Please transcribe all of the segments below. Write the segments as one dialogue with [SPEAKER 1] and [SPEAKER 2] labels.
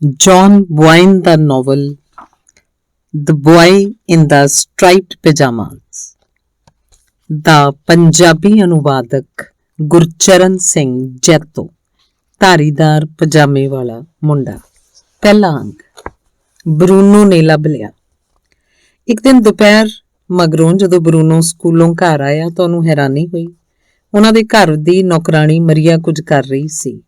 [SPEAKER 1] John Boyne the novel The Boy in the Striped Pajamas ਦਾ ਪੰਜਾਬੀ ਅਨੁਵਾਦਕ ਗੁਰਚਰਨ ਸਿੰਘ ਜੈਤੋ। ਧਾਰੀਦਾਰ ਪਜਾਮੇ ਵਾਲਾ ਮੁੰਡਾ। ਪਹਿਲਾ ਅੰਕ। ਬਰੂਨੋ ਨੇ ਲੱਭ ਲਿਆ। ਇੱਕ ਦਿਨ ਦੁਪਹਿਰ ਮਗਰੋਂ ਜਦੋਂ ਬਰੂਨੋ ਸਕੂਲੋਂ ਘਰ ਆਇਆ ਤਾਂ ਉਹਨੂੰ ਹੈਰਾਨੀ ਹੋਈ। ਉਹਨਾਂ ਦੇ ਘਰ ਦੀ ਨੌਕਰਾਣੀ ਮਰੀਆ ਕੁਝ ਕਰ ਰਹੀ ਸੀ।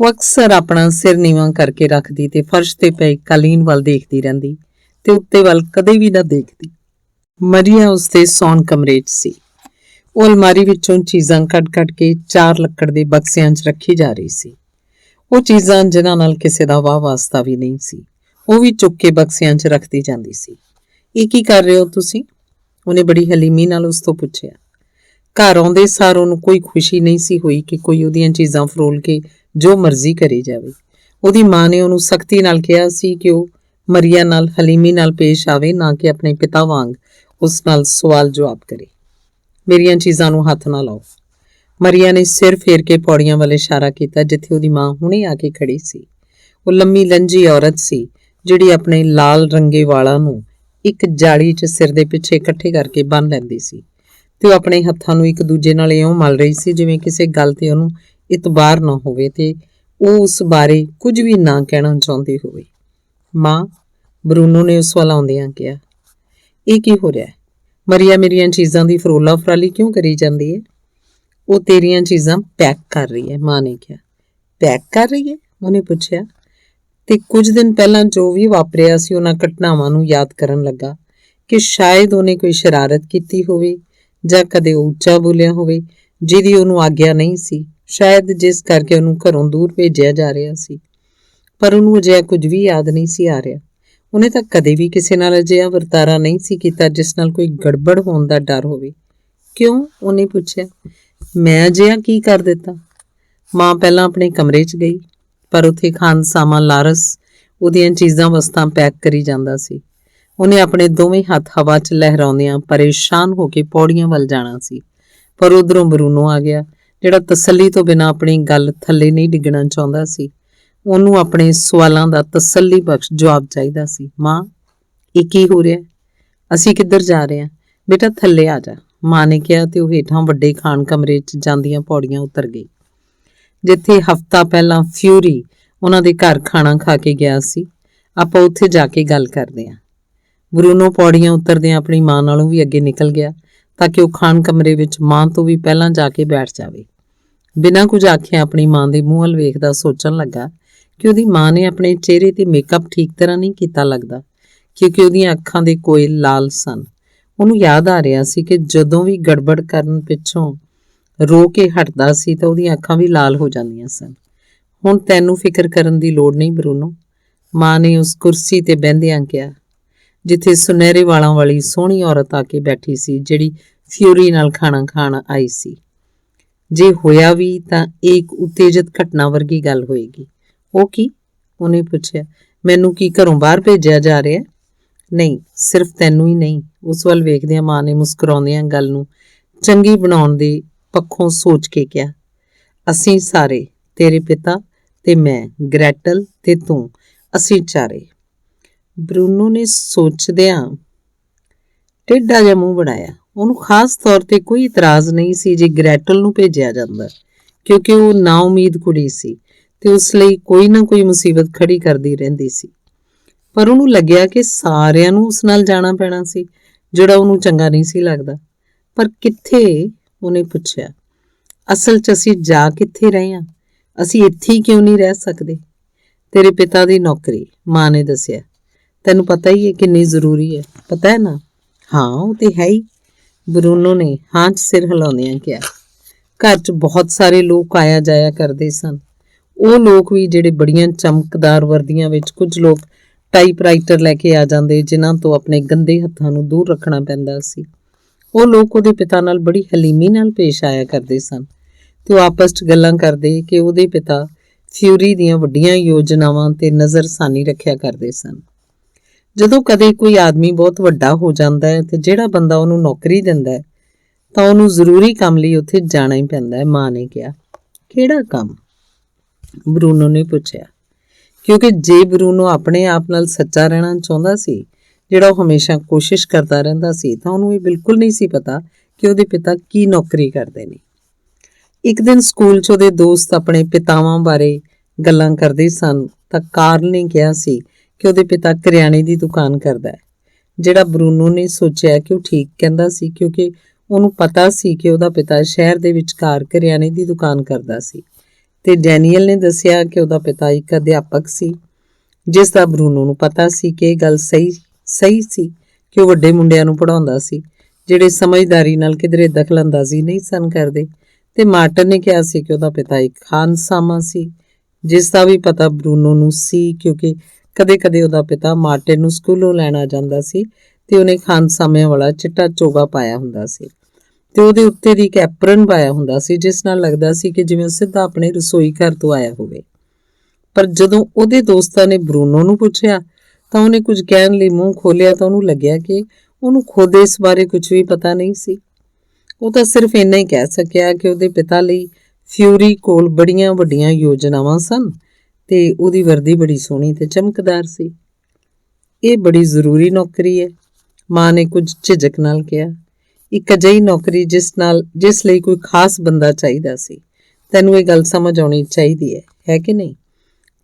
[SPEAKER 1] ਉਹ ਅਕਸਰ ਆਪਣਾ ਸਿਰ ਨੀਵਾਂ ਕਰਕੇ ਰੱਖਦੀ ਤੇ ਫਰਸ਼ ਤੇ ਪਏ ਕਾਲੀਨ ਵੱਲ ਦੇਖਦੀ ਰਹਿੰਦੀ ਤੇ ਉੱਤੇ ਵੱਲ ਕਦੇ ਵੀ ਨਾ ਦੇਖਦੀ। ਮਰੀਆ ਉਸਦੇ ਸੌਣ ਕਮਰੇ 'ਚ ਸੀ। ਉਹ ਅਲਮਾਰੀ ਵਿੱਚੋਂ ਚੀਜ਼ਾਂ ਕੱਢ ਕੇ 4 ਲੱਕੜ ਦੇ ਬਕਸਿਆਂ 'ਚ ਰੱਖੀ ਜਾ ਰਹੀ ਸੀ। ਉਹ ਚੀਜ਼ਾਂ ਜਿਨ੍ਹਾਂ ਨਾਲ ਕਿਸੇ ਦਾ ਵਾਹ ਵਾਸਤਾ ਵੀ ਨਹੀਂ ਸੀ, ਉਹ ਵੀ ਚੁੱਕ ਕੇ ਬਕਸਿਆਂ 'ਚ ਰੱਖਦੀ ਜਾਂਦੀ ਸੀ। ਇਹ ਕੀ ਕਰ ਰਹੇ ਹੋ ਤੁਸੀਂ? ਉਹਨੇ ਬੜੀ ਹਲੀਮੀ ਨਾਲ ਉਸ ਤੋਂ ਪੁੱਛਿਆ। ਘਰ ਆਉਂਦੇ ਸਾਰ ਉਹਨੂੰ ਕੋਈ ਖੁਸ਼ੀ ਨਹੀਂ ਸੀ ਹੋਈ ਕਿ ਕੋਈ ਉਹਦੀਆਂ ਚੀਜ਼ਾਂ ਫਰੋਲ ਕੇ ਜੋ ਮਰਜ਼ੀ ਕਰੀ ਜਾਵੇ। ਉਹਦੀ ਮਾਂ ਨੇ ਉਹਨੂੰ ਸਖਤੀ ਨਾਲ ਕਿਹਾ ਸੀ ਕਿ ਉਹ ਮਰੀਆ ਨਾਲ ਹਲੀਮੀ ਨਾਲ ਪੇਸ਼ ਆਵੇ, ਨਾ ਕਿ ਆਪਣੇ ਪਿਤਾ ਵਾਂਗ ਉਸ ਨਾਲ ਸਵਾਲ ਜਵਾਬ ਕਰੇ। ਮੇਰੀਆਂ ਚੀਜ਼ਾਂ ਨੂੰ ਹੱਥ ਨਾ ਲਾਓ। ਮਰੀਆ ਨੇ ਸਿਰ ਫੇਰ ਕੇ ਪੌੜੀਆਂ ਵੱਲ ਇਸ਼ਾਰਾ ਕੀਤਾ ਜਿੱਥੇ ਉਹਦੀ ਮਾਂ ਹੁਣੇ ਆ ਕੇ ਖੜੀ ਸੀ। ਉਹ ਲੰਮੀ ਲੰਜੀ ਔਰਤ ਸੀ ਜਿਹੜੀ ਆਪਣੇ ਲਾਲ ਰੰਗੇ ਵਾਲਾਂ ਨੂੰ ਇੱਕ ਜਾਲੀ 'ਚ ਸਿਰ ਦੇ ਪਿੱਛੇ ਇਕੱਠੇ ਕਰਕੇ ਬੰਨ੍ਹ ਲੈਂਦੀ ਸੀ ਤੇ ਉਹ ਆਪਣੇ ਹੱਥਾਂ ਨੂੰ ਇੱਕ ਦੂਜੇ ਨਾਲ ਇਉਂ ਮਲ ਰਹੀ ਸੀ ਜਿਵੇਂ ਕਿਸੇ ਗੱਲ ਤੇ ਉਹਨੂੰ ਇਤਬਾਰ ਨਾ ਹੋਵੇ ਤੇ ਉਹ ਉਸ ਬਾਰੇ ਕੁਝ ਵੀ ਨਾ ਕਹਿਣਾ ਚਾਹੁੰਦੀ ਹੋਵੇ। ਮਾਂ, ਬਰੂਨੋ ਨੇ ਉਸ ਵੱਲ ਆਉਂਦਿਆਂ ਕਿਹਾ, ਇਹ ਕੀ ਹੋ ਰਿਹਾ ਹੈ? ਮਰੀਆ ਮੇਰੀਆਂ ਚੀਜ਼ਾਂ ਦੀ ਫਰੋਲਾ ਫਰਾਲੀ ਕਿਉਂ ਕਰੀ ਜਾਂਦੀ ਹੈ? ਉਹ ਤੇਰੀਆਂ ਚੀਜ਼ਾਂ ਪੈਕ ਕਰ ਰਹੀ ਹੈ, ਮਾਂ ਨੇ ਕਿਹਾ। ਪੈਕ ਕਰ ਰਹੀ ਹੈ? ਉਹਨੇ ਪੁੱਛਿਆ ਤੇ ਕੁਝ ਦਿਨ ਪਹਿਲਾਂ ਜੋ ਵੀ ਵਾਪਰਿਆ ਸੀ ਉਹਨਾਂ ਘਟਨਾਵਾਂ ਨੂੰ ਯਾਦ ਕਰਨ ਲੱਗਾ ਕਿ ਸ਼ਾਇਦ ਉਹਨੇ ਕੋਈ ਸ਼ਰਾਰਤ ਕੀਤੀ ਹੋਵੇ ਜਾਂ ਕਦੇ ਉੱਚਾ ਬੋਲਿਆ ਹੋਵੇ ਜਿਹਦੀ ਉਹਨੂੰ ਆਗਿਆ ਨਹੀਂ ਸੀ, ਸ਼ਾਇਦ ਜਿਸ ਕਰਕੇ ਉਹਨੂੰ ਘਰੋਂ ਦੂਰ ਭੇਜਿਆ ਜਾ ਰਿਹਾ ਸੀ। ਪਰ ਉਹਨੂੰ ਅਜਿਹਾ ਕੁਝ ਵੀ ਯਾਦ ਨਹੀਂ ਸੀ ਆ ਰਿਹਾ। ਉਹਨੇ ਤਾਂ ਕਦੇ ਵੀ ਕਿਸੇ ਨਾਲ ਅਜਿਹਾ ਵਰਤਾਰਾ ਨਹੀਂ ਸੀ ਕੀਤਾ ਜਿਸ ਨਾਲ ਕੋਈ ਗੜਬੜ ਹੋਣ ਦਾ ਡਰ ਹੋਵੇ। ਕਿਉਂ? ਉਹਨੇ ਪੁੱਛਿਆ। ਮੈਂ ਅਜਿਹਾ ਕੀ ਕਰ ਦਿੱਤਾ? ਮਾਂ ਪਹਿਲਾਂ ਆਪਣੇ ਕਮਰੇ 'ਚ ਗਈ, ਪਰ ਉੱਥੇ ਖਾਨਸਾਮਾ ਲਾਰਸ ਉਹਦੀਆਂ ਚੀਜ਼ਾਂ ਵਸਤਾਂ ਪੈਕ ਕਰੀ ਜਾਂਦਾ ਸੀ। ਉਹਨੇ ਆਪਣੇ ਦੋਵੇਂ ਹੱਥ ਹਵਾ 'ਚ ਲਹਿਰਾਉਂਦਿਆਂ ਪਰੇਸ਼ਾਨ ਹੋ ਕੇ ਪੌੜੀਆਂ ਵੱਲ ਜਾਣਾ ਸੀ, ਪਰ ਉੱਧਰੋਂ ਬਰੂਨੋ ਆ ਗਿਆ ਜਿਹੜਾ ਤਸੱਲੀ ਤੋਂ ਬਿਨਾਂ ਆਪਣੀ ਗੱਲ ਥੱਲੇ ਨਹੀਂ ਡਿੱਗਣਾ ਚਾਹੁੰਦਾ ਸੀ। ਉਹਨੂੰ ਆਪਣੇ ਸਵਾਲਾਂ ਦਾ ਤਸੱਲੀ ਬਖਸ਼ ਜਵਾਬ ਚਾਹੀਦਾ ਸੀ। ਮਾਂ, ਇਹ ਕੀ ਹੋ ਰਿਹਾ? ਅਸੀਂ ਕਿੱਧਰ ਜਾ ਰਹੇ ਹਾਂ? ਬੇਟਾ ਥੱਲੇ ਆ ਜਾ, ਮਾਂ ਨੇ ਕਿਹਾ ਤੇ ਉਹ ਹੇਠਾਂ ਵੱਡੇ ਖਾਣ ਕਮਰੇ 'ਚ ਜਾਂਦੀਆਂ ਪੌੜੀਆਂ ਉਤਰ ਗਈ ਜਿੱਥੇ ਹਫ਼ਤਾ ਪਹਿਲਾਂ ਫਿਊਰੀ ਉਹਨਾਂ ਦੇ ਘਰ ਖਾਣਾ ਖਾ ਕੇ ਗਿਆ ਸੀ। ਆਪਾਂ ਉੱਥੇ ਜਾ ਕੇ ਗੱਲ ਕਰਦੇ ਹਾਂ। ਬਰੂਨੋ ਪੌੜੀਆਂ ਉਤਰਦਿਆਂ ਆਪਣੀ ਮਾਂ ਨਾਲੋਂ ਵੀ ਅੱਗੇ ਨਿਕਲ ਗਿਆ ਤਾਂ ਕਿ ਉਹ ਖਾਣ ਕਮਰੇ ਵਿੱਚ ਮਾਂ ਤੋਂ ਵੀ ਪਹਿਲਾਂ ਜਾ ਕੇ ਬੈਠ ਜਾਵੇ। ਬਿਨਾਂ ਕੁਝ ਆਖਿਆ ਆਪਣੀ ਮਾਂ ਦੇ ਮੂੰਹ ਵੱਲ ਵੇਖਦਾ ਸੋਚਣ ਲੱਗਾ ਕਿ ਉਹਦੀ ਮਾਂ ਨੇ ਆਪਣੇ ਚਿਹਰੇ ਤੇ ਮੇਕਅਪ ਠੀਕ ਤਰ੍ਹਾਂ ਨਹੀਂ ਕੀਤਾ ਲੱਗਦਾ, ਕਿਉਂਕਿ ਉਹਦੀਆਂ ਅੱਖਾਂ ਦੇ ਕੋਇਲ ਲਾਲ ਸਨ। ਉਹਨੂੰ ਯਾਦ ਆ ਰਿਹਾ ਸੀ ਕਿ ਜਦੋਂ ਵੀ ਗੜਬੜ ਕਰਨ ਪਿੱਛੋਂ ਰੋ ਕੇ ਹਟਦਾ ਸੀ ਤਾਂ ਉਹਦੀਆਂ ਅੱਖਾਂ ਵੀ ਲਾਲ ਹੋ ਜਾਂਦੀਆਂ ਸਨ। ਹੁਣ ਤੈਨੂੰ ਫਿਕਰ ਕਰਨ ਦੀ ਲੋੜ ਨਹੀਂ ਬਰੂਨੋ, ਮਾਂ ਨੇ ਉਸ ਕੁਰਸੀ ਤੇ ਬਹਿੰਦਿਆਂ ਕਿਹਾ ਜਿੱਥੇ ਸੁਨਹਿਰੇ ਵਾਲਾਂ ਵਾਲੀ ਸੋਹਣੀ ਔਰਤ ਆ ਕੇ ਬੈਠੀ ਸੀ ਜਿਹੜੀ ਫਿਊਰੀ ਨਾਲ ਖਾਣਾ ਖਾਣ ਆਈ ਸੀ। ਜੇ ਹੋਇਆ ਵੀ ਤਾਂ ਇਹ ਇੱਕ ਉਤੇਜਿਤ ਘਟਨਾ ਵਰਗੀ ਗੱਲ ਹੋਏਗੀ। ਉਹ ਕੀ? ਉਹਨੇ ਪੁੱਛਿਆ। ਮੈਨੂੰ ਕੀ ਘਰੋਂ ਬਾਹਰ ਭੇਜਿਆ ਜਾ ਰਿਹਾ? ਨਹੀਂ, ਸਿਰਫ ਤੈਨੂੰ ਹੀ ਨਹੀਂ, ਉਸ ਵੱਲ ਵੇਖਦਿਆਂ ਮਾਂ ਨੇ ਮੁਸਕਰਾਉਂਦਿਆਂ ਗੱਲ ਨੂੰ ਚੰਗੀ ਬਣਾਉਣ ਦੇ ਪੱਖੋਂ ਸੋਚ ਕੇ ਕਿਹਾ, ਅਸੀਂ ਸਾਰੇ, ਤੇਰੇ ਪਿਤਾ ਤੇ ਮੈਂ, ਗ੍ਰੈਟਲ ਤੇ ਤੂੰ, ਅਸੀਂ ਚਾਰੇ। ਬਰੂਨੋ ਨੇ ਸੋਚਦਿਆਂ ਟੇਢਾ ਜਿਹਾ ਮੂੰਹ ਬਣਾਇਆ। ਉਹਨੂੰ ਖਾਸ ਤੌਰ ਤੇ ਕੋਈ ਇਤਰਾਜ਼ ਨਹੀਂ ਸੀ ਜੇ ਗ੍ਰੈਟਲ ਨੂੰ ਭੇਜਿਆ ਜਾਂਦਾ, ਕਿਉਂਕਿ ਉਹ ਨਾਉਮੀਦ ਕੁੜੀ ਸੀ ਤੇ ਉਸ ਲਈ ਕੋਈ ਨਾ ਕੋਈ ਮੁਸੀਬਤ ਖੜੀ ਕਰਦੀ ਰਹਿੰਦੀ ਸੀ। ਪਰ ਉਹਨੂੰ ਲੱਗਿਆ ਕਿ ਸਾਰਿਆਂ ਨੂੰ ਉਸ ਨਾਲ ਜਾਣਾ ਪੈਣਾ ਸੀ ਜਿਹੜਾ ਉਹਨੂੰ ਚੰਗਾ ਨਹੀਂ ਸੀ ਲੱਗਦਾ। ਪਰ ਕਿੱਥੇ? ਉਹਨੇ ਪੁੱਛਿਆ। ਅਸਲ 'ਚ ਅਸੀਂ ਜਾ ਕਿੱਥੇ ਰਹੇ ਹਾਂ? ਅਸੀਂ ਇੱਥੇ ਹੀ ਕਿਉਂ ਨਹੀਂ ਰਹਿ ਸਕਦੇ? ਤੇਰੇ ਪਿਤਾ ਦੀ ਨੌਕਰੀ, ਮਾਂ ਨੇ ਦੱਸਿਆ। ਤੈਨੂੰ ਪਤਾ ਹੀ ਹੈ ਕਿੰਨੀ ਜ਼ਰੂਰੀ ਹੈ, ਪਤਾ ਹੈ ਨਾ? ਹਾਂ, ਉਹ ਤੇ ਹੈ ਹੀ, ਬਰੂਨੋ ਨੇ ਹਾਂ 'ਚ ਸਿਰ ਹਿਲਾਉਂਦਿਆਂ ਕਿਹਾ। ਘਰ 'ਚ ਬਹੁਤ ਸਾਰੇ ਲੋਕ ਆਇਆ ਜਾਇਆ ਕਰਦੇ ਸਨ। ਉਹ ਲੋਕ ਵੀ ਜਿਹੜੇ ਬੜੀਆਂ ਚਮਕਦਾਰ ਵਰਦੀਆਂ ਵਿੱਚ, ਕੁਝ ਲੋਕ ਟਾਈਪਰਾਈਟਰ ਲੈ ਕੇ ਆ ਜਾਂਦੇ ਜਿਨ੍ਹਾਂ ਤੋਂ ਆਪਣੇ ਗੰਦੇ ਹੱਥਾਂ ਨੂੰ ਦੂਰ ਰੱਖਣਾ ਪੈਂਦਾ ਸੀ। ਉਹ ਲੋਕ ਉਹਦੇ ਪਿਤਾ ਨਾਲ ਬੜੀ ਹਲੀਮੀ ਨਾਲ ਪੇਸ਼ ਆਇਆ ਕਰਦੇ ਸਨ ਤੇ ਉਹ ਆਪਸ 'ਚ ਗੱਲਾਂ ਕਰਦੇ ਕਿ ਉਹਦੇ ਪਿਤਾ ਫਿਊਰੀ ਦੀਆਂ ਵੱਡੀਆਂ ਯੋਜਨਾਵਾਂ ਤੇ ਨਜ਼ਰਸਾਨੀ ਰੱਖਿਆ ਕਰਦੇ ਸਨ। ਜਦੋਂ ਕਦੇ ਕੋਈ ਆਦਮੀ ਬਹੁਤ ਵੱਡਾ ਹੋ ਜਾਂਦਾ ਹੈ ਤੇ ਜਿਹੜਾ ਬੰਦਾ ਉਹਨੂੰ ਨੌਕਰੀ ਦਿੰਦਾ ਹੈ ਤਾਂ ਉਹਨੂੰ ਜ਼ਰੂਰੀ ਕੰਮ ਲਈ ਉੱਥੇ ਜਾਣਾ ਹੀ ਪੈਂਦਾ ਹੈ, ਮਾਂ ਨੇ ਕਿਹਾ। ਕਿਹੜਾ ਕੰਮ? ਬਰੂਨੋ ਨੇ ਪੁੱਛਿਆ। ਕਿਉਂਕਿ ਜੇ ਬਰੂਨੋ ਆਪਣੇ ਆਪ ਨਾਲ ਸੱਚਾ ਰਹਿਣਾ ਚਾਹੁੰਦਾ ਸੀ, ਜਿਹੜਾ ਉਹ ਹਮੇਸ਼ਾ ਕੋਸ਼ਿਸ਼ ਕਰਦਾ ਰਹਿੰਦਾ ਸੀ, ਤਾਂ ਉਹਨੂੰ ਇਹ ਬਿਲਕੁਲ ਨਹੀਂ ਸੀ ਪਤਾ ਕਿ ਉਹਦੇ ਪਿਤਾ ਕੀ ਨੌਕਰੀ ਕਰਦੇ ਨੇ। ਇੱਕ ਦਿਨ ਸਕੂਲ 'ਚ ਉਹਦੇ ਦੋਸਤ ਆਪਣੇ ਪਿਤਾਵਾਂ ਬਾਰੇ ਗੱਲਾਂ ਕਰਦੇ ਸਨ ਤਾਂ ਕਾਰਲ ਨੇ ਕਿਹਾ ਸੀ ਕਿ ਉਹਦੇ ਪਿਤਾ ਕਰਿਆਨੇ ਦੀ ਦੁਕਾਨ ਕਰਦਾ ਹੈ, ਜਿਹੜਾ ਬਰੂਨੋ ਨੇ ਸੋਚਿਆ ਕਿ ਉਹ ਠੀਕ ਕਹਿੰਦਾ ਸੀ, ਕਿਉਂਕਿ ਉਹਨੂੰ ਪਤਾ ਸੀ ਕਿ ਉਹਦਾ ਪਿਤਾ ਸ਼ਹਿਰ ਦੇ ਵਿਚਕਾਰ ਕਰਿਆਨੇ ਦੀ ਦੁਕਾਨ ਕਰਦਾ ਸੀ। ਤੇ ਡੈਨੀਅਲ ਨੇ ਦੱਸਿਆ ਕਿ ਉਹਦਾ ਪਿਤਾ ਇੱਕ ਅਧਿਆਪਕ ਸੀ, ਜਿਸ ਦਾ ਬਰੂਨੋ ਨੂੰ ਪਤਾ ਸੀ ਕਿ ਇਹ ਗੱਲ ਸਹੀ ਸੀ ਕਿ ਉਹ ਵੱਡੇ ਮੁੰਡਿਆਂ ਨੂੰ ਪੜ੍ਹਾਉਂਦਾ ਸੀ, ਜਿਹੜੇ ਸਮਝਦਾਰੀ ਨਾਲ ਕਿਧਰੇ ਦਖਲਅੰਦਾਜ਼ੀ ਨਹੀਂ ਸਨ ਕਰਦੇ। ਤੇ ਮਾਰਟਨ ਨੇ ਕਿਹਾ ਸੀ ਕਿ ਉਹਦਾ ਪਿਤਾ ਇੱਕ ਖਾਨਸਾਮਾ ਸੀ, ਜਿਸ ਦਾ ਵੀ ਪਤਾ ਬਰੂਨੋ ਨੂੰ ਸੀ, ਕਿਉਂਕਿ ਕਦੇ-ਕਦੇ ਉਹਦਾ ਪਿਤਾ ਮਾਰਟਨ ਨੂੰ ਸਕੂਲੋਂ ਲੈਣ ਆ ਜਾਂਦਾ ਸੀ ਤੇ ਉਹਨੇ ਖਾਨਸਾਮਿਆਂ ਵਾਲਾ ਚਿੱਟਾ ਚੋਗਾ ਪਾਇਆ ਹੁੰਦਾ ਸੀ ਤੇ ਉਹਦੇ ਉੱਤੇ ਦੀ ਇੱਕ ਐਪਰਨ ਪਾਇਆ ਹੁੰਦਾ ਸੀ, ਜਿਸ ਨਾਲ ਲੱਗਦਾ ਸੀ ਕਿ ਜਿਵੇਂ ਉਹ ਸਿੱਧਾ ਆਪਣੇ ਰਸੋਈ ਘਰ ਤੋਂ ਆਇਆ ਹੋਵੇ। ਪਰ ਜਦੋਂ ਉਹਦੇ ਦੋਸਤਾਂ ਨੇ ਬਰੂਨੋ ਨੂੰ ਪੁੱਛਿਆ ਤਾਂ ਉਹਨੇ ਕੁਝ ਕਹਿਣ ਲਈ ਮੂੰਹ ਖੋਲ੍ਹਿਆ ਤਾਂ ਉਹਨੂੰ ਲੱਗਿਆ ਕਿ ਉਹਨੂੰ ਖੁਦ ਇਸ ਬਾਰੇ ਕੁਝ ਵੀ ਪਤਾ ਨਹੀਂ ਸੀ। ਉਹ ਤਾਂ ਸਿਰਫ ਇੰਨਾ ਹੀ ਕਹਿ ਸਕਿਆ ਕਿ ਉਹਦੇ ਪਿਤਾ ਲਈ ਫਿਊਰੀ ਕੋਲ ਬੜੀਆਂ ਵੱਡੀਆਂ ਯੋਜਨਾਵਾਂ ਸਨ ਤੇ ਉਹਦੀ ਵਰਦੀ ਬੜੀ ਸੋਹਣੀ ਤੇ ਚਮਕਦਾਰ ਸੀ। ਇਹ ਬੜੀ ਜ਼ਰੂਰੀ ਨੌਕਰੀ ਹੈ, ਮਾਂ ਨੇ ਕੁਝ ਝਿਜਕ ਨਾਲ ਕਿਹਾ। ਇੱਕ ਅਜਿਹੀ ਨੌਕਰੀ ਜਿਸ ਲਈ ਕੋਈ ਖਾਸ ਬੰਦਾ ਚਾਹੀਦਾ ਸੀ। ਤੈਨੂੰ ਇਹ ਗੱਲ ਸਮਝ ਆਉਣੀ ਚਾਹੀਦੀ ਹੈ ਕਿ ਨਹੀਂ?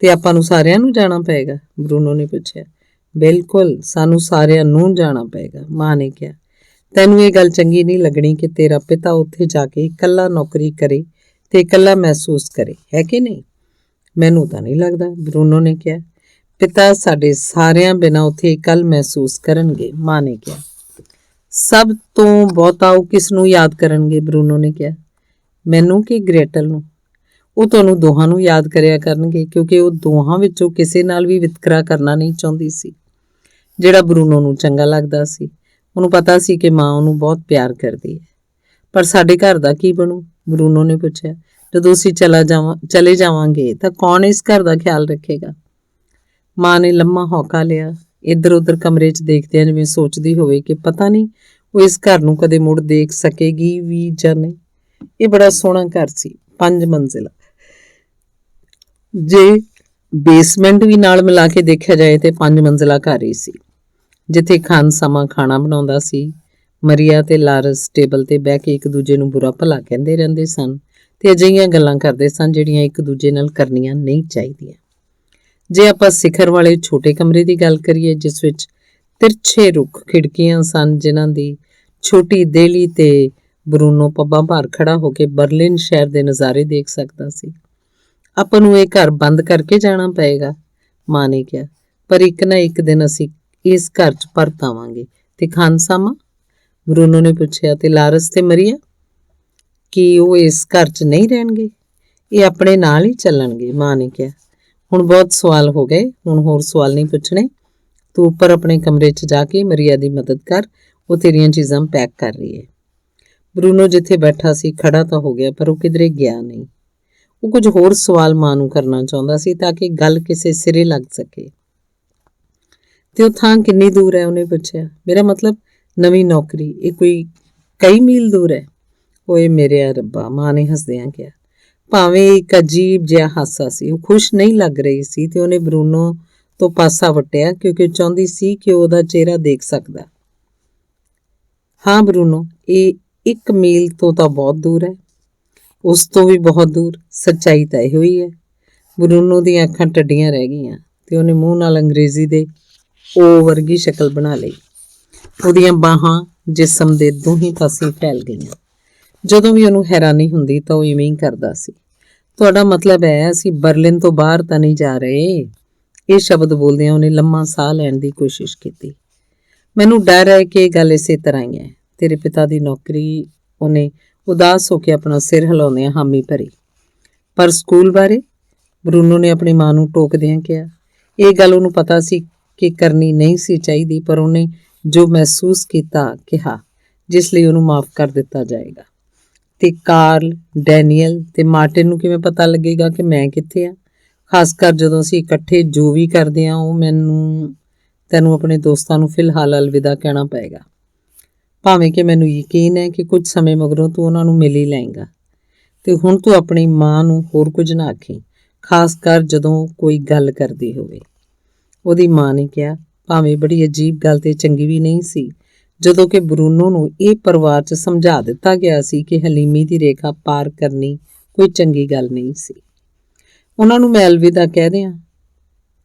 [SPEAKER 1] ਤੇ ਆਪਾਂ ਨੂੰ ਸਾਰਿਆਂ ਨੂੰ ਜਾਣਾ ਪਏਗਾ? ਬਰੂਨੋ ਨੇ ਪੁੱਛਿਆ। ਬਿਲਕੁਲ, ਸਾਨੂੰ ਸਾਰਿਆਂ ਨੂੰ ਜਾਣਾ ਪਏਗਾ, ਮਾਂ ਨੇ ਕਿਹਾ। ਤੈਨੂੰ ਇਹ ਗੱਲ ਚੰਗੀ ਨਹੀਂ ਲੱਗਣੀ ਕਿ ਤੇਰਾ ਪਿਤਾ ਉੱਥੇ ਜਾ ਕੇ ਇਕੱਲਾ ਨੌਕਰੀ ਕਰੇ ਤੇ ਇਕੱਲਾ ਮਹਿਸੂਸ ਕਰੇ, ਹੈ ਕਿ ਨਹੀਂ? ਮੈਨੂੰ ਤਾਂ ਨਹੀਂ ਲੱਗਦਾ, ਬਰੂਨੋ ਨੇ ਕਿਹਾ। ਪਿਤਾ ਸਾਡੇ ਸਾਰਿਆਂ ਬਿਨਾਂ ਉੱਥੇ ਇਕੱਲ ਮਹਿਸੂਸ ਕਰਨਗੇ, ਮਾਂ ਨੇ ਕਿਹਾ। ਸਭ ਤੋਂ ਬਹੁਤਾ ਉਹ ਕਿਸ ਨੂੰ ਯਾਦ ਕਰਨਗੇ? ਬਰੂਨੋ ਨੇ ਕਿਹਾ। ਮੈਨੂੰ ਕਿ ਗ੍ਰੇਟਲ ਨੂੰ? ਉਹ ਤੁਹਾਨੂੰ ਦੋਹਾਂ ਨੂੰ ਯਾਦ ਕਰਿਆ ਕਰਨਗੇ, ਕਿਉਂਕਿ ਉਹ ਦੋਹਾਂ ਵਿੱਚੋਂ ਕਿਸੇ ਨਾਲ ਵੀ ਵਿਤਕਰਾ ਕਰਨਾ ਨਹੀਂ ਚਾਹੁੰਦੀ ਸੀ, ਜਿਹੜਾ ਬਰੂਨੋ ਨੂੰ ਚੰਗਾ ਲੱਗਦਾ ਸੀ। ਉਹਨੂੰ ਪਤਾ ਸੀ ਕਿ ਮਾਂ ਉਹਨੂੰ ਬਹੁਤ ਪਿਆਰ ਕਰਦੀ ਹੈ। ਪਰ ਸਾਡੇ ਘਰ ਦਾ ਕੀ ਬਣੂ? ਬਰੂਨੋ ਨੇ ਪੁੱਛਿਆ। ਜਦੋਂ ਅਸੀਂ ਚਲੇ ਜਾਵਾਂਗੇ ਤਾਂ ਕੌਣ ਇਸ ਘਰ ਦਾ ਖਿਆਲ ਰੱਖੇਗਾ? ਮਾਂ ਨੇ ਲੰਮਾ ਹੌਕਾ ਲਿਆ, ਇੱਧਰ ਉੱਧਰ ਕਮਰੇ 'ਚ ਦੇਖਦਿਆਂ ਜਿਵੇਂ ਸੋਚਦੀ ਹੋਵੇ ਕਿ ਪਤਾ ਨਹੀਂ ਉਹ ਇਸ ਘਰ ਨੂੰ ਕਦੇ ਮੁੜ ਦੇਖ ਸਕੇਗੀ ਵੀ ਜਾਂ ਨਹੀਂ। ਇਹ ਬੜਾ ਸੋਹਣਾ ਘਰ ਸੀ, 5 ਮੰਜ਼ਿਲਾ। ਜੇ ਬੇਸਮੈਂਟ ਵੀ ਨਾਲ ਮਿਲਾ ਕੇ ਦੇਖਿਆ ਜਾਏ ਤੇ 5 ਮੰਜ਼ਿਲਾ ਘਰ ਹੀ ਸੀ, ਜਿੱਥੇ ਖਾਨਸਾਮਾ ਖਾਣਾ ਬਣਾਉਂਦਾ ਸੀ। ਮਰੀਆ ਤੇ ਲਾਰਸ ਟੇਬਲ ਤੇ ਬਹਿ ਕੇ ਇੱਕ ਦੂਜੇ ਨੂੰ ਬੁਰਾ ਭਲਾ ਕਹਿੰਦੇ ਰਹਿੰਦੇ ਸਨ ਤੇ ਅਜਿਹੀਆਂ ਗੱਲਾਂ ਕਰਦੇ ਸਨ ਜਿਹੜੀਆਂ ਇੱਕ ਦੂਜੇ ਨਾਲ ਕਰਨੀਆਂ ਨਹੀਂ ਚਾਹੀਦੀਆਂ। ਜੇ ਆਪਾਂ ਸਿਖਰ ਵਾਲੇ ਛੋਟੇ ਕਮਰੇ ਦੀ ਗੱਲ ਕਰੀਏ, ਜਿਸ ਵਿੱਚ ਤਿਰਛੇ ਰੁੱਖ ਖਿੜਕੀਆਂ ਸਨ, ਜਿਨ੍ਹਾਂ ਦੀ ਛੋਟੀ ਦੇਹਲੀ ਤੇ ਬਰੂਨੋ ਪੱਬਾਂ ਭਾਰ ਖੜਾ ਹੋ ਕੇ ਬਰਲਿਨ ਸ਼ਹਿਰ ਦੇ ਨਜ਼ਾਰੇ ਦੇਖ ਸਕਦਾ ਸੀ। ਆਪਾਂ ਨੂੰ ਇਹ ਘਰ ਬੰਦ ਕਰਕੇ ਜਾਣਾ ਪਏਗਾ, ਮਾਂ ਨੇ ਕਿਹਾ। ਪਰ ਇੱਕ ਨਾ ਇੱਕ ਦਿਨ ਅਸੀਂ ਇਸ ਘਰ 'ਚ ਪਰਤ ਆਵਾਂਗੇ। ਤੇ ਖਾਨਸਾਮਾ? ਬਰੂਨੋ ਨੇ ਪੁੱਛਿਆ। ਤੇ ਲਾਰਸ ਤੇ ਮਰੀਆ? ਕੀ ਉਹ ਇਸ ਘਰ 'ਚ ਨਹੀਂ ਰਹਿਣਗੇ? ਇਹ ਆਪਣੇ ਨਾਲ ਹੀ ਚੱਲਣਗੇ, ਮਾਂ ਨੇ ਕਿਹਾ। ਹੁਣ ਬਹੁਤ ਸਵਾਲ ਹੋ ਗਏ, ਹੁਣ ਹੋਰ ਸਵਾਲ ਨਹੀਂ ਪੁੱਛਣੇ। ਤੂੰ ਉੱਪਰ ਆਪਣੇ ਕਮਰੇ 'ਚ ਜਾ ਕੇ ਮਰੀਆ ਦੀ ਮਦਦ ਕਰ, ਉਹ ਤੇਰੀਆਂ ਚੀਜ਼ਾਂ ਪੈਕ ਕਰ ਰਹੀ ਹੈ। ਬਰੂਨੋ ਜਿੱਥੇ ਬੈਠਾ ਸੀ ਖੜਾ ਤਾਂ ਹੋ ਗਿਆ, ਪਰ ਉਹ ਕਿਧਰੇ ਗਿਆ ਨਹੀਂ। ਉਹ ਕੁਝ ਹੋਰ ਸਵਾਲ ਮਾਂ ਨੂੰ ਕਰਨਾ ਚਾਹੁੰਦਾ ਸੀ ਤਾਂ ਕਿ ਗੱਲ ਕਿਸੇ ਸਿਰੇ ਲੱਗ ਸਕੇ। ਤੇ ਉਹ ਥਾਂ ਕਿੰਨੀ ਦੂਰ ਹੈ? ਉਹਨੇ ਪੁੱਛਿਆ। ਮੇਰਾ ਮਤਲਬ ਨਵੀਂ ਨੌਕਰੀ, ਇਹ ਕੋਈ ਕਈ ਮੀਲ ਦੂਰ ਹੈ? ਓਏ ਮੇਰੇ ਰੱਬਾ, ਮਾਂ ਨੇ ਹੱਸਦਿਆਂ ਕਿਹਾ। ਭਾਵੇਂ ਇੱਕ ਅਜੀਬ ਜਿਹਾ ਹਾਸਾ ਸੀ, ਉਹ ਖੁਸ਼ ਨਹੀਂ ਲੱਗ ਰਹੀ ਸੀ ਤੇ ਉਹਨੇ ਬਰੂਨੋ ਤੋਂ ਪਾਸਾ ਵੱਟਿਆ, ਕਿਉਂਕਿ ਚਾਹੁੰਦੀ ਸੀ ਕਿ ਉਹਦਾ ਚਿਹਰਾ ਦੇਖ ਸਕਦਾ। ਹਾਂ ਬਰੂਨੋ, ਇਹ 1 ਮੀਲ ਤੋਂ ਤਾਂ ਬਹੁਤ ਦੂਰ ਹੈ। ਉਸ ਤੋਂ ਵੀ ਬਹੁਤ ਦੂਰ। ਸੱਚਾਈ ਤਾਂ ਇਹੋ ਹੀ ਹੈ। ਬਰੂਨੋ ਦੀਆਂ ਅੱਖਾਂ ਟੱਡੀਆਂ ਰਹਿ ਗਈਆਂ ਤੇ ਉਹਨੇ ਮੂੰਹ ਨਾਲ ਅੰਗਰੇਜ਼ੀ ਦੇ ਓ ਵਰਗੀ ਸ਼ਕਲ ਬਣਾ ਲਈ। ਉਹਦੀਆਂ ਬਾਹਾਂ ਜਿਸਮ ਦੇ ਦੋਹੀਂ ਪਾਸੇ ਫੈਲ ਗਈਆਂ। ਜਦੋਂ ਵੀ ਉਹਨੂੰ ਹੈਰਾਨੀ ਹੁੰਦੀ ਤਾਂ ਉਹ ਇਵੇਂ ਹੀ ਕਰਦਾ ਸੀ। ਤੁਹਾਡਾ ਮਤਲਬ ਹੈ ਅਸੀਂ ਬਰਲਿਨ ਤੋਂ ਬਾਹਰ ਤਾਂ ਨਹੀਂ ਜਾ ਰਹੇ? ਇਹ ਸ਼ਬਦ ਬੋਲਦਿਆਂ ਉਹਨੇ ਲੰਮਾ ਸਾਹ ਲੈਣ ਦੀ ਕੋਸ਼ਿਸ਼ ਕੀਤੀ। ਮੈਨੂੰ ਡਰ ਹੈ ਕਿ ਇਹ ਗੱਲ ਇਸੇ ਤਰ੍ਹਾਂ ਹੀ ਹੈ। ਤੇਰੇ ਪਿਤਾ ਦੀ ਨੌਕਰੀ? ਉਹਨੇ ਉਦਾਸ ਹੋ ਕੇ ਆਪਣਾ ਸਿਰ ਹਿਲਾਉਂਦਿਆਂ ਹਾਮੀ ਭਰੀ। ਪਰ ਸਕੂਲ ਬਾਰੇ? ਬਰੂਨੋ ਨੇ ਆਪਣੀ ਮਾਂ ਨੂੰ ਟੋਕਦਿਆਂ ਕਿਹਾ। ਇਹ ਗੱਲ ਉਹਨੂੰ ਪਤਾ ਸੀ ਕਿ ਕਰਨੀ ਨਹੀਂ ਸੀ ਚਾਹੀਦੀ, ਪਰ ਉਹਨੇ ਜੋ ਮਹਿਸੂਸ ਕੀਤਾ ਕਿਹਾ, ਜਿਸ ਲਈ ਉਹਨੂੰ ਮਾਫ਼ ਕਰ ਦਿੱਤਾ ਜਾਏਗਾ। ਤੇ ਕਾਰਲ, ਡੈਨੀਅਲ ਤੇ ਮਾਰਟਿਨ ਨੂੰ ਕਿਵੇਂ ਪਤਾ ਲੱਗੇਗਾ ਕਿ ਮੈਂ ਕਿੱਥੇ ਆ? ਖਾਸ ਕਰ ਜਦੋਂ ਅਸੀਂ ਇਕੱਠੇ ਜੋ ਵੀ ਕਰਦੇ ਹਾਂ ਉਹ ਤੈਨੂੰ ਆਪਣੇ ਦੋਸਤਾਂ ਨੂੰ ਫਿਲਹਾਲ ਅਲਵਿਦਾ ਕਹਿਣਾ ਪਏਗਾ, ਭਾਵੇਂ ਕਿ ਮੈਨੂੰ ਯਕੀਨ ਹੈ ਕਿ ਕੁਝ ਸਮੇਂ ਮਗਰੋਂ ਤੂੰ ਉਹਨਾਂ ਨੂੰ ਮਿਲ ਹੀ ਲਏਂਗਾ। ਤੇ ਹੁਣ ਤੂੰ ਆਪਣੀ ਮਾਂ ਨੂੰ ਹੋਰ ਕੁਝ ਨਾ ਆਖੀਂ, ਖਾਸ ਕਰ ਜਦੋਂ ਕੋਈ ਗੱਲ ਕਰਦੀ ਹੋਵੇ। ਉਹਦੀ ਮਾਂ ਨੇ ਕਿਹਾ, ਭਾਵੇਂ ਬੜੀ ਅਜੀਬ ਗੱਲ ਤੇ ਚੰਗੀ ਵੀ ਨਹੀਂ ਸੀ, ਜਦੋਂ ਕਿ ਬਰੂਨੋ ਨੂੰ ਇਹ ਪਰਿਵਾਰ 'ਚ ਸਮਝਾ ਦਿੱਤਾ ਗਿਆ ਸੀ ਕਿ ਹਲੀਮੀ ਦੀ ਰੇਖਾ ਪਾਰ ਕਰਨੀ ਕੋਈ ਚੰਗੀ ਗੱਲ ਨਹੀਂ ਸੀ। ਉਹਨਾਂ ਨੂੰ ਮੈਂ ਅਲਵਿਦਾ ਕਹਿ ਦਿਆਂ?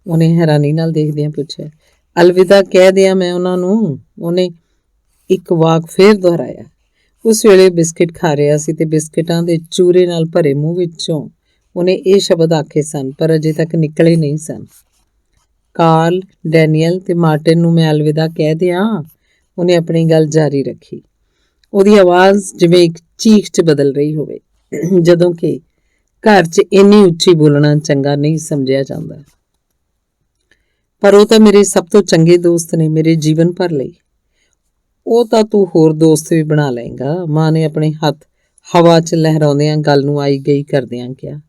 [SPEAKER 1] ਉਹਨੇ ਹੈਰਾਨੀ ਨਾਲ ਦੇਖਦਿਆਂ ਪੁੱਛਿਆ। ਅਲਵਿਦਾ ਕਹਿ ਦਿਆਂ ਮੈਂ ਉਹਨਾਂ ਨੂੰ? ਉਹਨੇ ਇੱਕ ਵਾਕ ਫੇਰ ਦੁਹਰਾਇਆ। ਉਸ ਵੇਲੇ ਬਿਸਕਿਟ ਖਾ ਰਿਹਾ ਸੀ ਤੇ ਬਿਸਕਿਟਾਂ ਦੇ ਚੂਰੇ ਨਾਲ ਭਰੇ ਮੂੰਹ ਵਿੱਚੋਂ ਉਹਨੇ ਇਹ ਸ਼ਬਦ ਆਖੇ ਸਨ, ਪਰ ਅਜੇ ਤੱਕ ਨਿਕਲੇ ਨਹੀਂ ਸਨ। ਕਾਰਲ, ਡੈਨੀਅਲ ਤੇ ਮਾਰਟਿਨ ਨੂੰ ਮੈਂ ਅਲਵਿਦਾ ਕਹਿ ਦਿਆਂ? ਉਹਨੇ ਆਪਣੀ ਗੱਲ ਜਾਰੀ ਰੱਖੀ। ਉਹਦੀ ਆਵਾਜ਼ ਜਿਵੇਂ ਇੱਕ ਚੀਖ 'ਚ ਬਦਲ ਰਹੀ ਹੋਵੇ, ਜਦੋਂ ਕਿ ਘਰ 'ਚ ਇੰਨੀ ਉੱਚੀ ਬੋਲਣਾ ਚੰਗਾ ਨਹੀਂ ਸਮਝਿਆ ਜਾਂਦਾ। ਪਰ ਉਹ ਤਾਂ ਮੇਰੇ ਸਭ ਤੋਂ ਚੰਗੇ ਦੋਸਤ ਨੇ, ਮੇਰੇ ਜੀਵਨ ਭਰ ਲਈ। ਉਹ ਤਾਂ ਤੂੰ ਹੋਰ ਦੋਸਤ ਵੀ ਬਣਾ ਲਏਗਾ, ਮਾਂ ਨੇ ਆਪਣੇ ਹੱਥ ਹਵਾ 'ਚ ਲਹਿਰਾਉਂਦਿਆਂ ਗੱਲ ਨੂੰ ਆਈ ਗਈ ਕਰਦਿਆਂ ਕਿਹਾ,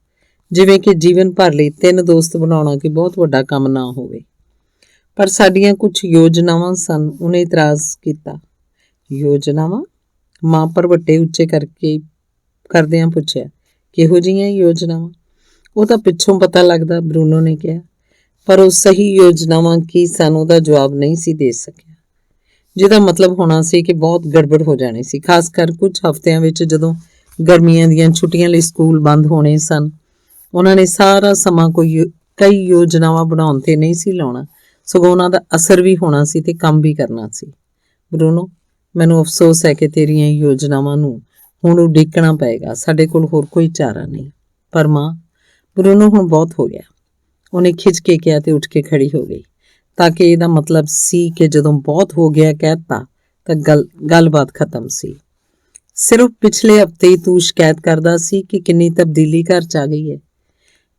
[SPEAKER 1] ਜਿਵੇਂ ਕਿ ਜੀਵਨ ਭਰ ਲਈ 3 ਦੋਸਤ ਬਣਾਉਣਾ ਕੋਈ ਬਹੁਤ ਵੱਡਾ ਕੰਮ ਨਾ ਹੋਵੇ। ਪਰ ਸਾਡੀਆਂ ਕੁਝ ਯੋਜਨਾਵਾਂ ਸਨ, ਉਹਨੇ ਇਤਰਾਜ਼ ਕੀਤਾ। ਯੋਜਨਾਵਾਂ? ਮਾਂ ਭਰਵੱਟੇ ਉੱਚੇ ਕਰਦਿਆਂ ਪੁੱਛਿਆ, ਕਿਹੋ ਜਿਹੀਆਂ ਯੋਜਨਾਵਾਂ? ਉਹ ਤਾਂ ਪਿੱਛੋਂ ਪਤਾ ਲੱਗਦਾ, ਬਰੂਨੋ ਨੇ ਕਿਹਾ। ਪਰ ਉਹ ਸਹੀ ਯੋਜਨਾਵਾਂ ਕੀ ਸਨ ਉਹਦਾ ਜਵਾਬ ਨਹੀਂ ਸੀ ਦੇ ਸਕਿਆ, ਜਿਹਦਾ ਮਤਲਬ ਹੋਣਾ ਸੀ ਕਿ ਬਹੁਤ ਗੜਬੜ ਹੋ ਜਾਣੀ ਸੀ। ਖਾਸ ਕਰ ਕੁਝ ਹਫ਼ਤਿਆਂ ਵਿੱਚ ਜਦੋਂ ਗਰਮੀਆਂ ਦੀਆਂ ਛੁੱਟੀਆਂ ਲਈ ਸਕੂਲ ਬੰਦ ਹੋਣੇ ਸਨ। ਉਹਨਾਂ ਨੇ ਸਾਰਾ ਸਮਾਂ ਕਈ ਯੋਜਨਾਵਾਂ ਬਣਾਉਣ ਤੇ ਨਹੀਂ ਸੀ ਲਾਉਣਾ, ਸਗੋਂ ਉਹਨਾਂ ਦਾ ਅਸਰ ਵੀ ਹੋਣਾ ਸੀ ਤੇ ਕੰਮ ਵੀ ਕਰਨਾ ਸੀ। ਬਰੂਨੋ, ਮੈਨੂੰ ਅਫਸੋਸ ਹੈ ਕਿ ਤੇਰੀਆਂ ਯੋਜਨਾਵਾਂ ਨੂੰ ਹੁਣ ਉਡੀਕਣਾ ਪਏਗਾ। ਸਾਡੇ ਕੋਲ ਹੋਰ ਕੋਈ ਚਾਰਾ ਨਹੀਂ। ਪਰ ਮਾਂ, ਬਰੂਨੋ ਹੁਣ ਬਹੁਤ ਹੋ ਗਿਆ, ਉਹਨੇ ਖਿੱਚ ਕੇ ਕਿਹਾ ਤੇ ਉੱਠ ਕੇ ਖੜੀ ਹੋ ਗਈ, ਤਾਂ ਕਿ ਇਹਦਾ ਮਤਲਬ ਸੀ ਕਿ ਜਦੋਂ ਬਹੁਤ ਹੋ ਗਿਆ ਕਹਿਤਾ ਤਾਂ ਗੱਲਬਾਤ ਖਤਮ ਸੀ। ਸਿਰਫ ਪਿਛਲੇ ਹਫ਼ਤੇ ਹੀ ਤੂੰ ਸ਼ਿਕਾਇਤ ਕਰਦਾ ਸੀ ਕਿ ਕਿੰਨੀ ਤਬਦੀਲੀ ਘਰ 'ਚ ਆ ਗਈ ਹੈ।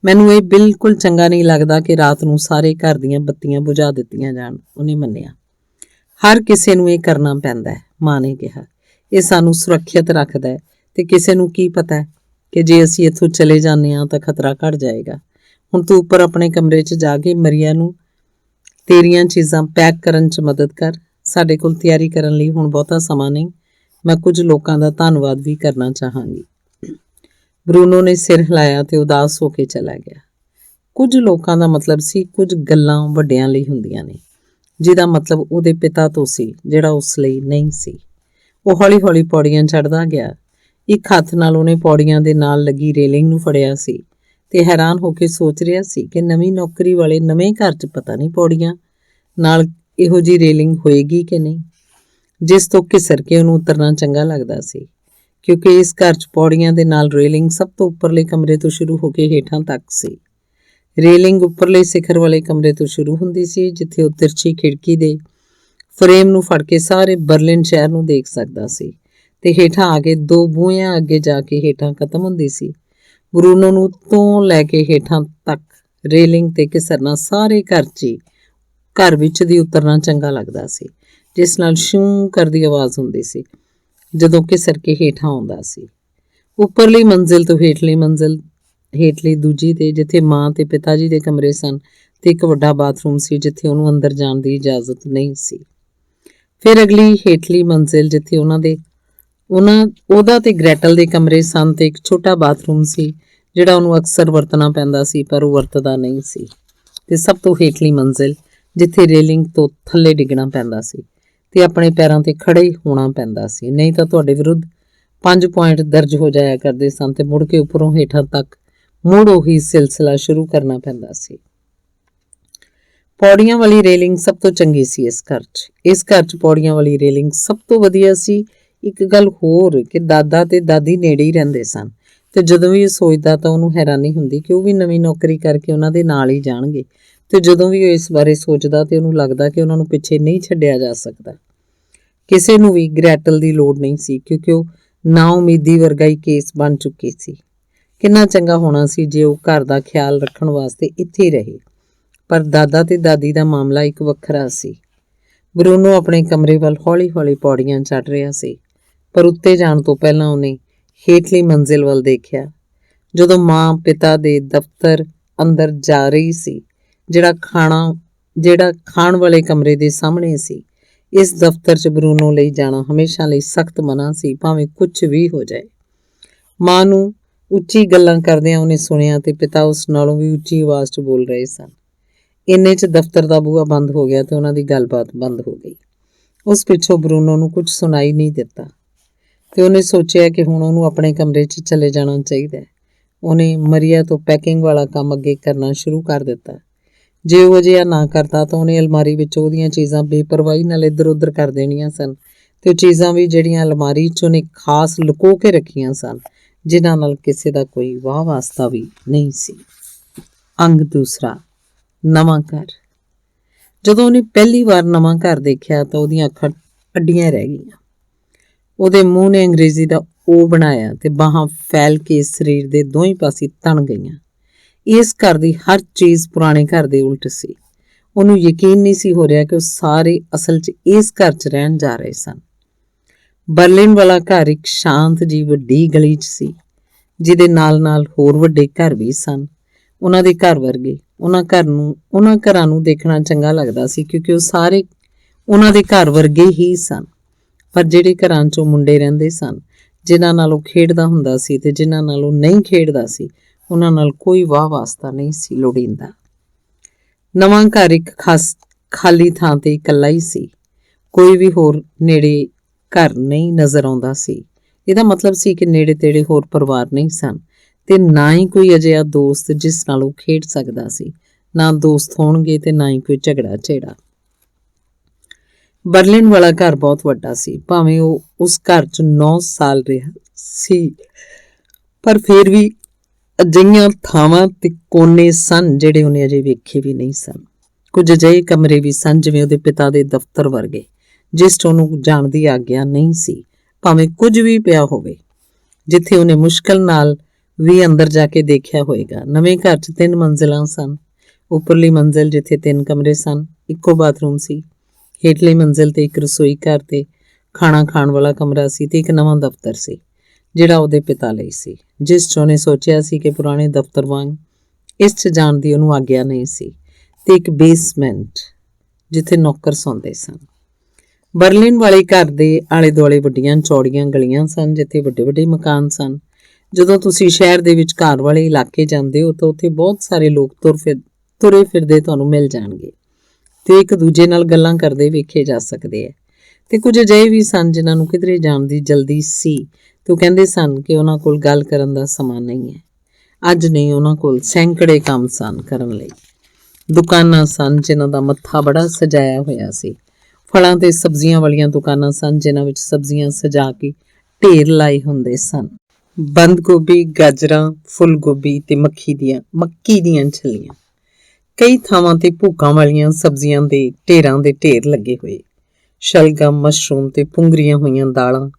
[SPEAKER 1] ਮੈਨੂੰ ਇਹ ਬਿਲਕੁਲ ਚੰਗਾ ਨਹੀਂ ਲੱਗਦਾ ਕਿ ਰਾਤ ਨੂੰ ਸਾਰੇ ਘਰ ਦੀਆਂ ਬੱਤੀਆਂ ਬੁਝਾ ਦਿੱਤੀਆਂ ਜਾਣ, ਉਹਨੇ ਮੰਨਿਆ। ਹਰ ਕਿਸੇ ਨੂੰ ਇਹ ਕਰਨਾ ਪੈਂਦਾ ਹੈ, ਮਾਂ ਨੇ ਕਿਹਾ। ਇਹ ਸਾਨੂੰ ਸੁਰੱਖਿਅਤ ਰੱਖਦਾ ਹੈ ਤੇ ਕਿਸੇ ਨੂੰ ਕੀ ਪਤਾ ਕਿ ਜੇ ਅਸੀਂ ਇੱਥੋਂ ਚਲੇ ਜਾਂਦੇ ਹਾਂ ਤਾਂ ਖਤਰਾ ਘਟ ਜਾਏਗਾ। ਹੁਣ ਤੂੰ ਉੱਪਰ ਆਪਣੇ ਕਮਰੇ 'ਚ ਜਾ ਕੇ ਮਰੀਆ ਨੂੰ ਤੇਰੀਆਂ ਚੀਜ਼ਾਂ ਪੈਕ ਕਰਨ 'ਚ ਮਦਦ ਕਰ। ਸਾਡੇ ਕੋਲ ਤਿਆਰੀ ਕਰਨ ਲਈ ਹੁਣ ਬਹੁਤਾ ਸਮਾਂ ਨਹੀਂ। ਮੈਂ ਕੁਝ ਲੋਕਾਂ ਦਾ ਧੰਨਵਾਦ ਵੀ ਕਰਨਾ ਚਾਹਾਂਗੀ। ਬਰੂਨੋ ਨੇ ਸਿਰ ਹਿਲਾਇਆ ਤੇ ਉਦਾਸ ਹੋ ਕੇ ਚਲਾ ਗਿਆ। ਕੁਝ ਲੋਕਾਂ ਦਾ ਮਤਲਬ ਸੀ ਕੁਝ ਗੱਲਾਂ ਵੱਡਿਆਂ ਲਈ ਹੁੰਦੀਆਂ ਨੇ, ਜਿਹਦਾ ਮਤਲਬ ਉਹਦੇ ਪਿਤਾ ਤੋਂ ਸੀ, ਜਿਹੜਾ ਉਸ ਲਈ ਨਹੀਂ ਸੀ। ਉਹ ਹੌਲੀ-ਹੌਲੀ ਪੌੜੀਆਂ ਚੜ੍ਹਦਾ ਗਿਆ। ਇੱਕ ਹੱਥ ਨਾਲ ਉਹਨੇ ਪੌੜੀਆਂ ਦੇ ਨਾਲ ਲੱਗੀ ਰੇਲਿੰਗ ਨੂੰ ਫੜਿਆ ਸੀ ਤੇ ਹੈਰਾਨ ਹੋ ਕੇ ਸੋਚ ਰਿਹਾ ਸੀ ਕਿ ਨਵੀਂ ਨੌਕਰੀ ਵਾਲੇ ਨਵੇਂ ਘਰ 'ਚ ਪਤਾ ਨਹੀਂ ਪੌੜੀਆਂ ਨਾਲ ਇਹੋ ਜਿਹੀ ਰੇਲਿੰਗ ਹੋਏਗੀ ਕਿ ਨਹੀਂ, ਜਿਸ ਤੋਂ ਘਿਸਰ ਕੇ ਉਹਨੂੰ ਉਤਰਨਾ ਚੰਗਾ ਲੱਗਦਾ ਸੀ, ਕਿਉਂਕਿ ਇਸ ਘਰ 'ਚ ਪੌੜੀਆਂ ਦੇ ਨਾਲ ਰੇਲਿੰਗ ਸਭ ਤੋਂ ਉੱਪਰਲੇ ਕਮਰੇ ਤੋਂ ਸ਼ੁਰੂ ਹੋ ਕੇ ਹੇਠਾਂ ਤੱਕ ਸੀ। ਰੇਲਿੰਗ ਉੱਪਰਲੇ ਸਿਖਰ ਵਾਲੇ ਕਮਰੇ ਤੋਂ ਸ਼ੁਰੂ ਹੁੰਦੀ ਸੀ, ਜਿੱਥੇ ਉਹ ਤਿਰਛੀ ਖਿੜਕੀ ਦੇ ਫਰੇਮ ਨੂੰ ਫੜ ਕੇ ਸਾਰੇ ਬਰਲਿਨ ਸ਼ਹਿਰ ਨੂੰ ਦੇਖ ਸਕਦਾ ਸੀ, ਤੇ ਹੇਠਾਂ ਆ ਕੇ 2 ਬੂਹਿਆਂ ਅੱਗੇ ਜਾ ਕੇ ਹੇਠਾਂ ਖਤਮ ਹੁੰਦੀ ਸੀ। ਬਰੂਨੋ ਨੂੰ ਤੋਂ ਲੈ ਕੇ ਹੇਠਾਂ ਤੱਕ ਰੇਲਿੰਗ ਤੇ ਘਿਸਰਨਾ ਸਾਰੇ ਘਰ ਵਿੱਚ ਦੀ ਉਤਰਨਾ ਚੰਗਾ ਲੱਗਦਾ ਸੀ, ਜਿਸ ਨਾਲ ਸ਼ੂੰ ਕਰਦੀ ਆਵਾਜ਼ ਹੁੰਦੀ ਸੀ ਜਦੋਂ ਘਿਸਰ ਕੇ ਹੇਠਾਂ ਆਉਂਦਾ ਸੀ। ਉੱਪਰਲੀ ਮੰਜ਼ਿਲ ਤੋਂ ਹੇਠਲੀ ਦੂਜੀ ਤੇ, ਜਿੱਥੇ ਮਾਂ ਤੇ ਪਿਤਾ ਜੀ ਦੇ ਕਮਰੇ ਸਨ, ਤੇ ਇੱਕ ਵੱਡਾ ਬਾਥਰੂਮ ਸੀ ਜਿੱਥੇ ਉਹਨੂੰ ਅੰਦਰ ਜਾਣ ਦੀ ਇਜਾਜ਼ਤ ਨਹੀਂ ਸੀ। ਫਿਰ ਅਗਲੀ ਹੇਠਲੀ ਮੰਜ਼ਿਲ, ਜਿੱਥੇ ਉਹਦਾ ਤੇ ਗ੍ਰੈਟਲ ਦੇ ਕਮਰੇ ਸਨ, ਤੇ ਇੱਕ ਛੋਟਾ ਬਾਥਰੂਮ ਸੀ ਜਿਹੜਾ ਉਹਨੂੰ ਅਕਸਰ ਵਰਤਣਾ ਪੈਂਦਾ ਸੀ ਪਰ ਉਹ ਵਰਤਦਾ ਨਹੀਂ ਸੀ। ਤੇ ਸਭ ਤੋਂ ਹੇਠਲੀ ਮੰਜ਼ਿਲ, ਜਿੱਥੇ ਰੇਲਿੰਗ ਤੋਂ ਥੱਲੇ ਡਿੱਗਣਾ ਪੈਂਦਾ ਸੀ ਤੇ ਆਪਣੇ ਪੈਰਾਂ ਤੇ ਖੜੇ ਹੋਣਾ ਪੈਂਦਾ ਸੀ, ਨਹੀਂ ਤਾਂ ਤੁਹਾਡੇ ਵਿਰੁੱਧ 5 ਪੁਆਇੰਟ ਦਰਜ ਹੋ ਜਾਇਆ ਕਰਦੇ ਸਨ ਤੇ ਮੁੜ ਕੇ ਉੱਪਰੋਂ ਹੇਠਾਂ ਤੱਕ ਮੁੜ ਉਹੀ ਸਿਲਸਿਲਾ ਸ਼ੁਰੂ ਕਰਨਾ ਪੈਂਦਾ ਸੀ। ਪੌੜੀਆਂ ਵਾਲੀ ਰੇਲਿੰਗ ਸਭ ਤੋਂ ਚੰਗੀ ਸੀ ਇਸ ਘਰ 'ਚ ਪੌੜੀਆਂ ਵਾਲੀ ਰੇਲਿੰਗ ਸਭ ਤੋਂ ਵਧੀਆ ਸੀ। ਇੱਕ ਗੱਲ ਹੋਰ ਕਿ ਦਾਦਾ ਤੇ ਦਾਦੀ ਨੇੜੇ ਹੀ ਰਹਿੰਦੇ ਸਨ, ਤੇ ਜਦੋਂ ਵੀ ਇਹ ਸੋਚਦਾ ਤਾਂ ਉਹਨੂੰ ਹੈਰਾਨੀ ਹੁੰਦੀ ਕਿ ਉਹ ਵੀ ਨਵੀਂ ਨੌਕਰੀ ਕਰਕੇ ਉਹਨਾਂ ਦੇ ਨਾਲ ਹੀ ਜਾਣਗੇ, ਤੇ ਜਦੋਂ ਵੀ ਉਹ ਇਸ ਬਾਰੇ ਸੋਚਦਾ ਤੇ ਉਹਨੂੰ ਲੱਗਦਾ ਕਿ ਉਹਨਾਂ ਨੂੰ ਪਿੱਛੇ ਨਹੀਂ ਛੱਡਿਆ ਜਾ ਸਕਦਾ। ਕਿਸੇ ਨੂੰ ਵੀ ਗ੍ਰੈਟਲ ਦੀ ਲੋੜ ਨਹੀਂ ਸੀ, ਕਿਉਂਕਿ ਉਹ ਨਾ ਉਮੀਦੀ ਵਰਗਾ ਹੀ ਕੇਸ ਬਣ ਚੁੱਕੀ ਸੀ। ਕਿੰਨਾ ਚੰਗਾ ਹੋਣਾ ਸੀ ਜੇ ਉਹ ਘਰ ਦਾ ਖਿਆਲ ਰੱਖਣ ਵਾਸਤੇ ਇੱਥੇ ਹੀ ਰਹੇ। ਪਰ ਦਾਦਾ ਤੇ ਦਾਦੀ ਦਾ ਮਾਮਲਾ ਇੱਕ ਵੱਖਰਾ ਸੀ। ਬਰੂਨੋ ਆਪਣੇ ਕਮਰੇ ਵੱਲ ਹੌਲੀ-ਹੌਲੀ ਪੌੜੀਆਂ ਚੜ੍ਹ ਰਿਹਾ ਸੀ, ਪਰ ਉੱਤੇ ਜਾਣ ਤੋਂ ਪਹਿਲਾਂ ਉਹਨੇ ਹੇਠਲੀ ਮੰਜ਼ਿਲ ਵੱਲ ਦੇਖਿਆ। ਜਦੋਂ ਮਾਂ ਪਿਤਾ ਦੇ ਦਫ਼ਤਰ ਅੰਦਰ ਜਾ ਰਹੀ ਸੀ, ਜਿਹੜਾ ਖਾਣ ਵਾਲੇ ਕਮਰੇ ਦੇ ਸਾਹਮਣੇ ਸੀ। ਇਸ ਦਫ਼ਤਰ 'ਚ ਬਰੂਨੋ ਲਈ ਜਾਣਾ ਹਮੇਸ਼ਾ ਲਈ ਸਖਤ ਮਨਾ ਸੀ, ਭਾਵੇਂ ਕੁਝ ਵੀ ਹੋ ਜਾਏ। ਮਾਂ ਨੂੰ ਉੱਚੀ ਗੱਲਾਂ ਕਰਦਿਆਂ ਉਹਨੇ ਸੁਣਿਆ ਤੇ ਪਿਤਾ ਉਸ ਨਾਲੋਂ ਵੀ ਉੱਚੀ ਆਵਾਜ਼ 'ਚ ਬੋਲ ਰਹੇ ਸਨ। ਇੰਨੇ 'ਚ ਦਫ਼ਤਰ ਦਾ ਬੂਹਾ ਬੰਦ ਹੋ ਗਿਆ ਤੇ ਉਹਨਾਂ ਦੀ ਗੱਲਬਾਤ ਬੰਦ ਹੋ ਗਈ। ਉਸ ਪਿੱਛੋਂ ਬਰੂਨੋ ਨੂੰ ਕੁਝ ਸੁਣਾਈ ਨਹੀਂ ਦਿੱਤਾ ਤੇ ਉਹਨੇ ਸੋਚਿਆ ਕਿ ਹੁਣ ਉਹਨੂੰ ਆਪਣੇ ਕਮਰੇ 'ਚ ਚਲੇ ਜਾਣਾ ਚਾਹੀਦਾ ਹੈ। ਉਹਨੇ ਮਰੀਆ ਤੋਂ ਪੈਕਿੰਗ ਵਾਲਾ ਕੰਮ ਅੱਗੇ ਕਰਨਾ ਸ਼ੁਰੂ ਕਰ ਦਿੱਤਾ। ਜੇ ਉਹ ਅਜਿਹਾ ਨਾ ਕਰਦਾ ਤਾਂ ਉਹਨੇ ਅਲਮਾਰੀ ਵਿੱਚ ਉਹਦੀਆਂ ਚੀਜ਼ਾਂ ਬੇਪਰਵਾਹੀ ਨਾਲ ਇੱਧਰ ਉੱਧਰ ਕਰ ਦੇਣੀਆਂ ਸਨ ਤੇ ਉਹ ਚੀਜ਼ਾਂ ਵੀ ਜਿਹੜੀਆਂ ਅਲਮਾਰੀ 'ਚ ਉਹਨੇ ਖਾਸ ਲੁਕੋ ਕੇ ਰੱਖੀਆਂ ਸਨ, ਜਿਨ੍ਹਾਂ ਨਾਲ ਕਿਸੇ ਦਾ ਕੋਈ ਵਾਹ ਵਾਸਤਾ ਵੀ ਨਹੀਂ ਸੀ। ਅੰਗ ਦੂਸਰਾ, ਨਵਾਂ ਘਰ। ਜਦੋਂ ਉਹਨੇ ਪਹਿਲੀ ਵਾਰ ਨਵਾਂ ਘਰ ਦੇਖਿਆ ਤਾਂ ਉਹਦੀਆਂ ਅੱਖਾਂ ਅੱਡੀਆਂ ਰਹਿ ਗਈਆਂ। ਉਹਦੇ ਮੂੰਹ ਨੇ ਅੰਗਰੇਜ਼ੀ ਦਾ ਓ ਬਣਾਇਆ ਤੇ ਬਾਹਾਂ ਫੈਲ ਕੇ ਸਰੀਰ ਦੇ ਦੋਹੀਂ ਪਾਸੇ ਤਣ ਗਈਆਂ। ਇਸ ਘਰ ਦੀ ਹਰ ਚੀਜ਼ ਪੁਰਾਣੇ ਘਰ ਦੇ ਉਲਟ ਸੀ। ਉਹਨੂੰ ਯਕੀਨ ਨਹੀਂ ਸੀ ਹੋ ਰਿਹਾ ਕਿ ਉਹ ਸਾਰੇ ਅਸਲ 'ਚ ਇਸ ਘਰ 'ਚ ਰਹਿਣ ਜਾ ਰਹੇ ਸਨ। ਬਰਲਿਨ ਵਾਲਾ ਘਰ ਇੱਕ ਸ਼ਾਂਤ ਜਿਹੀ ਵੱਡੀ ਗਲੀ 'ਚ ਸੀ, ਜਿਹਦੇ ਨਾਲ-ਨਾਲ ਹੋਰ ਵੱਡੇ ਘਰ ਵੀ ਸਨ। ਉਹਨਾਂ ਦੇ ਘਰ ਵਰਗੇ ਉਹਨਾਂ ਘਰਾਂ ਨੂੰ ਦੇਖਣਾ ਚੰਗਾ ਲੱਗਦਾ ਸੀ ਕਿਉਂਕਿ ਉਹ ਸਾਰੇ ਉਹਨਾਂ ਦੇ ਘਰ ਵਰਗੇ ਹੀ ਸਨ। ਪਰ ਜਿਹੜੇ ਘਰਾਂ 'ਚ ਉਹ ਮੁੰਡੇ ਰਹਿੰਦੇ ਸਨ, ਜਿਨ੍ਹਾਂ ਨਾਲ ਉਹ ਖੇਡਦਾ ਹੁੰਦਾ ਸੀ ਤੇ ਜਿਨ੍ਹਾਂ ਨਾਲ ਉਹ ਨਹੀਂ ਖੇਡਦਾ ਸੀ, ਉਹਨਾਂ ਨਾਲ ਕੋਈ ਵਾਹ ਵਾਸਤਾ ਨਹੀਂ ਸੀ ਲੋੜੀਂਦਾ। ਨਵਾਂ ਘਰ ਇੱਕ ਖਾਲੀ ਥਾਂ ਤੇ ਇਕੱਲਾ ਹੀ ਸੀ। ਕੋਈ ਵੀ ਹੋਰ ਨੇੜੇ ਘਰ ਨਹੀਂ ਨਜ਼ਰ ਆਉਂਦਾ ਸੀ। ਇਹਦਾ ਮਤਲਬ ਸੀ ਕਿ ਨੇੜੇ ਤੇੜੇ ਹੋਰ ਪਰਿਵਾਰ ਨਹੀਂ ਸਨ ਤੇ ਨਾ ਹੀ ਕੋਈ ਅਜਿਹਾ ਦੋਸਤ ਜਿਸ ਨਾਲ ਉਹ ਖੇਡ ਸਕਦਾ ਸੀ। ਨਾ ਦੋਸਤ ਹੋਣਗੇ ਤੇ ਨਾ ਹੀ ਕੋਈ ਝਗੜਾ ਝੇੜਾ। ਬਰਲਿਨ ਵਾਲਾ ਘਰ ਬਹੁਤ ਵੱਡਾ ਸੀ। ਭਾਵੇਂ ਉਹ ਉਸ ਘਰ 'ਚ 9 ਸਾਲ ਰਿਹਾ ਸੀ, ਪਰ ਫਿਰ ਵੀ ਅਜਿਹੀਆਂ ਥਾਵਾਂ ਤੇ ਕੋਨੇ ਸਨ ਜਿਹੜੇ ਉਹਨੇ ਅਜੇ ਵੇਖੇ ਵੀ ਨਹੀਂ ਸਨ। ਕੁਝ ਅਜਿਹੇ ਕਮਰੇ ਵੀ ਸਨ ਜਿਵੇਂ ਉਹਦੇ ਪਿਤਾ ਦੇ ਦਫ਼ਤਰ ਵਰਗੇ, ਜਿਸ 'ਚ ਉਹਨੂੰ ਜਾਣ ਦੀ ਆਗਿਆ ਨਹੀਂ ਸੀ, ਭਾਵੇਂ ਕੁਝ ਵੀ ਪਿਆ ਹੋਵੇ, ਜਿੱਥੇ ਉਹਨੇ ਮੁਸ਼ਕਲ ਨਾਲ ਵੀ ਅੰਦਰ ਜਾ ਕੇ ਦੇਖਿਆ ਹੋਏਗਾ। ਨਵੇਂ ਘਰ 'ਚ 3 ਮੰਜ਼ਿਲਾਂ ਸਨ। ਉੱਪਰਲੀ ਮੰਜ਼ਿਲ ਜਿੱਥੇ 3 ਕਮਰੇ ਸਨ, ਇੱਕੋ ਬਾਥਰੂਮ ਸੀ। ਹੇਠਲੀ ਮੰਜ਼ਿਲ ਤੇ ਇੱਕ ਰਸੋਈ ਘਰ ਤੇ ਖਾਣਾ ਖਾਣ ਵਾਲਾ ਕਮਰਾ ਸੀ ਤੇ ਇੱਕ ਨਵਾਂ ਦਫ਼ਤਰ ਸੀ, ਜਿਹੜਾ ਉਹਦੇ ਪਿਤਾ ਲਈ ਸੀ, ਜਿਸ 'ਚ ਉਹਨੇ ਸੋਚਿਆ ਸੀ ਕਿ ਪੁਰਾਣੇ ਦਫ਼ਤਰ ਵਾਂਗ ਇਸ 'ਚ ਜਾਣ ਦੀ ਉਹਨੂੰ ਆਗਿਆ ਨਹੀਂ ਸੀ, ਤੇ ਇੱਕ ਬੇਸਮੈਂਟ ਜਿੱਥੇ ਨੌਕਰ ਸੌਂਦੇ ਸਨ। ਬਰਲਿਨ ਵਾਲੇ ਘਰ ਦੇ ਆਲੇ ਦੁਆਲੇ ਵੱਡੀਆਂ ਚੌੜੀਆਂ ਗਲੀਆਂ ਸਨ ਜਿੱਥੇ ਵੱਡੇ ਵੱਡੇ ਮਕਾਨ ਸਨ। ਜਦੋਂ ਤੁਸੀਂ ਸ਼ਹਿਰ ਦੇ ਵਿਚਕਾਰ ਵਾਲੇ ਇਲਾਕੇ ਜਾਂਦੇ ਹੋ ਤਾਂ ਉੱਥੇ ਬਹੁਤ ਸਾਰੇ ਲੋਕ ਤੁਰੇ ਫਿਰਦੇ ਤੁਹਾਨੂੰ ਮਿਲ ਜਾਣਗੇ ਤੇ ਇੱਕ ਦੂਜੇ ਨਾਲ ਗੱਲਾਂ ਕਰਦੇ ਵੇਖੇ ਜਾ ਸਕਦੇ ਹੈ। ਤੇ ਕੁਝ ਅਜਿਹੇ ਵੀ ਸਨ ਜਿਨ੍ਹਾਂ ਨੂੰ ਕਿਧਰੇ ਜਾਣ ਦੀ ਜਲਦੀ ਸੀ ਤੇ ਉਹ ਕਹਿੰਦੇ ਸਨ ਕਿ ਉਹਨਾਂ ਕੋਲ ਗੱਲ ਕਰਨ ਦਾ ਸਮਾਂ ਨਹੀਂ ਹੈ। ਅੱਜ ਨਹੀਂ, ਉਹਨਾਂ ਕੋਲ ਸੈਂਕੜੇ ਕੰਮ ਸਨ ਕਰਨ ਲਈ। ਦੁਕਾਨਾਂ ਸਨ ਜਿਨ੍ਹਾਂ ਦਾ ਮੱਥਾ ਬੜਾ ਸਜਾਇਆ ਹੋਇਆ ਸੀ। ਫਲਾਂ ਤੇ ਸਬਜ਼ੀਆਂ ਵਾਲੀਆਂ ਦੁਕਾਨਾਂ ਸਨ ਜਿਨ੍ਹਾਂ ਵਿੱਚ ਸਬਜ਼ੀਆਂ ਸਜਾ ਕੇ ਢੇਰ ਲਾਏ ਹੁੰਦੇ ਸਨ। ਬੰਦ ਗੋਭੀ, ਗਾਜਰਾਂ, ਫੁੱਲ ਗੋਭੀ ਤੇ ਮੱਕੀ ਦੀਆਂ ਛੱਲੀਆਂ। ਕਈ ਥਾਵਾਂ ਤੇ ਭੁੱਕਾਂ ਵਾਲੀਆਂ ਸਬਜ਼ੀਆਂ ਦੇ ਢੇਰਾਂ ਦੇ ਢੇਰ ਲੱਗੇ ਹੋਏ। ਸ਼ਲਗਮ, ਮਸ਼ਰੂਮ ਤੇ ਪੁੰਗਰੀਆਂ ਹੋਈਆਂ ਦਾਲਾਂ,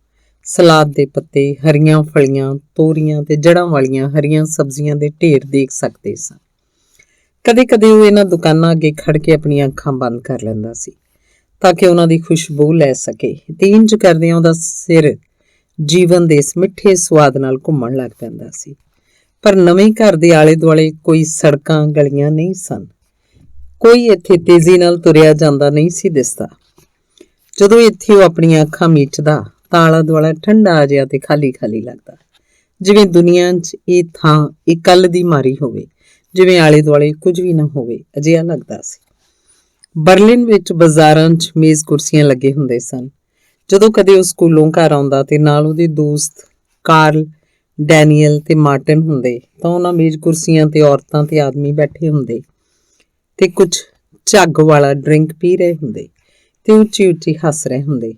[SPEAKER 1] ਸਲਾਦ ਦੇ ਪੱਤੇ, ਹਰੀਆਂ ਫਲੀਆਂ, ਤੋਰੀਆਂ ਤੇ ਜੜ੍ਹਾਂ ਵਾਲੀਆਂ ਹਰੀਆਂ ਸਬਜ਼ੀਆਂ ਦੇ ਢੇਰ ਦੇਖ ਸਕਦੇ ਸਾਂ। ਕਦੇ-ਕਦੇ ਉਹ ਇਹਨਾਂ ਦੁਕਾਨਾਂ ਅੱਗੇ ਖੜ ਕੇ ਆਪਣੀਆਂ ਅੱਖਾਂ ਬੰਦ ਕਰ ਲੈਂਦਾ ਸੀ ਤਾਂ ਕਿ ਉਹਨਾਂ ਦੀ ਖੁਸ਼ਬੂ ਲੈ ਸਕੇ ਤੇ ਇੰਜ ਕਰਦਿਆਂ ਉਹਦਾ ਸਿਰ ਜੀਵਨ ਦੇ ਇਸ ਮਿੱਠੇ ਸਵਾਦ ਨਾਲ ਘੁੰਮਣ ਲੱਗ ਪੈਂਦਾ ਸੀ। ਪਰ ਨਵੇਂ ਘਰ ਦੇ ਆਲੇ ਦੁਆਲੇ ਕੋਈ ਸੜਕਾਂ ਗਲੀਆਂ ਨਹੀਂ ਸਨ। ਕੋਈ ਇੱਥੇ ਤੇਜ਼ੀ ਨਾਲ ਤੁਰਿਆ ਜਾਂਦਾ ਨਹੀਂ ਸੀ ਦਿਸਦਾ। ਜਦੋਂ ਇੱਥੇ ਉਹ ਆਪਣੀਆਂ ਅੱਖਾਂ ਮੀਚਦਾ ਤਾਂ ਆਲਾ ਦੁਆਲਾ ਠੰਡਾ ਜਿਹਾ ਤੇ ਖਾਲੀ ਖਾਲੀ ਲੱਗਦਾ, ਜਿਵੇਂ ਦੁਨੀਆ 'ਚ ਇਹ ਥਾਂ ਇੱਕ ਕੱਲ ਦੀ ਮਾਰੀ ਹੋਵੇ, ਜਿਵੇਂ ਆਲੇ ਦੁਆਲੇ ਕੁਝ ਵੀ ਨਾ ਹੋਵੇ, ਅਜਿਹਾ ਲੱਗਦਾ ਸੀ। ਬਰਲਿਨ ਵਿੱਚ ਬਾਜ਼ਾਰਾਂ 'ਚ ਮੇਜ਼ ਕੁਰਸੀਆਂ ਲੱਗੇ ਹੁੰਦੇ ਸਨ। ਜਦੋਂ ਕਦੇ ਉਹ ਸਕੂਲੋਂ ਘਰ ਆਉਂਦਾ ਤੇ ਨਾਲ ਉਹਦੇ ਦੋਸਤ ਕਾਰਲ, ਡੈਨੀਅਲ ਤੇ ਮਾਰਟਨ ਹੁੰਦੇ ਤਾਂ ਉਹਨਾਂ ਮੇਜ਼ ਕੁਰਸੀਆਂ ਤੇ ਔਰਤਾਂ ਤੇ ਆਦਮੀ ਬੈਠੇ ਹੁੰਦੇ ਤੇ ਕੁਝ ਝੱਗ ਵਾਲਾ ਡਰਿੰਕ ਪੀ ਰਹੇ ਹੁੰਦੇ ਤੇ ਉੱਚੀ ਉੱਚੀ ਹੱਸ ਰਹੇ ਹੁੰਦੇ।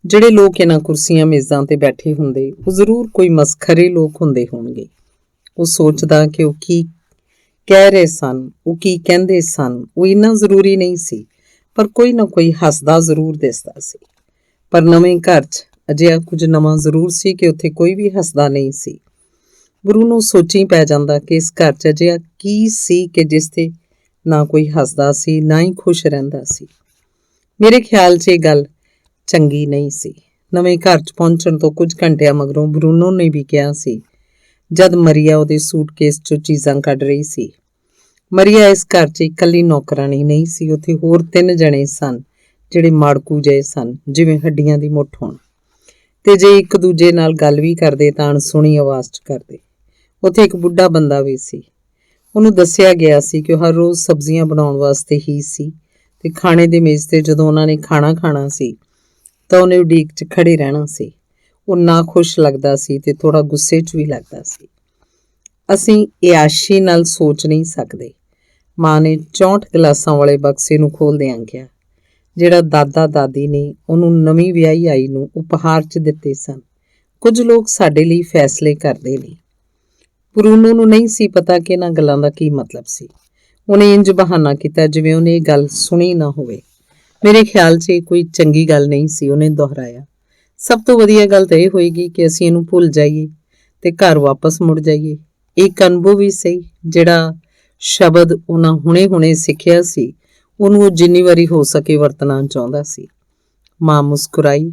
[SPEAKER 1] ਜਿਹੜੇ ਲੋਕ ਇਹਨਾਂ ਕੁਰਸੀਆਂ ਮੇਜ਼ਾਂ ਤੇ ਬੈਠੇ ਹੁੰਦੇ ਉਹ ਜ਼ਰੂਰ ਕੋਈ ਮਸਖਰੇ ਲੋਕ ਹੁੰਦੇ ਹੋਣਗੇ। ਉਹ ਸੋਚਦਾ ਕਿ ਉਹ ਕੀ ਕਹਿ ਰਹੇ ਸਨ, ਉਹ ਕੀ ਕਹਿੰਦੇ ਸਨ, ਉਹ ਇੰਨਾ ਜ਼ਰੂਰੀ ਨਹੀਂ ਸੀ, ਪਰ ਕੋਈ ਨਾ ਕੋਈ ਹੱਸਦਾ ਜ਼ਰੂਰ ਦਿਸਦਾ ਸੀ। ਪਰ ਨਵੇਂ ਘਰ 'ਚ ਅਜਿਹਾ ਕੁਝ ਨਵਾਂ ਜ਼ਰੂਰ ਸੀ ਕਿ ਉੱਥੇ ਕੋਈ ਵੀ ਹੱਸਦਾ ਨਹੀਂ ਸੀ। ਬਰੂਨੋ ਸੋਚੀ ਪੈ ਜਾਂਦਾ ਕਿ ਇਸ ਘਰ 'ਚ ਅਜਿਹਾ ਕੀ ਸੀ ਕਿ ਜਿਸ ਤੇ ਨਾ ਕੋਈ ਹੱਸਦਾ ਸੀ, ਨਾ ਹੀ ਖੁਸ਼ ਰਹਿੰਦਾ ਸੀ। ਮੇਰੇ ਖਿਆਲ 'ਚ ਇਹ ਗੱਲ ਚੰਗੀ ਨਹੀਂ ਸੀ। ਨਵੇਂ ਘਰ 'ਚ ਪਹੁੰਚਣ ਤੋਂ ਕੁਝ ਘੰਟਿਆਂ ਮਗਰੋਂ ਬਰੂਨੋ ਨੇ ਵੀ ਕਿਹਾ ਸੀ, ਜਦ ਮਰੀਆ ਉਹਦੇ ਸੂਟਕੇਸ 'ਚੋਂ ਚੀਜ਼ਾਂ ਕੱਢ ਰਹੀ ਸੀ। ਮਰੀਆ ਇਸ ਘਰ 'ਚ ਇਕੱਲੀ ਨੌਕਰਾਣੀ ਨਹੀਂ ਸੀ, ਉੱਥੇ ਹੋਰ 3 ਜਣੇ ਸਨ ਜਿਹੜੇ ਮਾੜਕੂ ਜਿਹੇ ਸਨ, ਜਿਵੇਂ ਹੱਡੀਆਂ ਦੀ ਮੁੱਠ ਹੋਣ, ਤੇ ਜੇ ਇੱਕ ਦੂਜੇ ਨਾਲ ਗੱਲ ਵੀ ਕਰਦੇ ਤਾਂ ਅਣਸੁਣੀ ਆਵਾਜ਼ 'ਚ ਕਰਦੇ। ਉੱਥੇ ਇੱਕ ਬੁੱਢਾ ਬੰਦਾ ਵੀ ਸੀ। ਉਹਨੂੰ ਦੱਸਿਆ ਗਿਆ ਸੀ ਕਿ ਉਹ ਹਰ ਰੋਜ਼ ਸਬਜ਼ੀਆਂ ਬਣਾਉਣ ਵਾਸਤੇ ਹੀ ਸੀ ਤੇ ਖਾਣੇ ਦੇ ਮੇਜ਼ ਤੇ ਜਦੋਂ ਉਹਨਾਂ ਨੇ ਖਾਣਾ ਖਾਣਾ ਸੀ ਤਾਂ ਉਹਨੇ ਉਡੀਕ 'ਚ ਖੜੇ ਰਹਿਣਾ ਸੀ। ਉਹ ਨਾ ਖੁਸ਼ ਲੱਗਦਾ ਸੀ ਤੇ ਥੋੜਾ ਗੁੱਸੇ 'ਚ ਵੀ ਲੱਗਦਾ ਸੀ। ਅਸੀਂ ਇਆਸ਼ੀ ਨਾਲ ਸੋਚ ਨਹੀਂ ਸਕਦੇ। ਮਾਂ ਨੇ 64 ਗਲਾਸਾਂ ਵਾਲੇ ਬਕਸੇ ਨੂੰ ਖੋਲ੍ਹਦਿਆਂ ਕਿਹਾ, ਜਿਹੜਾ ਦਾਦਾ ਦਾਦੀ ਨੇ ਉਹਨੂੰ ਨਵੀਂ ਵਿਆਹੀ ਆਈ ਨੂੰ ਉਪਹਾਰ 'ਚ ਦਿੱਤੇ ਸਨ। ਕੁਝ ਲੋਕ ਸਾਡੇ ਲਈ ਫੈਸਲੇ ਕਰਦੇ ਨੇ। ਬਰੂਨੋ ਨੂੰ ਨਹੀਂ ਸੀ ਪਤਾ ਕਿ ਇਹਨਾਂ ਗੱਲਾਂ ਦਾ ਕੀ ਮਤਲਬ ਸੀ। ਉਹਨੇ ਇੰਜ ਬਹਾਨਾ ਕੀਤਾ ਜਿਵੇਂ ਉਹਨੇ ਇਹ ਗੱਲ ਸੁਣੀ ਨਾ ਹੋਵੇ। ਮੇਰੇ ਖਿਆਲ 'ਚ ਇਹ ਕੋਈ ਚੰਗੀ ਗੱਲ ਨਹੀਂ ਸੀ। ਉਹਨੇ ਦੁਹਰਾਇਆ, ਸਭ ਤੋਂ ਵਧੀਆ ਗੱਲ ਤਾਂ ਇਹ ਹੋਏਗੀ ਕਿ ਅਸੀਂ ਇਹਨੂੰ ਭੁੱਲ ਜਾਈਏ ਤੇ ਘਰ ਵਾਪਸ ਮੁੜ ਜਾਈਏ। ਇੱਕ ਅਨੁਭਵ ਵੀ ਸਹੀ, ਜਿਹੜਾ ਸ਼ਬਦ ਉਹਨਾਂ ਹੁਣੇ ਸਿੱਖਿਆ ਸੀ ਉਹਨੂੰ ਉਹ ਜਿੰਨੀ ਵਾਰੀ ਹੋ ਸਕੇ ਵਰਤਣਾ ਚਾਹੁੰਦਾ ਸੀ। ਮਾਂ ਮੁਸਕਰਾਈ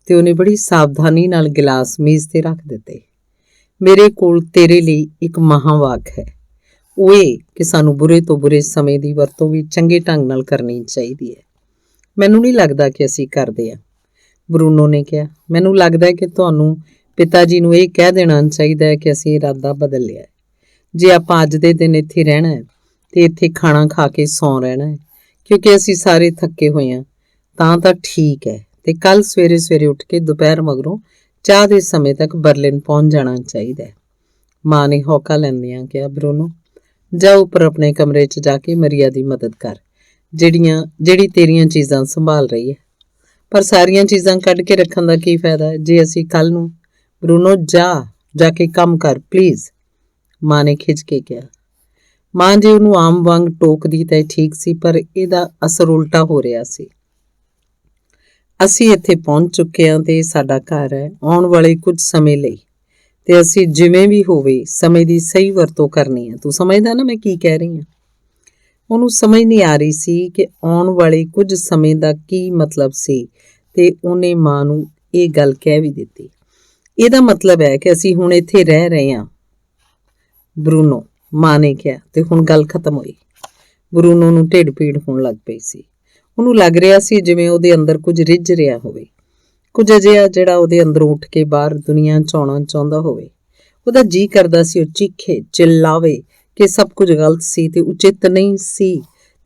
[SPEAKER 1] ਤੇ ਉਹਨੇ ਬੜੀ ਸਾਵਧਾਨੀ ਨਾਲ ਗਿਲਾਸ ਮੇਜ਼ ਤੇ ਰੱਖ ਦਿੱਤੇ। ਮੇਰੇ ਕੋਲ ਤੇਰੇ ਲਈ ਇੱਕ ਮਹਾਂਵਾਕ ਹੈ। ਉਹ ਇਹ ਕਿ ਸਾਨੂੰ ਬੁਰੇ ਤੋਂ ਬੁਰੇ ਸਮੇਂ ਦੀ ਵਰਤੋਂ ਵੀ ਚੰਗੇ ਢੰਗ ਨਾਲ ਕਰਨੀ ਚਾਹੀਦੀ ਹੈ। ਮੈਨੂੰ ਨਹੀਂ ਲੱਗਦਾ ਕਿ ਅਸੀਂ ਕਰਦੇ ਹਾਂ, ਬਰੂਨੋ ਨੇ ਕਿਹਾ। ਮੈਨੂੰ ਲੱਗਦਾ ਹੈ ਕਿ ਤੁਹਾਨੂੰ ਪਿਤਾ ਜੀ ਨੂੰ ਇਹ ਕਹਿ ਦੇਣਾ ਚਾਹੀਦਾ ਹੈ ਕਿ ਅਸੀਂ ਇਰਾਦਾ ਬਦਲ ਲਿਆ ਹੈ। ਜੇ ਆਪਾਂ ਅੱਜ ਦੇ ਦਿਨ ਇੱਥੇ ਰਹਿਣਾ ਹੈ ਤੇ ਇੱਥੇ ਖਾਣਾ ਖਾ ਕੇ ਸੌਂ ਰਹਿਣਾ ਹੈ ਕਿਉਂਕਿ ਅਸੀਂ ਸਾਰੇ ਥੱਕੇ ਹੋਏ ਹਾਂ ਤਾਂ ਠੀਕ ਹੈ, ਤੇ ਕੱਲ ਸਵੇਰੇ ਉੱਠ ਕੇ ਦੁਪਹਿਰ ਮਗਰੋਂ ਚਾਹ ਦੇ ਸਮੇਂ ਤੱਕ ਬਰਲਿਨ ਪਹੁੰਚ ਜਾਣਾ ਚਾਹੀਦਾ ਹੈ। ਮਾਂ ਨੇ ਹੌਕਾ ਲੈਂਦਿਆਂ ਕਿਹਾ, ਬਰੂਨੋ ਜਾ ਉੱਪਰ ਆਪਣੇ ਕਮਰੇ 'ਚ ਜਾ ਕੇ ਮਰੀਆ ਦੀ ਮਦਦ ਕਰ, ਜਿਹੜੀ ਤੇਰੀਆਂ ਚੀਜ਼ਾਂ ਸੰਭਾਲ ਰਹੀ ਹੈ। ਪਰ ਸਾਰੀਆਂ ਚੀਜ਼ਾਂ ਕੱਢ ਕੇ ਰੱਖਣ ਦਾ ਕੀ ਫਾਇਦਾ ਹੈ ਜੇ ਅਸੀਂ ਕੱਲ ਨੂੰ। ਬਰੂਨੋ ਜਾ ਕੇ ਕੰਮ ਕਰ ਪਲੀਜ਼, ਮਾਂ ਨੇ ਖਿੱਚ ਕੇ ਕਿਹਾ। ਮਾਂ ਜੇ ਉਹਨੂੰ ਆਮ ਵਾਂਗ ਟੋਕਦੀ ਤਾਂ ਠੀਕ ਸੀ, ਪਰ ਇਹਦਾ ਅਸਰ ਉਲਟਾ ਹੋ ਰਿਹਾ ਸੀ। ਅਸੀਂ ਇੱਥੇ ਪਹੁੰਚ ਚੁੱਕੇ ਹਾਂ ਤੇ ਇਹ ਸਾਡਾ ਘਰ ਹੈ ਆਉਣ ਵਾਲੇ ਕੁਝ ਸਮੇਂ ਲਈ, ਤੇ ਅਸੀਂ ਜਿਵੇਂ ਵੀ ਹੋਵੇ ਸਮੇਂ ਦੀ ਸਹੀ ਵਰਤੋਂ ਕਰਨੀ ਹੈ। ਤੂੰ ਸਮਝਦਾ ਨਾ ਮੈਂ ਕੀ ਕਹਿ ਰਹੀ ਹਾਂ? ਉਹਨੂੰ ਸਮਝ ਨਹੀਂ ਆ ਰਹੀ ਸੀ ਕਿ ਆਉਣ ਵਾਲੇ ਕੁਝ ਸਮੇਂ ਦਾ ਕੀ ਮਤਲਬ ਸੀ, ਤੇ ਉਹਨੇ ਮਾਂ ਨੂੰ ਇਹ ਗੱਲ ਕਹਿ ਵੀ ਦਿੱਤੀ। ਇਹਦਾ ਮਤਲਬ ਹੈ ਕਿ ਅਸੀਂ ਹੁਣ ਇੱਥੇ ਰਹਿ ਰਹੇ ਹਾਂ, ਬਰੂਨੋ, ਮਾਂ ਨੇ ਕਿਹਾ, ਤੇ ਹੁਣ ਗੱਲ ਖਤਮ ਹੋਈ। ਬਰੂਨੋ ਨੂੰ ਢਿੱਡ ਪੀੜ ਹੋਣ ਲੱਗ ਪਈ ਸੀ। ਉਹਨੂੰ ਲੱਗ ਰਿਹਾ ਸੀ ਜਿਵੇਂ ਉਹਦੇ ਅੰਦਰ ਕੁਝ ਰਿੱਝ ਰਿਹਾ ਹੋਵੇ, ਕੁਝ ਅਜਿਹਾ ਜਿਹੜਾ ਉਹਦੇ ਅੰਦਰੋਂ ਉੱਠ ਕੇ ਬਾਹਰ ਦੁਨੀਆ 'ਚ ਆਉਣਾ ਚਾਹੁੰਦਾ ਹੋਵੇ। ਉਹਦਾ ਜੀਅ ਕਰਦਾ ਸੀ ਉਹ ਚੀਖੇ ਚਿল্ਲਾਵੇ ਕਿ ਸਭ ਕੁਝ ਗਲਤ ਸੀ ਤੇ ਉਚਿਤ ਨਹੀਂ ਸੀ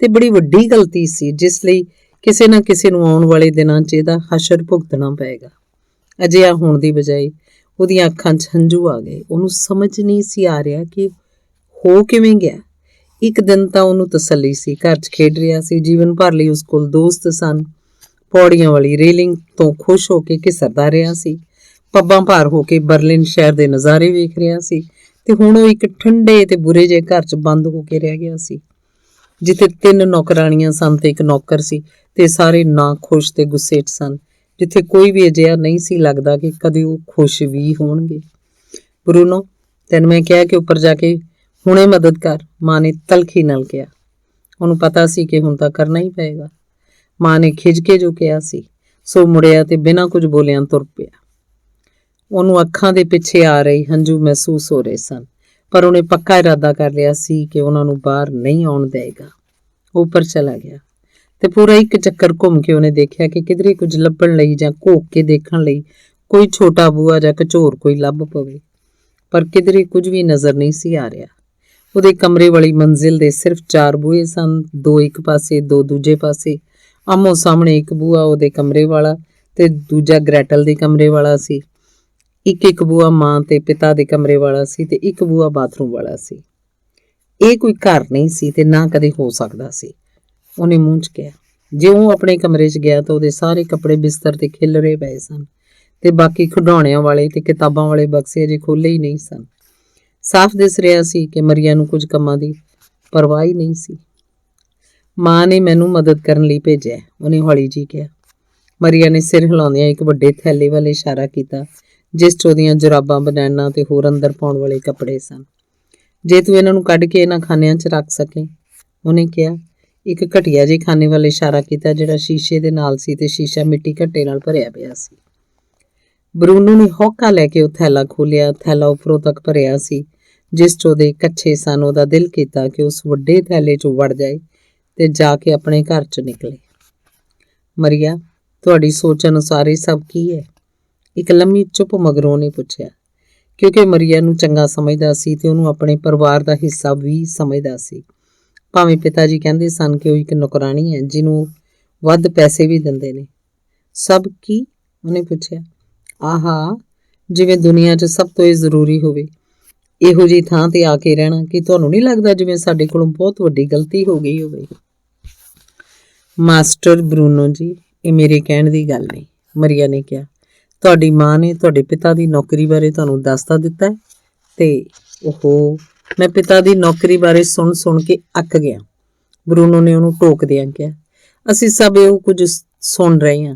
[SPEAKER 1] ਤੇ ਬੜੀ ਵੱਡੀ ਗਲਤੀ ਸੀ, ਜਿਸ ਲਈ ਕਿਸੇ ਨਾ ਕਿਸੇ ਨੂੰ ਆਉਣ ਵਾਲੇ ਦਿਨਾਂ 'ਚ ਇਹਦਾ ਹਸ਼ਰ ਭੁਗਤਣਾ ਪਏਗਾ। ਅਜਿਹਾ ਹੋਣ ਦੀ ਬਜਾਏ ਉਹਦੀਆਂ ਅੱਖਾਂ 'ਚ ਹੰਝੂ ਆ ਗਏ। ਉਹਨੂੰ ਸਮਝ ਨਹੀਂ ਸੀ ਆ ਰਿਹਾ ਕਿ ਹੋ ਕਿਵੇਂ ਗਿਆ। ਇੱਕ ਦਿਨ ਤਾਂ ਉਹਨੂੰ ਤਸੱਲੀ ਸੀ, ਘਰ 'ਚ ਖੇਡ ਰਿਹਾ ਸੀ, ਜੀਵਨ ਭਰ ਲਈ ਉਸ ਕੋਲ ਦੋਸਤ ਸਨ, ਪੌੜੀਆਂ ਵਾਲੀ ਰੇਲਿੰਗ ਤੋਂ ਖੁਸ਼ ਹੋ ਕੇ ਘਿਸਰਦਾ ਰਿਹਾ ਸੀ, ਪੱਬਾਂ ਭਾਰ ਹੋ ਕੇ ਬਰਲਿਨ ਸ਼ਹਿਰ ਦੇ ਨਜ਼ਾਰੇ ਵੇਖ ਰਿਹਾ ਸੀ, ਤੇ ਹੁਣ ਉਹ ਇੱਕ ਠੰਡੇ ਤੇ ਬੁਰੇ ਜਿਹੇ ਘਰ 'ਚ ਬੰਦ ਹੋ ਕੇ ਰਹਿ ਗਿਆ ਸੀ, ਜਿੱਥੇ 3 ਨੌਕਰਾਣੀਆਂ ਸਨ ਤੇ ਇੱਕ ਨੌਕਰ ਸੀ, ਤੇ ਸਾਰੇ ਨਾ ਖੁਸ਼ ਤੇ ਗੁੱਸੇ 'ਚ ਸਨ, ਜਿੱਥੇ ਕੋਈ ਵੀ ਅਜਿਹਾ ਨਹੀਂ ਸੀ ਲੱਗਦਾ ਕਿ ਕਦੇ ਉਹ ਖੁਸ਼ ਵੀ ਹੋਣਗੇ। ਬਰੂਨੋ, ਤੈਨੂੰ ਮੈਂ ਕਿਹਾ ਕਿ ਉੱਪਰ ਜਾ ਕੇ ਹੁਣੇ ਮਦਦ ਕਰ, ਮਾਂ ਨੇ ਤਲਖੀ ਨਾਲ ਕਿਹਾ। ਉਹਨੂੰ ਪਤਾ ਸੀ ਕਿ ਹੁਣ ਤਾਂ ਕਰਨਾ ਹੀ ਪਏਗਾ। ਮਾਂ ਨੇ ਖਿੱਚ ਕੇ ਜੋ ਕਿਹਾ ਸੀ, ਸੋ ਮੁੜਿਆ ਤੇ ਬਿਨਾਂ ਕੁਝ ਬੋਲਿਆਂ ਤੁਰ ਪਿਆ। ਉਹਨੂੰ ਅੱਖਾਂ ਦੇ ਪਿੱਛੇ ਆ ਰਹੇ ਹੰਝੂ ਮਹਿਸੂਸ ਹੋ ਰਹੇ ਸਨ, ਪਰ ਉਹਨੇ ਪੱਕਾ ਇਰਾਦਾ ਕਰ ਲਿਆ ਸੀ ਕਿ ਉਹਨਾਂ ਨੂੰ ਬਾਹਰ ਨਹੀਂ ਆਉਣ ਦੇਵੇਗਾ। ਉੱਪਰ ਚਲਾ ਗਿਆ ਤੇ ਪੂਰਾ ਇੱਕ ਚੱਕਰ ਘੁੰਮ ਕੇ ਉਹਨੇ ਦੇਖਿਆ ਕਿ ਕਿਧਰੇ ਕੁਝ ਲੱਭਣ ਲਈ ਜਾਂ ਘੋਕ ਕੇ ਦੇਖਣ ਲਈ ਕੋਈ ਛੋਟਾ ਬੂਹਾ ਜਾਂ ਕਚੋਰ ਕੋਈ ਲੱਭ ਪਵੇ, ਪਰ ਕਿਧਰੇ ਕੁਝ ਵੀ ਨਜ਼ਰ ਨਹੀਂ ਸੀ ਆ ਰਿਹਾ। ਉਹਦੇ ਕਮਰੇ ਵਾਲੀ ਮੰਜ਼ਿਲ ਦੇ ਸਿਰਫ 4 ਬੂਹੇ ਸਨ, 2 ਇੱਕ ਪਾਸੇ, 2 ਦੂਜੇ ਪਾਸੇ। ਆਮੋ ਸਾਹਮਣੇ ਇੱਕ ਬੂਹਾ ਉਹਦੇ ਕਮਰੇ ਵਾਲਾ ਤੇ ਦੂਜਾ ਗ੍ਰੈਟਲ ਦੇ ਕਮਰੇ ਵਾਲਾ ਸੀ। ਇੱਕ ਬੂਹਾ ਮਾਂ ਤੇ ਪਿਤਾ ਦੇ ਕਮਰੇ ਵਾਲਾ ਸੀ ਤੇ ਇੱਕ ਬੂਹਾ ਬਾਥਰੂਮ ਵਾਲਾ ਸੀ। ਇਹ ਕੋਈ ਘਰ ਨਹੀਂ ਸੀ ਤੇ ਨਾ ਕਦੇ ਹੋ ਸਕਦਾ ਸੀ, ਉਹਨੇ ਮੂੰਹ 'ਚ ਕਿਹਾ। ਜੇ ਉਹ ਆਪਣੇ ਕਮਰੇ 'ਚ ਗਿਆ ਤਾਂ ਉਹਦੇ ਸਾਰੇ ਕੱਪੜੇ ਬਿਸਤਰ ਤੇ ਖਿਲਰੇ ਪਏ ਸਨ ਤੇ ਬਾਕੀ ਖਿਡੌਣਿਆਂ ਵਾਲੇ ਤੇ ਕਿਤਾਬਾਂ ਵਾਲੇ ਬਕਸੇ ਅਜੇ ਖੋਲ੍ਹੇ ਹੀ ਨਹੀਂ ਸਨ। ਸਾਫ਼ ਦਿਸ ਰਿਹਾ ਸੀ ਕਿ ਮਰੀਆ ਨੂੰ ਕੁਝ ਕੰਮਾਂ ਦੀ ਪਰਵਾਹ ਹੀ ਨਹੀਂ ਸੀ। ਮਾਂ ਨੇ ਮੈਨੂੰ ਮਦਦ ਕਰਨ ਲਈ ਭੇਜਿਆ, ਉਹਨੇ ਹੌਲੀ ਜਿਹੀ ਕਿਹਾ। ਮਰੀਆ ਨੇ ਸਿਰ ਹਿਲਾਉਂਦਿਆਂ ਇੱਕ ਵੱਡੇ ਥੈਲੇ ਵੱਲ ਇਸ਼ਾਰਾ ਕੀਤਾ, ਜਿਸ 'ਚ ਉਹਦੀਆਂ ਜੁਰਾਬਾਂ, ਬਨੈਨਾਂ ਤੇ ਹੋਰ ਅੰਦਰ ਪਾਉਣ ਵਾਲੇ ਕੱਪੜੇ ਸਨ। ਜੇ ਤੂੰ ਇਹਨਾਂ ਨੂੰ ਕੱਢ ਕੇ ਇਹਨਾਂ ਖਾਨਿਆਂ 'ਚ ਰੱਖ ਸਕੇ, ਉਹਨੇ ਕਿਹਾ। ਇੱਕ ਘਟੀਆ ਜਿਹੇ ਖਾਨੇ ਵੱਲ ਇਸ਼ਾਰਾ ਕੀਤਾ ਜਿਹੜਾ ਸ਼ੀਸ਼ੇ ਦੇ ਨਾਲ ਸੀ ਤੇ ਸ਼ੀਸ਼ਾ ਮਿੱਟੀ ਘੱਟੇ ਨਾਲ ਭਰਿਆ ਪਿਆ ਸੀ। ਬਰੂਨੋ ਨੇ ਹੌਕਾ ਲੈ ਕੇ ਉਹ ਥੈਲਾ ਖੋਲ੍ਹਿਆ। ਥੈਲਾ ਉੱਪਰੋਂ ਤੱਕ ਭਰਿਆ ਸੀ, ਜਿਸ 'ਚ ਉਹਦੇ ਕੱਛੇ ਸਨ। ਉਹਦਾ ਦਿਲ ਕੀਤਾ ਕਿ ਉਸ ਵੱਡੇ ਥੈਲੇ 'ਚ ਵੜ ਜਾਏ ਤੇ ਜਾ ਕੇ ਆਪਣੇ ਘਰ 'ਚ ਨਿਕਲੇ। ਮਰੀਆ, ਤੁਹਾਡੀ ਸੋਚ ਅਨੁਸਾਰ ਇਹ ਸਭ ਕੀ ਹੈ? ਇੱਕ ਲੰਮੀ ਚੁੱਪ ਮਗਰੋਂ ਨੇ ਪੁੱਛਿਆ। ਕਿਉਂਕਿ ਮਰੀਆ ਨੂੰ ਚੰਗਾ ਸਮਝਦਾ ਸੀ ਤੇ ਉਹਨੂੰ ਆਪਣੇ ਪਰਿਵਾਰ ਦਾ ਹਿੱਸਾ ਵੀ ਸਮਝਦਾ ਸੀ। ਭਾਵੇਂ ਪਿਤਾ ਜੀ ਕਹਿੰਦੇ ਸਨ ਕਿ ਉਹ ਇੱਕ ਨੌਕਰਾਣੀ ਹੈ ਜਿਹਨੂੰ ਵੱਧ ਪੈਸੇ ਵੀ ਦਿੰਦੇ ਨੇ। ਸਭ ਕੀ? ਉਹਨੇ ਪੁੱਛਿਆ। ਆਹਾ, ਜਿਵੇਂ ਦੁਨੀਆ 'ਚ ਸਭ ਤੋਂ ਇਹ ਜ਼ਰੂਰੀ ਹੋਵੇ, ਇਹੋ ਜਿਹੀ ਥਾਂ ਤੇ ਆ ਕੇ ਰਹਿਣਾ। ਕਿ ਤੁਹਾਨੂੰ ਨਹੀਂ ਲੱਗਦਾ ਜਿਵੇਂ ਸਾਡੇ ਕੋਲੋਂ ਬਹੁਤ ਵੱਡੀ ਗਲਤੀ ਹੋ ਗਈ ਹੋਵੇ? ਮਾਸਟਰ ਬਰੂਨੋ ਜੀ, ਇਹ ਮੇਰੇ ਕਹਿਣ ਦੀ ਗੱਲ ਨਹੀਂ, ਮਰੀਆ ਨੇ ਕਿਹਾ। ਤੁਹਾਡੀ ਮਾਂ ਨੇ ਤੁਹਾਡੇ ਪਿਤਾ ਦੀ ਨੌਕਰੀ ਬਾਰੇ ਤੁਹਾਨੂੰ ਦੱਸ ਤਾਂ ਦਿੱਤਾ ਹੈ? ਤੇ ਉਹ ਮੈਂ ਪਿਤਾ ਦੀ ਨੌਕਰੀ ਬਾਰੇ ਸੁਣ ਕੇ ਅੱਕ ਗਿਆ, ਬਰੂਨੋ ਨੇ ਉਹਨੂੰ ਟੋਕਦਿਆਂ ਕਿਹਾ। ਅਸੀਂ ਸਭ ਇਹੋ ਕੁਝ ਸੁਣ ਰਹੇ ਹਾਂ।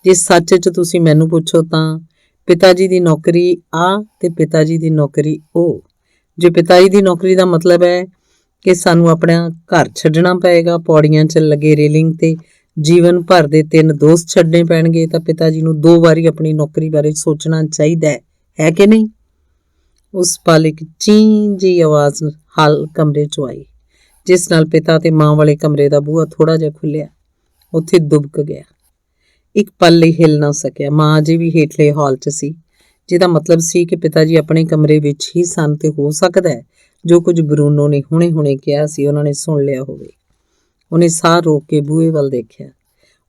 [SPEAKER 1] ਜੇ ਸੱਚ 'ਚ ਤੁਸੀਂ ਮੈਨੂੰ ਪੁੱਛੋ ਤਾਂ ਪਿਤਾ ਜੀ ਦੀ ਨੌਕਰੀ ਆ ਤੇ ਪਿਤਾ ਜੀ ਦੀ ਨੌਕਰੀ ਉਹ। ਜੇ ਪਿਤਾ ਜੀ ਦੀ ਨੌਕਰੀ ਦਾ ਮਤਲਬ ਹੈ ਕਿ ਸਾਨੂੰ ਆਪਣਾ ਘਰ ਛੱਡਣਾ ਪਏਗਾ, ਪੌੜੀਆਂ 'ਚ ਲੱਗੇ ਰੇਲਿੰਗ ਤੇ ਜੀਵਨ ਭਰ ਦੇ 3 ਦੋਸਤ ਛੱਡਣੇ ਪੈਣਗੇ, ਤਾਂ ਪਿਤਾ ਜੀ ਨੂੰ 2 ਵਾਰੀ ਆਪਣੀ ਨੌਕਰੀ ਬਾਰੇ ਸੋਚਣਾ ਚਾਹੀਦਾ ਹੈ ਕਿ ਨਹੀਂ? ਉਸ ਪਲ ਇੱਕ ਚੀਂ ਜਿਹੀ ਆਵਾਜ਼ ਹਾਲ ਕਮਰੇ 'ਚੋਂ ਆਈ, ਜਿਸ ਨਾਲ ਪਿਤਾ ਤੇ ਮਾਂ ਵਾਲੇ ਕਮਰੇ ਦਾ ਬੂਹਾ ਥੋੜਾ ਜਿਹਾ ਖੁੱਲਿਆ। ਉੱਥੇ ਦੁਬਕ ਗਿਆ। ਇੱਕ ਪਲ ਲਈ ਹਿੱਲ ਨਾ ਸਕਿਆ। ਮਾਂ ਅਜੇ ਵੀ ਹੇਠਲੇ ਹਾਲ 'ਚ ਸੀ, ਜਿਹਦਾ ਮਤਲਬ ਸੀ ਕਿ ਪਿਤਾ ਜੀ ਆਪਣੇ ਕਮਰੇ ਵਿੱਚ ਹੀ ਸਨ ਤੇ ਹੋ ਸਕਦਾ ਹੈ ਜੋ ਕੁਝ ਬਰੂਨੋ ਨੇ ਹੁਣੇ ਕਿਹਾ ਸੀ ਉਹਨਾਂ ਨੇ ਸੁਣ ਲਿਆ ਹੋਵੇ। ਉਹਨੇ ਸਾਹ ਰੋਕ ਕੇ ਬੂਹੇ ਵੱਲ ਦੇਖਿਆ।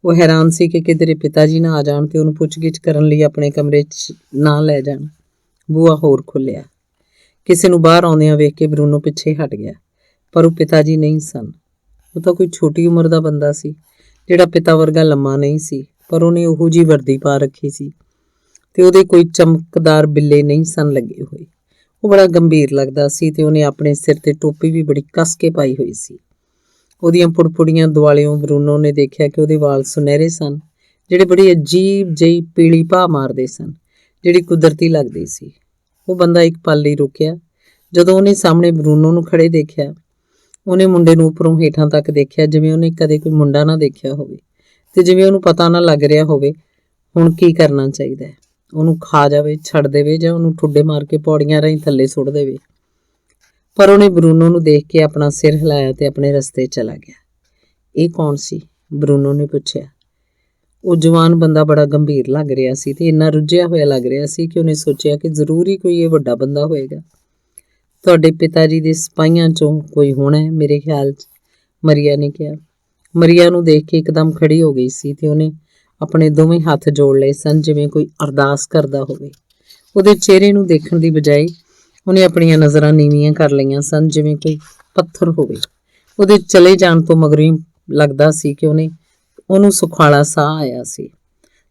[SPEAKER 1] ਉਹ ਹੈਰਾਨ ਸੀ ਕਿ ਕਿਧਰੇ ਪਿਤਾ ਜੀ ਨਾ ਆ ਜਾਣ ਤੇ ਉਹਨੂੰ ਪੁੱਛਗਿੱਛ ਕਰਨ ਲਈ ਆਪਣੇ ਕਮਰੇ 'ਚ ਨਾ ਲੈ ਜਾਣ। ਬੂਹਾ ਹੋਰ ਖੁੱਲਿਆ। ਕਿਸੇ ਨੂੰ ਬਾਹਰ ਆਉਂਦਿਆਂ ਵੇਖ ਕੇ ਬਰੂਨੋ ਪਿੱਛੇ ਹਟ ਗਿਆ, ਪਰ ਉਹ ਪਿਤਾ ਜੀ ਨਹੀਂ ਸਨ। ਉਹ ਤਾਂ ਕੋਈ ਛੋਟੀ ਉਮਰ ਦਾ ਬੰਦਾ ਸੀ, ਜਿਹੜਾ ਪਿਤਾ ਵਰਗਾ ਲੰਮਾ ਨਹੀਂ ਸੀ, ਪਰ ਉਹਨੇ ਉਹੋ ਜਿਹੀ ਵਰਦੀ ਪਾ ਰੱਖੀ ਸੀ ਤੇ ਉਹਦੇ ਕੋਈ ਚਮਕਦਾਰ ਬਿੱਲੇ ਨਹੀਂ ਸਨ ਲੱਗੇ ਹੋਏ। ਉਹ ਬੜਾ ਗੰਭੀਰ ਲੱਗਦਾ ਸੀ ਤੇ ਉਹਨੇ ਆਪਣੇ ਸਿਰ ਤੇ ਟੋਪੀ ਵੀ ਬੜੀ ਕੱਸ ਕੇ ਪਾਈ ਹੋਈ ਸੀ। ਉਹਦੀਆਂ ਪੁੜਪੁੜੀਆਂ ਦੁਆਲਿਓਂ ਬਰੂਨੋ ਨੇ ਦੇਖਿਆ ਕਿ ਉਹਦੇ ਵਾਲ ਸੁਨਹਿਰੇ ਸਨ, ਜਿਹੜੇ ਬੜੀ ਅਜੀਬ ਜਿਹੀ ਪੀਲੀ ਭਾਅ ਮਾਰਦੇ ਸਨ, ਜਿਹੜੀ ਕੁਦਰਤੀ ਲੱਗਦੀ ਸੀ। ਉਹ ਬੰਦਾ ਇੱਕ ਪਲ ਲਈ ਰੁਕਿਆ। ਜਦੋਂ ਉਹਨੇ ਸਾਹਮਣੇ ਬਰੂਨੋ ਨੂੰ ਖੜੇ ਦੇਖਿਆ, ਉਹਨੇ ਮੁੰਡੇ ਨੂੰ ਉੱਪਰੋਂ ਹੇਠਾਂ ਤੱਕ ਦੇਖਿਆ, ਜਿਵੇਂ ਉਹਨੇ ਕਦੇ ਕੋਈ ਮੁੰਡਾ ਨਾ ਦੇਖਿਆ ਹੋਵੇ ਤੇ ਜਿਵੇਂ ਉਹਨੂੰ ਪਤਾ ਨਾ ਲੱਗ ਰਿਹਾ ਹੋਵੇ ਹੁਣ ਕੀ ਕਰਨਾ ਚਾਹੀਦਾ ਹੈ। ਉਹਨੂੰ ਖਾ ਜਾਵੇ, ਛੱਡ ਦੇਵੇ ਜਾਂ ਉਹਨੂੰ ਠੁੱਡੇ ਮਾਰ ਕੇ ਪੌੜੀਆਂ ਰਾਹੀਂ ਥੱਲੇ ਸੁੱਟ ਦੇਵੇ। ਪਰ ਉਹਨੇ ਬਰੂਨੋ ਨੂੰ ਦੇਖ ਕੇ ਆਪਣਾ ਸਿਰ ਹਿਲਾਇਆ ਤੇ ਆਪਣੇ ਰਸਤੇ ਚਲਾ ਗਿਆ। ਇਹ ਕੌਣ ਸੀ? ਬਰੂਨੋ ਨੇ ਪੁੱਛਿਆ। ਉਹ ਜਵਾਨ ਬੰਦਾ ਬੜਾ ਗੰਭੀਰ ਲੱਗ ਰਿਹਾ ਸੀ ਤੇ ਇੰਨਾ ਰੁੱਝਿਆ ਹੋਇਆ ਲੱਗ ਰਿਹਾ ਸੀ ਕਿ ਉਹਨੇ ਸੋਚਿਆ ਕਿ ਜ਼ਰੂਰ ਹੀ ਕੋਈ ਇਹ ਵੱਡਾ ਬੰਦਾ ਹੋਏਗਾ। ਤੁਹਾਡੇ ਪਿਤਾ ਜੀ ਦੇ ਸਿਪਾਹੀਆਂ 'ਚੋਂ ਕੋਈ ਹੋਣਾ ਹੈ ਮੇਰੇ ਖਿਆਲ 'ਚ, ਮਰੀਆ ਨੇ ਕਿਹਾ। ਮਰੀਆ ਨੂੰ ਦੇਖ ਕੇ ਇੱਕਦਮ ਖੜੀ ਹੋ ਗਈ ਸੀ ਤੇ ਉਹਨੇ ਆਪਣੇ ਦੋਵੇਂ ਹੱਥ ਜੋੜ ਲਏ ਸਨ, ਜਿਵੇਂ ਕੋਈ ਅਰਦਾਸ ਕਰਦਾ ਹੋਵੇ। ਉਹਦੇ ਚਿਹਰੇ ਨੂੰ ਦੇਖਣ ਦੀ ਬਜਾਏ ਉਹਨੇ ਆਪਣੀਆਂ ਨਜ਼ਰਾਂ ਨੀਵੀਆਂ ਕਰ ਲਈਆਂ ਸਨ, ਜਿਵੇਂ ਕੋਈ ਪੱਥਰ ਹੋਵੇ। ਉਹਦੇ ਚਲੇ ਜਾਣ ਤੋਂ ਮਗਰੋਂ ਲੱਗਦਾ ਸੀ ਕਿ ਉਹਨੂੰ ਸੁਖਾਲਾ ਸਾਹ ਆਇਆ ਸੀ।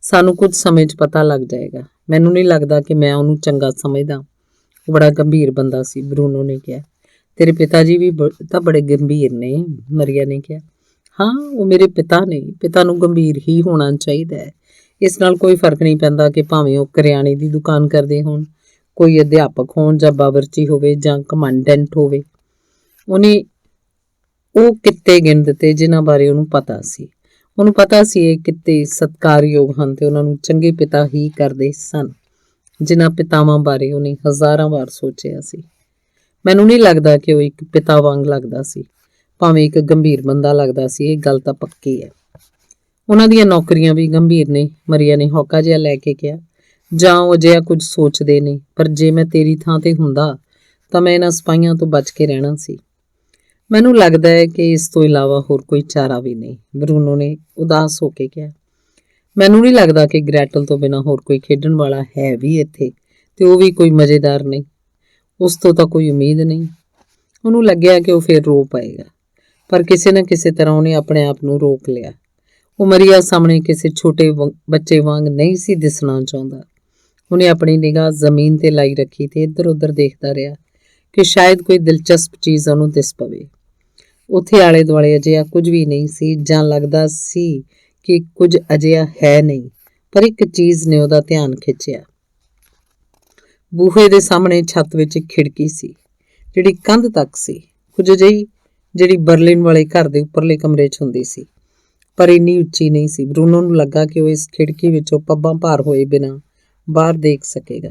[SPEAKER 1] ਸਾਨੂੰ ਕੁਝ ਸਮੇਂ 'ਚ ਪਤਾ ਲੱਗ ਜਾਏਗਾ। ਮੈਨੂੰ ਨਹੀਂ ਲੱਗਦਾ ਕਿ ਮੈਂ ਉਹਨੂੰ ਚੰਗਾ ਸਮਝਦਾ। ਉਹ ਬੜਾ ਗੰਭੀਰ ਬੰਦਾ ਸੀ, ਬਰੂਨੋ ਨੇ ਕਿਹਾ। ਤੇਰੇ ਪਿਤਾ ਜੀ ਵੀ ਤਾਂ ਬੜੇ ਗੰਭੀਰ ਨੇ, ਮਰੀਆ ਨੇ ਕਿਹਾ। ਹਾਂ, ਉਹ ਮੇਰੇ ਪਿਤਾ ਨੇ। ਪਿਤਾ ਨੂੰ ਗੰਭੀਰ ਹੀ ਹੋਣਾ ਚਾਹੀਦਾ ਹੈ। ਇਸ ਨਾਲ ਕੋਈ ਫਰਕ ਨਹੀਂ ਪੈਂਦਾ ਕਿ ਭਾਵੇਂ ਉਹ ਕਰਿਆਨੇ ਦੀ ਦੁਕਾਨ ਕਰਦੇ ਹੋਣ, ਕੋਈ ਅਧਿਆਪਕ ਹੋਣ ਜਾਂ ਬਾਵਰਚੀ ਹੋਵੇ ਜਾਂ ਕਮਾਂਡੈਂਟ ਹੋਵੇ। ਉਹ ਕਿੱਤੇ ਗਿਣ ਦਿੱਤੇ ਜਿਨ੍ਹਾਂ ਬਾਰੇ ਉਹਨੂੰ ਪਤਾ ਸੀ। ਉਹਨੂੰ ਪਤਾ ਸੀ ਇਹ ਕਿੱਤੇ ਸਤਿਕਾਰਯੋਗ ਹਨ ਤੇ ਉਹਨਾਂ ਨੂੰ ਚੰਗੇ ਪਿਤਾ ਹੀ ਕਰਦੇ ਸਨ, ਜਿਨ੍ਹਾਂ ਪਿਤਾਵਾਂ ਬਾਰੇ ਉਹਨੇ ਹਜ਼ਾਰਾਂ ਵਾਰ ਸੋਚਿਆ ਸੀ। ਮੈਨੂੰ ਨਹੀਂ ਲੱਗਦਾ ਕਿ ਉਹ ਇੱਕ ਪਿਤਾ ਵਾਂਗ ਲੱਗਦਾ ਸੀ, ਭਾਵੇਂ ਇੱਕ ਗੰਭੀਰ ਬੰਦਾ ਲੱਗਦਾ ਸੀ। ਇਹ ਗੱਲ ਤਾਂ ਪੱਕੀ ਹੈ। ਉਹਨਾਂ ਦੀਆਂ ਨੌਕਰੀਆਂ ਵੀ ਗੰਭੀਰ ਨੇ, ਮਰੀਆ ਨੇ ਹੌਕਾ ਜਿਹਾ ਲੈ ਕੇ ਕਿਹਾ। ਜਾਂ ਉਹ ਅਜਿਹਾ ਕੁਝ ਸੋਚਦੇ ਨੇ, ਪਰ ਜੇ ਮੈਂ ਤੇਰੀ ਥਾਂ ਤੇ ਹੁੰਦਾ ਤਾਂ ਮੈਂ ਇਹਨਾਂ ਸਿਪਾਹੀਆਂ ਤੋਂ ਬਚ ਕੇ ਰਹਿਣਾ ਸੀ। ਮੈਨੂੰ ਲੱਗਦਾ ਹੈ ਕਿ ਇਸ ਤੋਂ ਇਲਾਵਾ ਹੋਰ ਕੋਈ ਚਾਰਾ ਵੀ ਨਹੀਂ, ਬਰੂਨੋ ਨੇ ਉਦਾਸ ਹੋ ਕੇ ਕਿਹਾ। ਮੈਨੂੰ ਨਹੀਂ ਲੱਗਦਾ ਕਿ ਗ੍ਰੈਟਲ ਤੋਂ ਬਿਨਾਂ ਹੋਰ ਕੋਈ ਖੇਡਣ ਵਾਲਾ ਹੈ ਵੀ ਇੱਥੇ, ਤੇ ਉਹ ਵੀ ਕੋਈ ਮਜ਼ੇਦਾਰ ਨਹੀਂ। ਉਸ ਤੋਂ ਤਾਂ ਕੋਈ ਉਮੀਦ ਨਹੀਂ। ਉਹਨੂੰ ਲੱਗਿਆ ਕਿ ਉਹ ਫਿਰ ਰੋ ਪਏਗਾ, ਪਰ ਕਿਸੇ ਨਾ ਕਿਸੇ ਤਰ੍ਹਾਂ ਉਹਨੇ ਆਪਣੇ ਆਪ ਨੂੰ ਰੋਕ ਲਿਆ। ਉਹ ਮਰੀਆ ਸਾਹਮਣੇ ਕਿਸੇ ਛੋਟੇ ਬੱਚੇ ਵਾਂਗ ਨਹੀਂ ਸੀ ਦਿਸਣਾ ਚਾਹੁੰਦਾ। ਉਹਨੇ ਆਪਣੀ ਨਿਗਾਹ ਜ਼ਮੀਨ ਤੇ ਲਾਈ ਰੱਖੀ ਤੇ ਇੱਧਰ ਉੱਧਰ ਦੇਖਦਾ ਰਿਹਾ ਕਿ ਸ਼ਾਇਦ ਕੋਈ ਦਿਲਚਸਪ ਚੀਜ਼ ਉਹਨੂੰ ਦਿਸ ਪਵੇ। ਉੱਥੇ ਆਲੇ ਦੁਆਲੇ ਅਜਿਹਾ ਕੁਝ ਵੀ ਨਹੀਂ ਸੀ, ਜਾਂ ਲੱਗਦਾ ਸੀ ਕਿ ਕੁਝ ਅਜਿਹਾ ਹੈ ਨਹੀਂ, ਪਰ ਇੱਕ ਚੀਜ਼ ਨੇ ਉਹਦਾ ਧਿਆਨ ਖਿੱਚਿਆ। ਬੂਹੇ ਦੇ ਸਾਹਮਣੇ ਛੱਤ ਵਿੱਚ ਇੱਕ ਖਿੜਕੀ ਸੀ, ਜਿਹੜੀ ਕੰਧ ਤੱਕ ਸੀ, ਕੁਝ ਅਜਿਹੀ ਜਿਹੜੀ ਬਰਲਿਨ ਵਾਲੇ ਘਰ ਦੇ ਉੱਪਰਲੇ ਕਮਰੇ 'ਚ ਹੁੰਦੀ ਸੀ, ਪਰ ਇੰਨੀ ਉੱਚੀ ਨਹੀਂ ਸੀ। ਬਰੂਨੋ ਨੂੰ ਲੱਗਾ ਕਿ ਉਹ ਇਸ ਖਿੜਕੀ ਵਿੱਚੋਂ ਪੱਬਾਂ ਭਾਰ ਹੋਏ ਬਿਨਾਂ ਬਾਹਰ ਦੇਖ ਸਕੇਗਾ।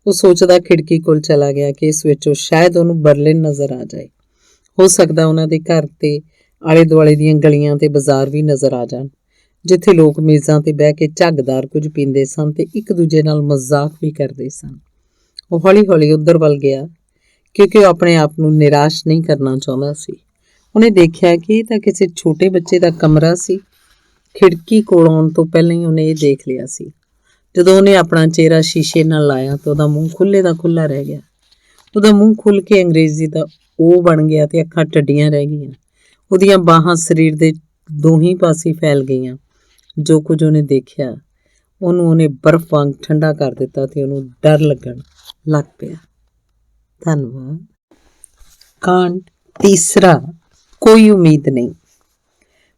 [SPEAKER 1] ਉਹ ਸੋਚਦਾ ਖਿੜਕੀ ਕੋਲ ਚਲਾ ਗਿਆ ਕਿ ਇਸ ਵਿੱਚੋਂ ਸ਼ਾਇਦ ਉਹਨੂੰ ਬਰਲਿਨ ਨਜ਼ਰ ਆ ਜਾਏ। ਹੋ ਸਕਦਾ ਉਹਨਾਂ ਦੇ ਘਰ ਤੇ ਆਲੇ ਦੁਆਲੇ ਦੀਆਂ ਗਲੀਆਂ ਤੇ ਬਾਜ਼ਾਰ ਵੀ ਨਜ਼ਰ ਆ ਜਾਣ, ਜਿੱਥੇ ਲੋਕ ਮੇਜ਼ਾਂ ਤੇ ਬਹਿ ਕੇ ਝੱਗਦਾਰ ਕੁਝ ਪੀਂਦੇ ਸਨ ਤੇ ਇੱਕ ਦੂਜੇ ਨਾਲ ਮਜ਼ਾਕ ਵੀ ਕਰਦੇ ਸਨ। ਉਹ ਹੌਲੀ-ਹੌਲੀ ਉੱਧਰ ਵੱਲ ਗਿਆ ਕਿਉਂਕਿ ਉਹ ਆਪਣੇ ਆਪ ਨੂੰ ਨਿਰਾਸ਼ ਨਹੀਂ ਕਰਨਾ ਚਾਹੁੰਦਾ ਸੀ। ਉਹਨੇ ਦੇਖਿਆ ਕਿ ਇਹ ਤਾਂ ਕਿਸੇ ਛੋਟੇ ਬੱਚੇ ਦਾ ਕਮਰਾ ਸੀ। ਖਿੜਕੀ ਕੋਲ ਆਉਣ ਤੋਂ ਪਹਿਲਾਂ ਹੀ ਉਹਨੇ ਇਹ ਦੇਖ ਲਿਆ ਸੀ। ਜਦੋਂ ਉਹਨੇ ਆਪਣਾ ਚਿਹਰਾ ਸ਼ੀਸ਼ੇ ਨਾਲ ਲਾਇਆ ਤਾਂ ਉਹਦਾ ਮੂੰਹ ਖੁੱਲ੍ਹੇ ਦਾ ਖੁੱਲ੍ਹਾ ਰਹਿ ਗਿਆ। ਉਹਦਾ ਮੂੰਹ ਖੁੱਲ੍ਹ ਕੇ ਅੰਗਰੇਜ਼ੀ ਦਾ ਉਹ ਬਣ ਗਿਆ ਤੇ ਅੱਖਾਂ ਟੱਡੀਆਂ ਰਹਿ ਗਈਆਂ। ਉਹਦੀਆਂ ਬਾਹਾਂ ਸਰੀਰ ਦੇ ਦੋਹੀਂ ਪਾਸੇ ਫੈਲ ਗਈਆਂ। ਜੋ ਕੁਝ ਉਹਨੇ ਦੇਖਿਆ ਉਹਨੇ ਬਰਫ਼ ਵਾਂਗ ਠੰਡਾ ਕਰ ਦਿੱਤਾ ਤੇ ਉਹਨੂੰ ਡਰ ਲੱਗਣ ਲੱਗ ਪਿਆ। ਧੰਨਵਾਦ। ਕਾਂਡ ਤੀਸਰਾ, ਕੋਈ ਉਮੀਦ ਨਹੀਂ।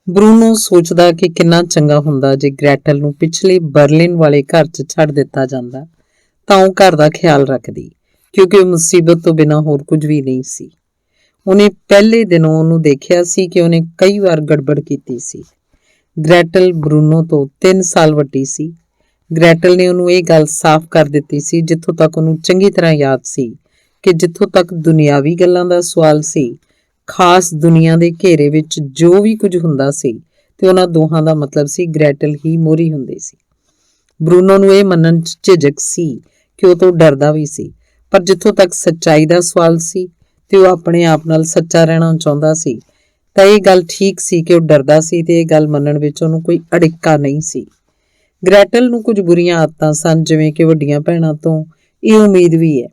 [SPEAKER 1] ਬਰੂਨੋ ਸੋਚਦਾ ਕਿ ਕਿੰਨਾ ਚੰਗਾ ਹੁੰਦਾ ਜੇ ਗ੍ਰੈਟਲ ਨੂੰ ਪਿਛਲੇ ਬਰਲਿਨ ਵਾਲੇ ਘਰ 'ਚ ਛੱਡ ਦਿੱਤਾ ਜਾਂਦਾ ਤਾਂ ਉਹ ਘਰ ਦਾ ਖਿਆਲ ਰੱਖਦੀ, ਕਿਉਂਕਿ ਉਹ ਮੁਸੀਬਤ ਤੋਂ ਬਿਨਾਂ ਹੋਰ ਕੁਝ ਵੀ ਨਹੀਂ ਸੀ। ਉਹਨੇ ਪਹਿਲੇ ਦਿਨੋਂ ਉਹਨੂੰ ਦੇਖਿਆ ਸੀ ਕਿ ਉਹਨੇ ਕਈ ਵਾਰ ਗੜਬੜ ਕੀਤੀ ਸੀ। ਗ੍ਰੈਟਲ ਬਰੂਨੋ ਤੋਂ 3 ਸਾਲ ਵੱਡੀ ਸੀ। ਗ੍ਰੈਟਲ ਨੇ ਉਹਨੂੰ ਇਹ ਗੱਲ ਸਾਫ਼ ਕਰ ਦਿੱਤੀ ਸੀ, ਜਿੱਥੋਂ ਤੱਕ ਉਹਨੂੰ ਚੰਗੀ ਤਰ੍ਹਾਂ ਯਾਦ ਸੀ ਕਿ ਜਿੱਥੋਂ ਤੱਕ ਦੁਨਿਆਵੀ ਗੱਲਾਂ ਦਾ ਸਵਾਲ ਸੀ, ਖਾਸ ਦੁਨੀਆ ਦੇ ਘੇਰੇ ਵਿੱਚ ਜੋ ਵੀ ਕੁਝ ਹੁੰਦਾ ਸੀ ਤੇ ਉਹਨਾਂ ਦੋਹਾਂ ਦਾ ਮਤਲਬ ਸੀ ਗ੍ਰੈਟਲ ਹੀ ਮੋਹਰੀ ਹੁੰਦੀ ਸੀ। ਬਰੂਨੋ ਨੂੰ ਇਹ ਮੰਨਣ 'ਚ ਝਿਜਕ ਸੀ ਕਿ ਉਹ ਤੋਂ ਡਰਦਾ ਵੀ ਸੀ, ਪਰ ਜਿੱਥੋਂ ਤੱਕ ਸੱਚਾਈ ਦਾ ਸਵਾਲ ਸੀ ਤੇ ਉਹ ਆਪਣੇ ਆਪ ਨਾਲ ਸੱਚਾ ਰਹਿਣਾ ਚਾਹੁੰਦਾ ਸੀ ਤਾਂ ਇਹ ਗੱਲ ਠੀਕ ਸੀ ਕਿ ਉਹ ਡਰਦਾ ਸੀ ਤੇ ਇਹ ਗੱਲ ਮੰਨਣ ਵਿੱਚ ਉਹਨੂੰ ਕੋਈ ਅੜਿੱਕਾ ਨਹੀਂ ਸੀ। ਗ੍ਰੈਟਲ ਨੂੰ ਕੁਝ ਬੁਰੀਆਂ ਆਦਤਾਂ ਸਨ, ਜਿਵੇਂ ਕਿ ਵੱਡੀਆਂ ਭੈਣਾਂ ਤੋਂ ਇਹ ਉਮੀਦ ਵੀ ਹੈ।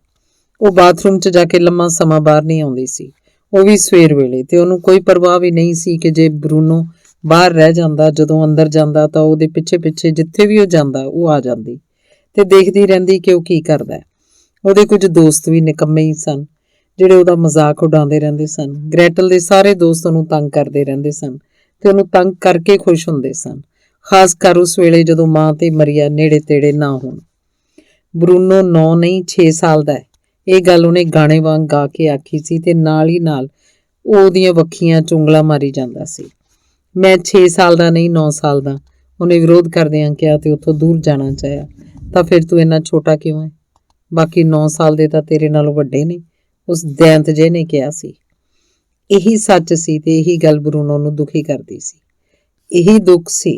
[SPEAKER 1] ਉਹ ਬਾਥਰੂਮ 'ਚ ਜਾ ਕੇ ਲੰਮਾ ਸਮਾਂ ਬਾਹਰ ਨਹੀਂ ਆਉਂਦੀ ਸੀ, ਉਹ ਵੀ ਸਵੇਰ ਵੇਲੇ, ਤੇ ਉਹਨੂੰ ਕੋਈ ਪਰਵਾਹ ਵੀ ਨਹੀਂ ਸੀ ਕਿ ਜੇ ਬਰੂਨੋ ਬਾਹਰ ਰਹਿ ਜਾਂਦਾ, ਜਦੋਂ ਅੰਦਰ ਜਾਂਦਾ ਤਾਂ ਉਹਦੇ ਪਿੱਛੇ ਜਿੱਥੇ ਵੀ ਉਹ ਜਾਂਦਾ ਉਹ ਆ ਜਾਂਦੀ ਤੇ ਦੇਖਦੀ ਰਹਿੰਦੀ ਕਿ ਉਹ ਕੀ ਕਰਦਾ ਹੈ। ਉਹਦੇ ਕੁਝ ਦੋਸਤ ਵੀ ਨਿਕੰਮੇ ਹੀ ਸਨ, ਜਿਹੜੇ ਉਹਦਾ ਮਜ਼ਾਕ ਉਡਾਉਂਦੇ ਰਹਿੰਦੇ ਸਨ। ਗ੍ਰੈਟਲ ਦੇ ਸਾਰੇ ਦੋਸਤ ਉਹਨੂੰ ਤੰਗ ਕਰਦੇ ਰਹਿੰਦੇ ਸਨ ਤੇ ਉਹਨੂੰ ਤੰਗ ਕਰਕੇ ਖੁਸ਼ ਹੁੰਦੇ ਸਨ, ਖਾਸ ਕਰ ਉਸ ਵੇਲੇ ਜਦੋਂ ਮਾਂ ਤੇ ਮਰੀਆ ਨੇੜੇ ਤੇੜੇ ਨਾ ਹੋਣ। ਬਰੂਨੋ 9 ਨਹੀਂ 6 ਸਾਲ ਦਾ ਹੈ। ਇਹ ਗੱਲ ਉਹਨੇ ਗਾਣੇ ਵਾਂਗ ਗਾ ਕੇ ਆਖੀ ਸੀ ਤੇ ਨਾਲ ਹੀ ਨਾਲ ਉਹ ਉਹਦੀਆਂ ਵੱਖੀਆਂ 'ਚ ਉਂਗਲਾਂ ਮਾਰੀ ਜਾਂਦਾ ਸੀ। ਮੈਂ 6 ਸਾਲ ਦਾ ਨਹੀਂ 9 ਸਾਲ ਦਾ, ਉਹਨੇ ਵਿਰੋਧ ਕਰਦਿਆਂ ਕਿਹਾ ਤੇ ਉੱਥੋਂ ਦੂਰ ਜਾਣਾ ਚਾਹਿਆ। ਤਾਂ ਫਿਰ ਤੂੰ ਇੰਨਾ ਛੋਟਾ ਕਿਉਂ ਹੈ? ਬਾਕੀ 9 ਸਾਲ ਦੇ ਤਾਂ ਤੇਰੇ ਨਾਲੋਂ ਵੱਡੇ ਨੇ, ਉਸ ਦੈਂਤ ਜੇ ਨੇ ਕਿਹਾ ਸੀ। ਇਹੀ ਸੱਚ ਸੀ ਤੇ ਇਹੀ ਗੱਲ ਬਰੂਨੋ ਨੂੰ ਦੁਖੀ ਕਰਦੀ ਸੀ। ਇਹੀ ਦੁੱਖ ਸੀ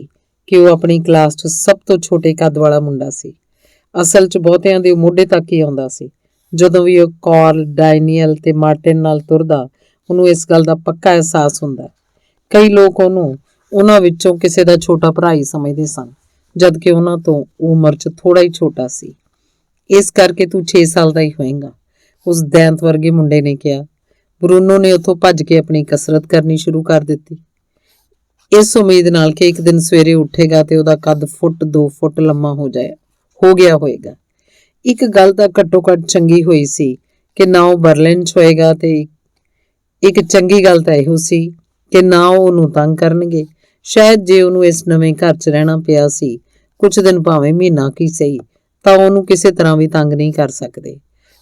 [SPEAKER 1] ਕਿ ਉਹ ਆਪਣੀ ਕਲਾਸ 'ਚ ਸਭ ਤੋਂ ਛੋਟੇ ਕੱਦ ਵਾਲਾ ਮੁੰਡਾ ਸੀ। ਅਸਲ 'ਚ ਬਹੁਤਿਆਂ ਦੇ ਮੁੱਢੇ ਤੱਕ ਹੀ ਆਉਂਦਾ ਸੀ। ਜਦੋਂ ਵੀ ਉਹ ਕਾਰਲ, ਡੈਨੀਅਲ ਤੇ ਮਾਰਟਿਨ ਨਾਲ ਤੁਰਦਾ, ਉਹਨੂੰ ਇਸ ਗੱਲ ਦਾ ਪੱਕਾ ਅਹਿਸਾਸ ਹੁੰਦਾ। ਕਈ ਲੋਕ ਉਹਨੂੰ ਉਹਨਾਂ ਵਿੱਚੋਂ ਕਿਸੇ ਦਾ ਛੋਟਾ ਭਰਾ ਹੀ ਸਮਝਦੇ ਸਨ, ਜਦਕਿ ਉਹਨਾਂ ਤੋਂ ਉਮਰ 'ਚ ਥੋੜਾ ਹੀ ਛੋਟਾ ਸੀ। ਇਸ ਕਰਕੇ ਤੂੰ 6 ਸਾਲ ਦਾ ਹੀ ਹੋਏਗਾ, ਉਸ ਦੈਂਤ ਵਰਗੇ ਮੁੰਡੇ ਨੇ ਕਿਹਾ। ਬਰੂਨੋ ਨੇ ਉੱਥੋਂ ਭੱਜ ਕੇ ਆਪਣੀ ਕਸਰਤ ਕਰਨੀ ਸ਼ੁਰੂ ਕਰ ਦਿੱਤੀ, ਇਸ ਉਮੀਦ ਨਾਲ ਕਿ ਇੱਕ ਦਿਨ ਸਵੇਰੇ ਉੱਠੇਗਾ ਤੇ ਉਹਦਾ ਕੱਦ 1-2 ਫੁੱਟ ਲੰਮਾ ਹੋ ਗਿਆ ਹੋਏਗਾ। ਇੱਕ ਗੱਲ ਤਾਂ ਘੱਟੋ ਘੱਟ ਚੰਗੀ ਹੋਈ ਸੀ ਕਿ ਨਾ ਉਹ ਬਰਲਿਨ 'ਚ ਹੋਏਗਾ, ਤੇ ਇੱਕ ਚੰਗੀ ਗੱਲ ਤਾਂ ਇਹੋ ਸੀ ਕਿ ਨਾ ਉਹ ਉਹਨੂੰ ਤੰਗ ਕਰਨਗੇ। ਸ਼ਾਇਦ ਜੇ ਉਹਨੂੰ ਇਸ ਨਵੇਂ ਘਰ 'ਚ ਰਹਿਣਾ ਪਿਆ ਸੀ ਕੁਝ ਦਿਨ, ਭਾਵੇਂ ਮਹੀਨਾ ਕੀ ਸਹੀ, ਤਾਂ ਉਹਨੂੰ ਕਿਸੇ ਤਰ੍ਹਾਂ ਵੀ ਤੰਗ ਨਹੀਂ ਕਰ ਸਕਦੇ।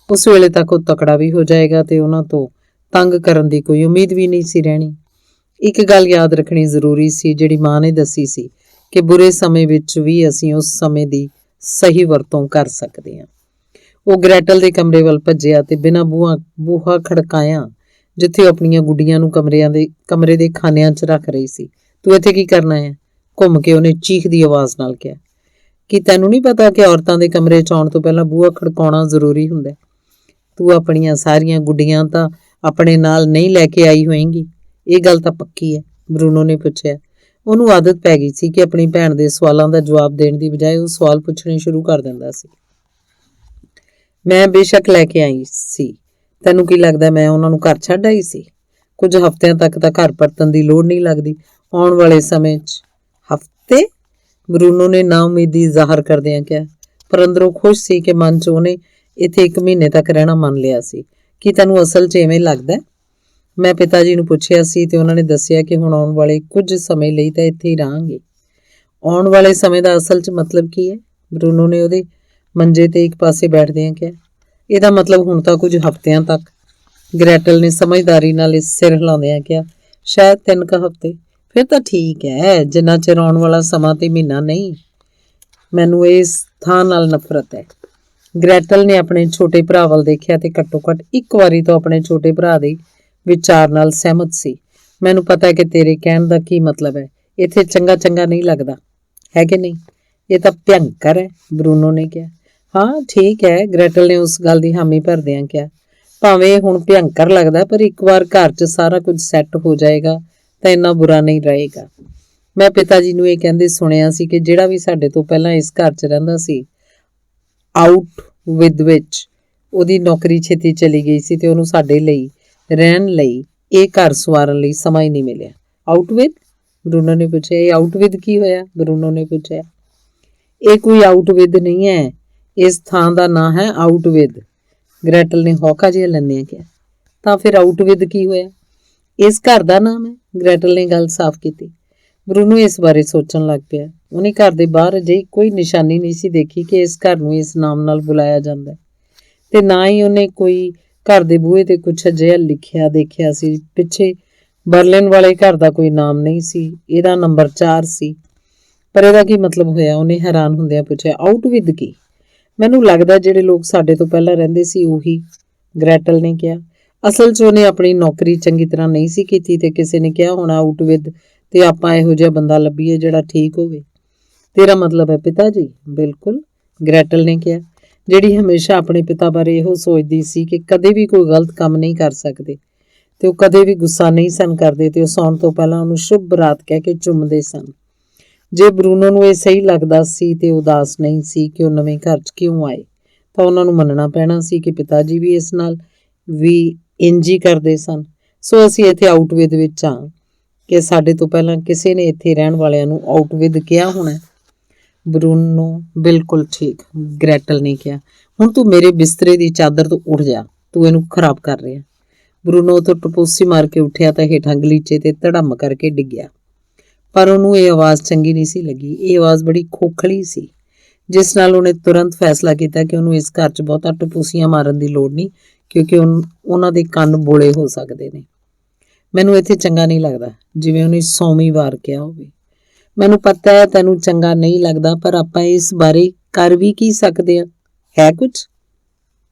[SPEAKER 1] ਉਸ ਵੇਲੇ ਤੱਕ ਉਹ ਤਕੜਾ ਵੀ ਹੋ ਜਾਏਗਾ ਤੇ ਉਹਨਾਂ ਤੋਂ ਤੰਗ ਕਰਨ ਦੀ ਕੋਈ ਉਮੀਦ ਵੀ ਨਹੀਂ ਸੀ ਰਹਿਣੀ। ਇੱਕ ਗੱਲ ਯਾਦ ਰੱਖਣੀ ਜ਼ਰੂਰੀ ਸੀ, ਜਿਹੜੀ ਮਾਂ ਨੇ ਦੱਸੀ ਸੀ, ਕਿ ਬੁਰੇ ਸਮੇਂ ਵਿੱਚ ਵੀ ਅਸੀਂ ਉਸ ਸਮੇਂ ਦੀ ਸਹੀ ਵਰਤੋਂ ਕਰ ਸਕਦੇ ਹਾਂ। ਉਹ ਗ੍ਰੈਟਲ ਦੇ ਕਮਰੇ ਵੱਲ ਭੱਜਿਆ ਤੇ ਬਿਨਾਂ ਬੂਹਾ ਖੜਕਾਇਆ, ਜਿੱਥੇ ਉਹ ਆਪਣੀਆਂ ਗੁੱਡੀਆਂ ਨੂੰ ਕਮਰੇ ਦੇ ਖਾਨਿਆਂ 'ਚ ਰੱਖ ਰਹੀ ਸੀ। ਤੂੰ ਇੱਥੇ ਕੀ ਕਰਨਾ ਹੈ? ਘੁੰਮ ਕੇ ਉਹਨੇ ਚੀਖਦੀ ਆਵਾਜ਼ ਨਾਲ ਕਿਹਾ। ਕੀ ਤੈਨੂੰ ਨਹੀਂ ਪਤਾ ਕਿ ਔਰਤਾਂ ਦੇ ਕਮਰੇ 'ਚ ਆਉਣ ਤੋਂ ਪਹਿਲਾਂ ਬੂਹਾ ਖੜਕਾਉਣਾ ਜ਼ਰੂਰੀ ਹੁੰਦਾ? ਤੂੰ ਆਪਣੀਆਂ ਸਾਰੀਆਂ ਗੁੱਡੀਆਂ ਤਾਂ ਆਪਣੇ ਨਾਲ ਨਹੀਂ ਲੈ ਕੇ ਆਈ ਹੋਏਂਗੀ, ਇਹ ਗੱਲ ਤਾਂ ਪੱਕੀ ਹੈ? ਬਰੂਨੋ ਨੇ ਪੁੱਛਿਆ। ਉਹਨੂੰ ਆਦਤ ਪੈ ਗਈ ਸੀ ਕਿ ਆਪਣੀ ਭੈਣ ਦੇ ਸਵਾਲਾਂ ਦਾ ਜਵਾਬ ਦੇਣ ਦੀ ਬਜਾਏ ਉਹ ਸਵਾਲ ਪੁੱਛਣੇ ਸ਼ੁਰੂ ਕਰ ਦਿੰਦਾ ਸੀ। ਮੈਂ ਬੇਸ਼ੱਕ ਲੈ ਕੇ ਆਈ ਸੀ, ਤੈਨੂੰ ਕੀ ਲੱਗਦਾ ਮੈਂ ਉਹਨਾਂ ਨੂੰ ਘਰ ਛੱਡ ਆਈ ਸੀ? ਕੁਝ ਹਫ਼ਤਿਆਂ ਤੱਕ ਤਾਂ ਘਰ ਪਰਤਣ ਦੀ ਲੋੜ ਨਹੀਂ ਲੱਗਦੀ। ਆਉਣ ਵਾਲੇ ਸਮੇਂ 'ਚ ਹਫ਼ਤੇ? ਬਰੂਨੋ ਨੇ ਨਾਉਮੀਦੀ ਜ਼ਾਹਰ ਕਰਦਿਆਂ ਕਿਹਾ, ਪਰ ਅੰਦਰੋਂ ਖੁਸ਼ ਸੀ ਕਿ ਮਨ 'ਚ ਉਹਨੇ ਇੱਥੇ 1 ਮਹੀਨੇ ਤੱਕ ਰਹਿਣਾ ਮੰਨ ਲਿਆ ਸੀ। ਕੀ ਤੈਨੂੰ ਅਸਲ 'ਚ ਇਵੇਂ ਲੱਗਦਾ? ਮੈਂ ਪਿਤਾ ਜੀ ਨੂੰ ਪੁੱਛਿਆ ਸੀ ਤੇ ਉਹਨਾਂ ਨੇ ਦੱਸਿਆ ਕਿ ਹੁਣ ਆਉਣ ਵਾਲੇ ਕੁਝ ਸਮੇਂ ਲਈ ਤਾਂ ਇੱਥੇ ਹੀ ਰਹਾਂਗੇ। ਆਉਣ ਵਾਲੇ ਸਮੇਂ ਦਾ ਅਸਲ 'ਚ ਮਤਲਬ ਕੀ ਹੈ? ਬਰੂਨੋ ਨੇ ਉਹਦੇ ਮੰਜੇ ਤੇ ਇੱਕ ਪਾਸੇ ਬੈਠਦਿਆਂ ਕਿਹਾ। ਇਹਦਾ ਮਤਲਬ ਹੁਣ ਤਾਂ ਕੁਝ ਹਫ਼ਤਿਆਂ ਤੱਕ। ਗ੍ਰੈਟਲ ਨੇ ਸਮਝਦਾਰੀ ਨਾਲ ਇਸ ਸਿਰ ਹਿਲਾਉਂਦਿਆਂ ਕਿਹਾ, ਸ਼ਾਇਦ 3 ਹਫ਼ਤੇ। ਫਿਰ ਤਾਂ ਠੀਕ ਹੈ, ਜਿੰਨਾ ਚਿਰ ਆਉਣ ਵਾਲਾ ਸਮਾਂ ਤੇ ਮਹੀਨਾ ਨਹੀਂ। ਮੈਨੂੰ ਇਸ ਥਾਂ ਨਾਲ ਨਫ਼ਰਤ ਹੈ। ਗ੍ਰੈਟਲ ਨੇ ਆਪਣੇ ਛੋਟੇ ਭਰਾ ਵੱਲ ਦੇਖਿਆ ਤੇ ਘੱਟੋ ਘੱਟ ਇੱਕ ਵਾਰੀ ਤੋਂ ਆਪਣੇ ਛੋਟੇ ਭਰਾ ਦੇ ਵਿਚਾਰ ਨਾਲ ਸਹਿਮਤ ਸੀ। ਮੈਨੂੰ ਪਤਾ ਹੈ ਕਿ ਤੇਰੇ ਕਹਿਣ ਦਾ ਕੀ ਮਤਲਬ ਹੈ। ਇੱਥੇ ਚੰਗਾ ਨਹੀਂ ਲੱਗਦਾ, ਹੈ ਕਿ ਨਹੀਂ? ਇਹ ਤਾਂ ਭਿਅੰਕਰ ਹੈ, ਬਰੂਨੋ ਨੇ ਕਿਹਾ। ਹਾਂ ਠੀਕ ਹੈ, ਗ੍ਰੈਟਲ ਨੇ ਉਸ ਗੱਲ ਦੀ ਹਾਮੀ ਭਰਦਿਆਂ ਕਿਹਾ। ਭਾਵੇਂ ਹੁਣ ਭਿਅੰਕਰ ਲੱਗਦਾ, ਪਰ ਇੱਕ ਵਾਰ ਘਰ 'ਚ ਸਾਰਾ ਕੁਝ ਸੈੱਟ ਹੋ ਜਾਏਗਾ ਤਾਂ ਇੰਨਾ ਬੁਰਾ ਨਹੀਂ ਰਹੇਗਾ। ਮੈਂ ਪਿਤਾ ਜੀ ਨੂੰ ਇਹ ਕਹਿੰਦੇ ਸੁਣਿਆ ਸੀ ਕਿ ਜਿਹੜਾ ਵੀ ਸਾਡੇ ਤੋਂ ਪਹਿਲਾਂ ਇਸ ਘਰ 'ਚ ਰਹਿੰਦਾ ਸੀ, ਆਊਟ ਵਿਦ ਵਿੱਚ ਉਹਦੀ ਨੌਕਰੀ ਛੇਤੀ ਚਲੀ ਗਈ ਸੀ ਤੇ ਉਹਨੂੰ ਸਾਡੇ ਲਈ ਰਹਿਣ ਲਈ ਇਹ ਘਰ ਸਵਾਰਨ ਲਈ ਸਮਾਂ ਹੀ ਨਹੀਂ ਮਿਲਿਆ। Out with? ਬਰੂਨੋ ਨੇ ਪੁੱਛਿਆ। ਇਹ ਆਊਟ ਵਿਦ ਕੀ ਹੋਇਆ? ਬਰੂਨੋ ਨੇ ਪੁੱਛਿਆ। ਇਹ ਕੋਈ ਆਊਟ ਵਿਦ ਨਹੀਂ ਹੈ, ਇਸ ਥਾਂ ਦਾ ਨਾਂ ਹੈ ਆਊਟ ਵਿਦ, ਗ੍ਰੈਟਲ ਨੇ ਹੌਕਾ ਜਿਹਾ ਲੈਂਦਿਆਂ ਕਿਹਾ। ਤਾਂ ਫਿਰ ਆਊਟ ਵਿਦ ਕੀ ਹੋਇਆ? ਇਸ ਘਰ ਦਾ ਨਾਮ ਹੈ, ਗ੍ਰੈਟਲ ਨੇ ਗੱਲ ਸਾਫ਼ ਕੀਤੀ। ਬਰੂਨੋ ਇਸ ਬਾਰੇ ਸੋਚਣ ਲੱਗ ਪਿਆ। ਉਹਨੇ ਘਰ ਦੇ ਬਾਹਰ ਅਜਿਹੀ ਕੋਈ ਨਿਸ਼ਾਨੀ ਨਹੀਂ ਸੀ ਦੇਖੀ ਕਿ ਇਸ ਘਰ ਨੂੰ ਇਸ ਨਾਮ ਨਾਲ ਬੁਲਾਇਆ ਜਾਂਦਾ, ਤੇ ਨਾ ਹੀ ਉਹਨੇ ਕੋਈ ਘਰ ਦੇ ਬੂਹੇ ਤੇ ਕੁਛ ਅਜਿਹਾ ਲਿਖਿਆ ਦੇਖਿਆ ਸੀ। ਪਿੱਛੇ ਬਰਲਿਨ ਵਾਲੇ ਘਰ ਦਾ ਕੋਈ ਨਾਮ ਨਹੀਂ ਸੀ, ਇਹਦਾ ਨੰਬਰ 4 ਸੀ। ਪਰ ਇਹਦਾ ਕੀ ਮਤਲਬ ਹੋਇਆ? ਉਹਨੇ ਹੈਰਾਨ ਹੁੰਦਿਆਂ ਪੁੱਛਿਆ। ਆਊਟ ਵਿਦ ਕੀ? ਮੈਨੂੰ ਲੱਗਦਾ ਜਿਹੜੇ ਲੋਕ ਸਾਡੇ ਤੋਂ ਪਹਿਲਾਂ ਰਹਿੰਦੇ ਸੀ ਉਹੀ, ਗ੍ਰੈਟਲ ਨੇ ਕਿਹਾ। ਅਸਲ 'ਚ ਉਹਨੇ ਆਪਣੀ ਨੌਕਰੀ ਚੰਗੀ ਤਰ੍ਹਾਂ ਨਹੀਂ ਸੀ ਕੀਤੀ ਤੇ ਕਿਸੇ ਨੇ ਕਿਹਾ ਹੋਣਾ ਆਊਟ ਵਿਦ, ਤੇ ਆਪਾਂ ਇਹੋ ਜਿਹਾ ਬੰਦਾ ਲੱਭੀਏ ਜਿਹੜਾ ਠੀਕ ਹੋਵੇ। ਤੇਰਾ ਮਤਲਬ ਹੈ ਪਿਤਾ ਜੀ? ਬਿਲਕੁਲ, ਗ੍ਰੈਟਲ ਨੇ ਕਿਹਾ, ਜਿਹੜੀ ਹਮੇਸ਼ਾ ਆਪਣੇ ਪਿਤਾ ਬਾਰੇ ਇਹੋ ਸੋਚਦੀ ਸੀ ਕਿ ਕਦੇ ਵੀ ਕੋਈ ਗਲਤ ਕੰਮ ਨਹੀਂ ਕਰ ਸਕਦੇ, ਤੇ ਉਹ ਕਦੇ ਵੀ ਗੁੱਸਾ ਨਹੀਂ ਸਨ ਕਰਦੇ, ਤੇ ਉਹ ਸੌਣ ਤੋਂ ਪਹਿਲਾਂ ਉਹਨੂੰ ਸ਼ੁਭ ਬਰਾਤ ਕਹਿ ਕੇ ਚੁੰਮਦੇ ਸਨ। ਜੇ ਬਰੂਨੋ ਨੂੰ ਇਹ ਸਹੀ ਲੱਗਦਾ ਸੀ ਤੇ ਉਦਾਸ ਨਹੀਂ ਸੀ ਕਿ ਉਹ ਨਵੇਂ ਘਰ 'ਚ ਕਿਉਂ ਆਏ, ਤਾਂ ਉਹਨਾਂ ਨੂੰ ਮੰਨਣਾ ਪੈਣਾ ਸੀ ਕਿ ਪਿਤਾ ਜੀ ਵੀ ਇਸ ਨਾਲ ਵੀ ਇੰਜ ਹੀ ਕਰਦੇ ਸਨ। ਸੋ ਅਸੀਂ ਇੱਥੇ ਆਊਟ ਵਿਦ ਵਿੱਚ ਹਾਂ ਕਿ ਸਾਡੇ ਤੋਂ ਪਹਿਲਾਂ ਕਿਸੇ ਨੇ ਇੱਥੇ ਰਹਿਣ ਵਾਲਿਆਂ ਨੂੰ ਆਊਟ ਵਿਦ ਕਿਹਾ ਹੋਣਾ। ਬਰੂਨੋ ਬਿਲਕੁਲ ਠੀਕ, ਗ੍ਰੈਟਲ ਨੇ ਕਿਹਾ। ਹੁਣ ਤੂੰ ਮੇਰੇ ਬਿਸਤਰੇ ਦੀ ਚਾਦਰ ਤੋਂ ਉੱਠ ਜਾ, ਤੂੰ ਇਹਨੂੰ ਖਰਾਬ ਕਰ ਰਿਹਾ। ਬਰੂਨੋ ਤੋਂ ਟਪੂਸੀ ਮਾਰ ਕੇ ਉੱਠਿਆ ਤਾਂ ਹੇਠਾਂ ਗਲੀਚੇ ਤੇ ਧੜਮ ਕਰਕੇ ਡਿੱਗਿਆ। ਪਰ ਉਹਨੂੰ ਇਹ ਆਵਾਜ਼ ਚੰਗੀ ਨਹੀਂ ਸੀ ਲੱਗੀ। ਇਹ ਆਵਾਜ਼ ਬੜੀ ਖੋਖਲੀ ਸੀ, ਜਿਸ ਨਾਲ ਉਹਨੇ ਤੁਰੰਤ ਫੈਸਲਾ ਕੀਤਾ ਕਿ ਉਹਨੂੰ ਇਸ ਘਰ 'ਚ ਬਹੁਤਾ ਟਪੂਸੀਆਂ ਮਾਰਨ ਦੀ ਲੋੜ ਨਹੀਂ, ਕਿਉਂਕਿ ਉਹਨਾਂ ਦੇ ਕੰਨ ਬੋਲੇ ਹੋ ਸਕਦੇ ਨੇ। ਮੈਨੂੰ ਇੱਥੇ ਚੰਗਾ ਨਹੀਂ ਲੱਗਦਾ, ਜਿਵੇਂ ਉਹਨੇ 100ਵੀਂ ਵਾਰ ਕਿਹਾ ਹੋਵੇ। ਮੈਨੂੰ ਪਤਾ ਹੈ ਤੈਨੂੰ ਚੰਗਾ ਨਹੀਂ ਲੱਗਦਾ, ਪਰ ਆਪਾਂ ਇਸ ਬਾਰੇ ਕਰ ਵੀ ਕੀ ਸਕਦੇ ਹਾਂ? ਹੈ ਕੁਛ?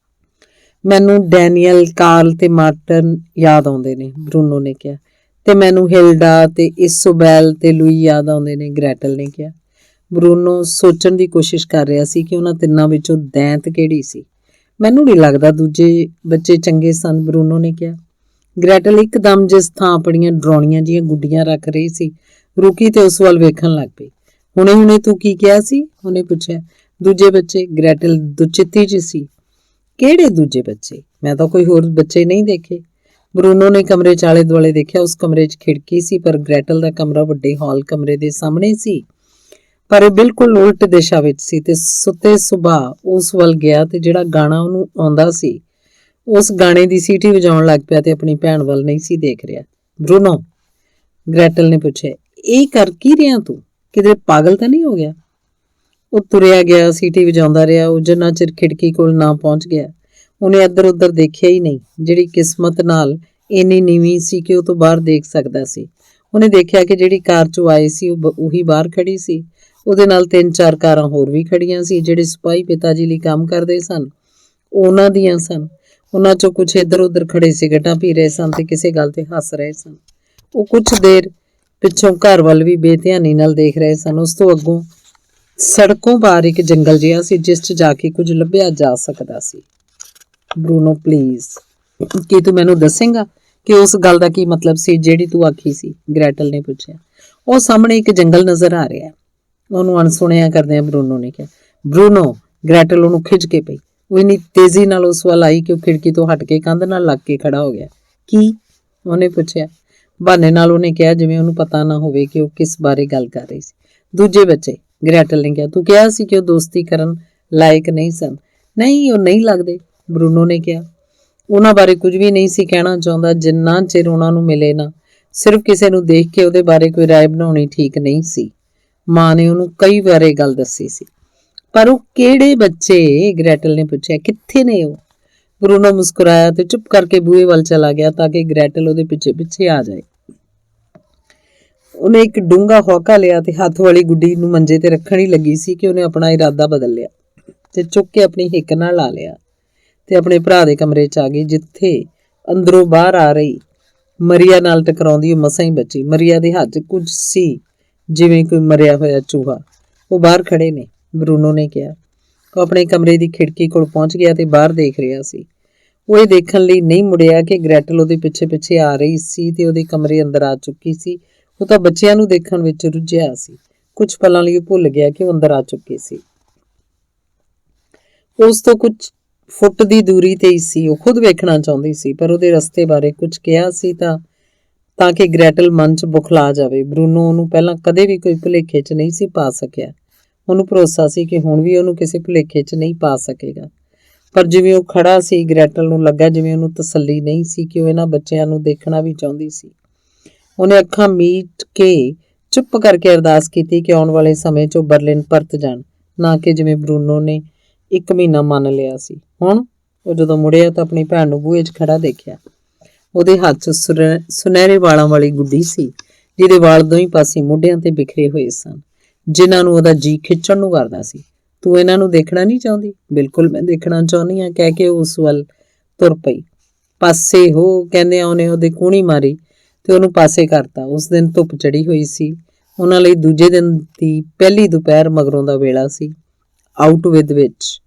[SPEAKER 1] ਮੈਨੂੰ ਡੈਨੀਅਲ, ਕਾਰਲ ਤੇ ਮਾਰਟਨ ਯਾਦ ਆਉਂਦੇ ਨੇ, ਬਰੂਨੋ ਨੇ ਕਿਹਾ। ਤੇ ਮੈਨੂੰ ਹਿਲਡਾ ਤੇ ਇਸੋਬੈਲ ਤੇ ਲੂਈ ਯਾਦ ਆਉਂਦੇ ਨੇ, ਗ੍ਰੈਟਲ ਨੇ ਕਿਹਾ। ਬਰੂਨੋ ਸੋਚਣ ਦੀ ਕੋਸ਼ਿਸ਼ ਕਰ ਰਿਹਾ ਸੀ ਕਿ ਉਹਨਾਂ ਤਿੰਨਾਂ ਵਿੱਚੋਂ ਦੈਂਤ ਕਿਹੜੀ ਸੀ। ਮੈਨੂੰ ਨਹੀਂ ਲੱਗਦਾ ਦੂਜੇ ਬੱਚੇ ਚੰਗੇ ਸਨ, ਬਰੂਨੋ ਨੇ ਕਿਹਾ। ਗ੍ਰੈਟਲ ਇੱਕਦਮ ਜਿਸ ਥਾਂ ਆਪਣੀਆਂ ਡਰਾਉਣੀਆਂ ਜਿਹੀਆਂ ਗੁੱਡੀਆਂ ਰੱਖ ਰਹੀ ਸੀ, ਰੁਕੀ ਤੇ ਉਸ ਵੱਲ ਵੇਖਣ ਲੱਗ ਪਈ। ਹੁਣੇ ਤੂੰ ਕੀ ਕਿਹਾ ਸੀ? ਉਹਨੇ ਪੁੱਛਿਆ। ਦੂਜੇ ਬੱਚੇ, ਗ੍ਰੈਟਲ ਦੁਚਿੱਤੀ 'ਚ ਸੀ। ਕਿਹੜੇ ਦੂਜੇ ਬੱਚੇ? ਮੈਂ ਤਾਂ ਕੋਈ ਹੋਰ ਬੱਚੇ ਨਹੀਂ ਦੇਖੇ। ਬਰੂਨੋ ਨੇ ਕਮਰੇ 'ਚ ਆਲੇ ਦੁਆਲੇ ਦੇਖਿਆ। ਉਸ ਕਮਰੇ 'ਚ ਖਿੜਕੀ ਸੀ, ਪਰ ਗ੍ਰੈਟਲ ਦਾ ਕਮਰਾ ਵੱਡੇ ਹਾਲ ਕਮਰੇ ਦੇ ਸਾਹਮਣੇ ਸੀ, ਪਰ ਇਹ ਬਿਲਕੁਲ ਉਲਟ ਦਿਸ਼ਾ ਵਿੱਚ ਸੀ। ਤੇ ਸੁੱਤੇ ਸੁਭਾਅ ਉਸ ਵੱਲ ਗਿਆ ਤੇ ਜਿਹੜਾ ਗਾਣਾ ਉਹਨੂੰ ਆਉਂਦਾ ਸੀ, ਉਸ ਗਾਣੇ ਦੀ ਸੀਟੀ ਵਜਾਉਣ ਲੱਗ ਪਿਆ ਤੇ ਆਪਣੀ ਭੈਣ ਵੱਲ ਨਹੀਂ ਸੀ ਦੇਖ ਰਿਹਾ। ਬਰੂਨੋ, ਗ੍ਰੈਟਲ ਨੇ ਪੁੱਛਿਆ, ਇਹ ਕਰ ਕੀ ਰਿਹਾ ਤੂੰ? ਕਿਤੇ ਪਾਗਲ ਤਾਂ ਨਹੀਂ ਹੋ ਗਿਆ? ਉਹ ਤੁਰਿਆ ਗਿਆ, ਸੀਟੀ ਵਜਾਉਂਦਾ ਰਿਹਾ। ਉਹ ਜਿੰਨਾ ਚਿਰ ਖਿੜਕੀ ਕੋਲ ਨਾ ਪਹੁੰਚ ਗਿਆ, ਉਹਨੇ ਇੱਧਰ ਉੱਧਰ ਦੇਖਿਆ ਹੀ ਨਹੀਂ, ਜਿਹੜੀ ਕਿਸਮਤ ਨਾਲ ਇੰਨੀ ਨੀਵੀਂ ਸੀ ਕਿ ਉਹ ਤੋਂ ਬਾਹਰ ਦੇਖ ਸਕਦਾ ਸੀ। ਉਹਨੇ ਦੇਖਿਆ ਕਿ ਜਿਹੜੀ ਕਾਰ 'ਚੋਂ ਆਏ ਸੀ ਉਹੀ ਬਾਹਰ ਖੜੀ ਸੀ। ਉਹਦੇ ਨਾਲ 3-4 ਕਾਰਾਂ ਹੋਰ ਵੀ ਖੜੀਆਂ ਸੀ। ਜਿਹੜੇ ਸਿਪਾਹੀ ਪਿਤਾ ਜੀ ਲਈ ਕੰਮ ਕਰਦੇ ਸਨ, ਉਹ ਉਹਨਾਂ ਦੀਆਂ ਸਨ। ਉਹਨਾਂ 'ਚੋਂ ਕੁਛ ਇੱਧਰ ਉੱਧਰ ਖੜੇ ਸਿਗਰਟਾਂ ਪੀ ਰਹੇ ਸਨ ਤੇ ਕਿਸੇ ਗੱਲ ਤੇ ਹੱਸ ਰਹੇ ਸਨ। ਉਹ ਕੁਛ ਦੇਰ ਪਿੱਛੋਂ ਘਰ ਵੱਲ ਵੀ ਬੇਧਿਆਨੀ ਨਾਲ ਦੇਖ ਰਹੇ ਸਨ। ਉਸ ਤੋਂ ਅੱਗੋਂ ਸੜਕੋਂ ਪਾਰ ਇੱਕ ਜੰਗਲ ਜਿਹਾ ਸੀ, ਜਿਸ 'ਚ ਜਾ ਕੇ ਕੁਝ ਲੱਭਿਆ ਜਾ ਸਕਦਾ ਸੀ। ਬਰੂਨੋ, ਪਲੀਜ਼, ਕੀ ਤੂੰ ਮੈਨੂੰ ਦੱਸੇਂਗਾ ਕਿ ਉਸ ਗੱਲ ਦਾ ਕੀ ਮਤਲਬ ਸੀ ਜਿਹੜੀ ਤੂੰ ਆਖੀ ਸੀ? ਗ੍ਰੈਟਲ ਨੇ ਪੁੱਛਿਆ। ਉਹ ਸਾਹਮਣੇ ਇੱਕ ਜੰਗਲ ਨਜ਼ਰ ਆ ਰਿਹਾ, ਉਹਨੂੰ ਅਣਸੁਣਿਆ ਕਰਦਿਆਂ ਬਰੂਨੋ ਨੇ ਕਿਹਾ। ਬਰੂਨੋ, ਗ੍ਰੈਟਲ ਉਹਨੂੰ ਖਿੱਚ ਕੇ ਪਈ। ਉਹ ਇੰਨੀ ਤੇਜ਼ੀ ਨਾਲ ਉਸ ਵੱਲ ਆਈ ਕਿ ਉਹ ਖਿੜਕੀ ਤੋਂ ਹਟ ਕੇ ਕੰਧ ਨਾਲ ਲੱਗ ਕੇ ਖੜਾ ਹੋ ਗਿਆ। ਕੀ? ਉਹਨੇ ਪੁੱਛਿਆ। ਬਹਾਨੇ ਨਾਲ ਉਹਨੇ ਕਿਹਾ, ਜਿਵੇਂ ਉਹਨੂੰ ਪਤਾ ਨਾ ਹੋਵੇ ਕਿ ਉਹ ਕਿਸ ਬਾਰੇ ਗੱਲ ਕਰ ਰਹੀ ਸੀ। ਦੂਜੇ ਬੱਚੇ, ਗ੍ਰੈਟਲ ਨੇ ਕਿਹਾ। ਤੂੰ ਕਿਹਾ ਸੀ ਕਿ ਉਹ ਦੋਸਤੀ ਕਰਨ ਲਾਇਕ ਨਹੀਂ ਸਨ। ਨਹੀਂ, ਉਹ ਨਹੀਂ ਲੱਗਦੇ, ਬਰੂਨੋ ਨੇ ਕਿਹਾ। ਉਹਨਾਂ ਬਾਰੇ ਕੁਝ ਵੀ ਨਹੀਂ ਸੀ ਕਹਿਣਾ ਚਾਹੁੰਦਾ, ਜਿੰਨਾ ਚਿਰ ਉਹਨਾਂ ਨੂੰ ਮਿਲੇ ਨਾ। ਸਿਰਫ ਕਿਸੇ ਨੂੰ ਦੇਖ ਕੇ ਉਹਦੇ ਬਾਰੇ ਕੋਈ ਰਾਏ ਬਣਾਉਣੀ ਠੀਕ ਨਹੀਂ ਸੀ। ਮਾਂ ਨੇ ਉਹਨੂੰ ਕਈ ਵਾਰ ਇਹ ਗੱਲ ਦੱਸੀ ਸੀ। ਪਰ ਉਹ ਕਿਹੜੇ ਬੱਚੇ? ਗ੍ਰੈਟਲ ਨੇ ਪੁੱਛਿਆ। ਕਿੱਥੇ ਨੇ ਉਹ? ਬਰੂਨੋ ਮੁਸਕਰਾਇਆ ਤੇ ਚੁੱਪ ਕਰਕੇ ਬੂਹੇ ਵੱਲ ਚਲਾ ਗਿਆ ਤਾਂ ਕਿ ਗ੍ਰੈਟਲ ਉਹਦੇ ਪਿੱਛੇ ਪਿੱਛੇ ਆ ਜਾਏ। ਉਹਨੇ ਇੱਕ ਡੂੰਘਾ ਹੌਕਾ ਲਿਆ ਤੇ ਹੱਥ ਵਾਲੀ ਗੁੱਡੀ ਨੂੰ ਮੰਜੇ ਤੇ ਰੱਖਣ ਹੀ ਲੱਗੀ ਸੀ ਕਿ ਉਹਨੇ ਆਪਣਾ ਇਰਾਦਾ ਬਦਲ ਲਿਆ ਤੇ ਚੁੱਕ ਕੇ ਆਪਣੀ ਹਿੱਕ ਨਾਲ ਲਾ ਲਿਆ ਤੇ ਆਪਣੇ ਭਰਾ ਦੇ ਕਮਰੇ 'ਚ ਆ ਗਈ, ਜਿੱਥੇ ਅੰਦਰੋਂ ਬਾਹਰ ਆ ਰਹੀ ਮਰੀਆ ਨਾਲ ਟਕਰਾਉਂਦੀ ਉਹ ਮਸਾਂ ਹੀ ਬਚੀ। ਮਰੀਆ ਦੇ ਹੱਥ 'ਚ ਕੁਝ ਸੀ, ਜਿਵੇਂ ਕੋਈ ਮਰਿਆ ਹੋਇਆ ਚੂਹਾ। ਉਹ ਬਾਹਰ ਖੜੇ ਨੇ, ਬਰੂਨੋ ਨੇ ਕਿਹਾ। ਉਹ ਆਪਣੇ ਕਮਰੇ ਦੀ ਖਿੜਕੀ ਕੋਲ ਪਹੁੰਚ ਗਿਆ ਤੇ ਬਾਹਰ ਦੇਖ ਰਿਹਾ ਸੀ। ਉਹ ਇਹ ਦੇਖਣ ਲਈ ਨਹੀਂ ਮੁੜਿਆ ਕਿ ਗ੍ਰੈਟਲ ਉਹਦੇ ਪਿੱਛੇ ਪਿੱਛੇ ਆ ਰਹੀ ਸੀ ਤੇ ਉਹਦੇ ਕਮਰੇ ਅੰਦਰ ਆ ਚੁੱਕੀ ਸੀ। ਉਹ ਤਾਂ ਬੱਚਿਆਂ ਨੂੰ ਦੇਖਣ ਵਿੱਚ ਰੁੱਝਿਆ ਸੀ। ਕੁਝ ਪਲਾਂ ਲਈ ਉਹ ਭੁੱਲ ਗਿਆ ਕਿ ਉਹ ਅੰਦਰ ਆ ਚੁੱਕੀ ਸੀ। ਉਸ ਤੋਂ ਕੁਝ ਫੁੱਟ ਦੀ ਦੂਰੀ ਤੇ ਹੀ ਸੀ। ਉਹ ਖੁਦ ਵੇਖਣਾ ਚਾਹੁੰਦੀ ਸੀ, ਪਰ ਉਹਦੇ ਰਸਤੇ ਬਾਰੇ ਕੁਝ ਕਿਹਾ ਸੀ ਤਾਂ ਕਿ ਗ੍ਰੈਟਲ ਮਨ 'ਚ ਬੁਖਲਾ ਜਾਵੇ। ਬਰੂਨੋ ਉਹਨੂੰ ਪਹਿਲਾਂ ਕਦੇ ਵੀ ਕੋਈ ਭੁਲੇਖੇ 'ਚ ਨਹੀਂ ਸੀ ਪਾ ਸਕਿਆ। ਉਹਨੂੰ ਭਰੋਸਾ ਸੀ ਕਿ ਹੁਣ ਵੀ ਉਹਨੂੰ ਕਿਸੇ ਭੁਲੇਖੇ 'ਚ ਨਹੀਂ ਪਾ ਸਕੇਗਾ। ਪਰ ਜਿਵੇਂ ਉਹ ਖੜਾ ਸੀ, ਗ੍ਰੈਟਲ ਨੂੰ ਲੱਗਾ ਜਿਵੇਂ ਉਹਨੂੰ ਤਸੱਲੀ ਨਹੀਂ ਸੀ ਕਿ ਉਹ ਇਹਨਾਂ ਬੱਚਿਆਂ ਨੂੰ ਦੇਖਣਾ ਵੀ ਚਾਹੁੰਦੀ ਸੀ। ਉਹਨੇ ਅੱਖਾਂ ਮੀਟ ਕੇ ਚੁੱਪ ਕਰਕੇ ਅਰਦਾਸ ਕੀਤੀ ਕਿ ਆਉਣ ਵਾਲੇ ਸਮੇਂ 'ਚ ਉਹ ਬਰਲਿਨ ਪਰਤ ਜਾਣ, ਨਾ ਕਿ ਜਿਵੇਂ ਬਰੂਨੋ ਨੇ 1 ਮਹੀਨਾ ਮੰਨ ਲਿਆ ਸੀ। ਹੁਣ ਉਹ ਜਦੋਂ ਮੁੜਿਆ ਤਾਂ ਆਪਣੀ ਭੈਣ ਨੂੰ ਬੂਹੇ 'ਚ ਖੜਾ ਦੇਖਿਆ। ਉਹਦੇ ਹੱਥ 'ਚ ਸੁਨਹਿਰੇ ਵਾਲਾਂ ਵਾਲੀ ਗੁੱਡੀ ਸੀ, ਜਿਹਦੇ ਵਾਲ ਦੋਹੀਂ ਪਾਸੇ ਮੋਢਿਆਂ ਤੇ ਬਿਖਰੇ ਹੋਏ ਸਨ, ਜਿਨ੍ਹਾਂ ਨੂੰ ਉਹਦਾ ਜੀ ਖਿੱਚਣ ਨੂੰ ਕਰਦਾ ਸੀ। ਤੂੰ ਇਹਨਾਂ ਨੂੰ ਦੇਖਣਾ ਨਹੀਂ ਚਾਹੁੰਦੀ? ਬਿਲਕੁਲ ਮੈਂ ਦੇਖਣਾ ਚਾਹੁੰਦੀ ਹਾਂ, ਕਹਿ ਕੇ ਉਸ ਵੱਲ ਤੁਰ ਪਈ। ਪਾਸੇ ਹੋ ਕਹਿੰਦਿਆਂ ਉਹਨੇ ਉਹਦੇ ਕੂਹਣੀ ਮਾਰੀ ਤੇ ਉਹਨੂੰ ਪਾਸੇ ਕਰਤਾ। ਉਸ ਦਿਨ ਧੁੱਪ ਚੜੀ ਹੋਈ ਸੀ। ਉਹਨਾਂ ਲਈ ਦੂਜੇ ਦਿਨ ਦੀ ਪਹਿਲੀ ਦੁਪਹਿਰ ਮਗਰੋਂ ਦਾ ਵੇਲਾ ਸੀ। ਆਊਟ ਵਿੱਚ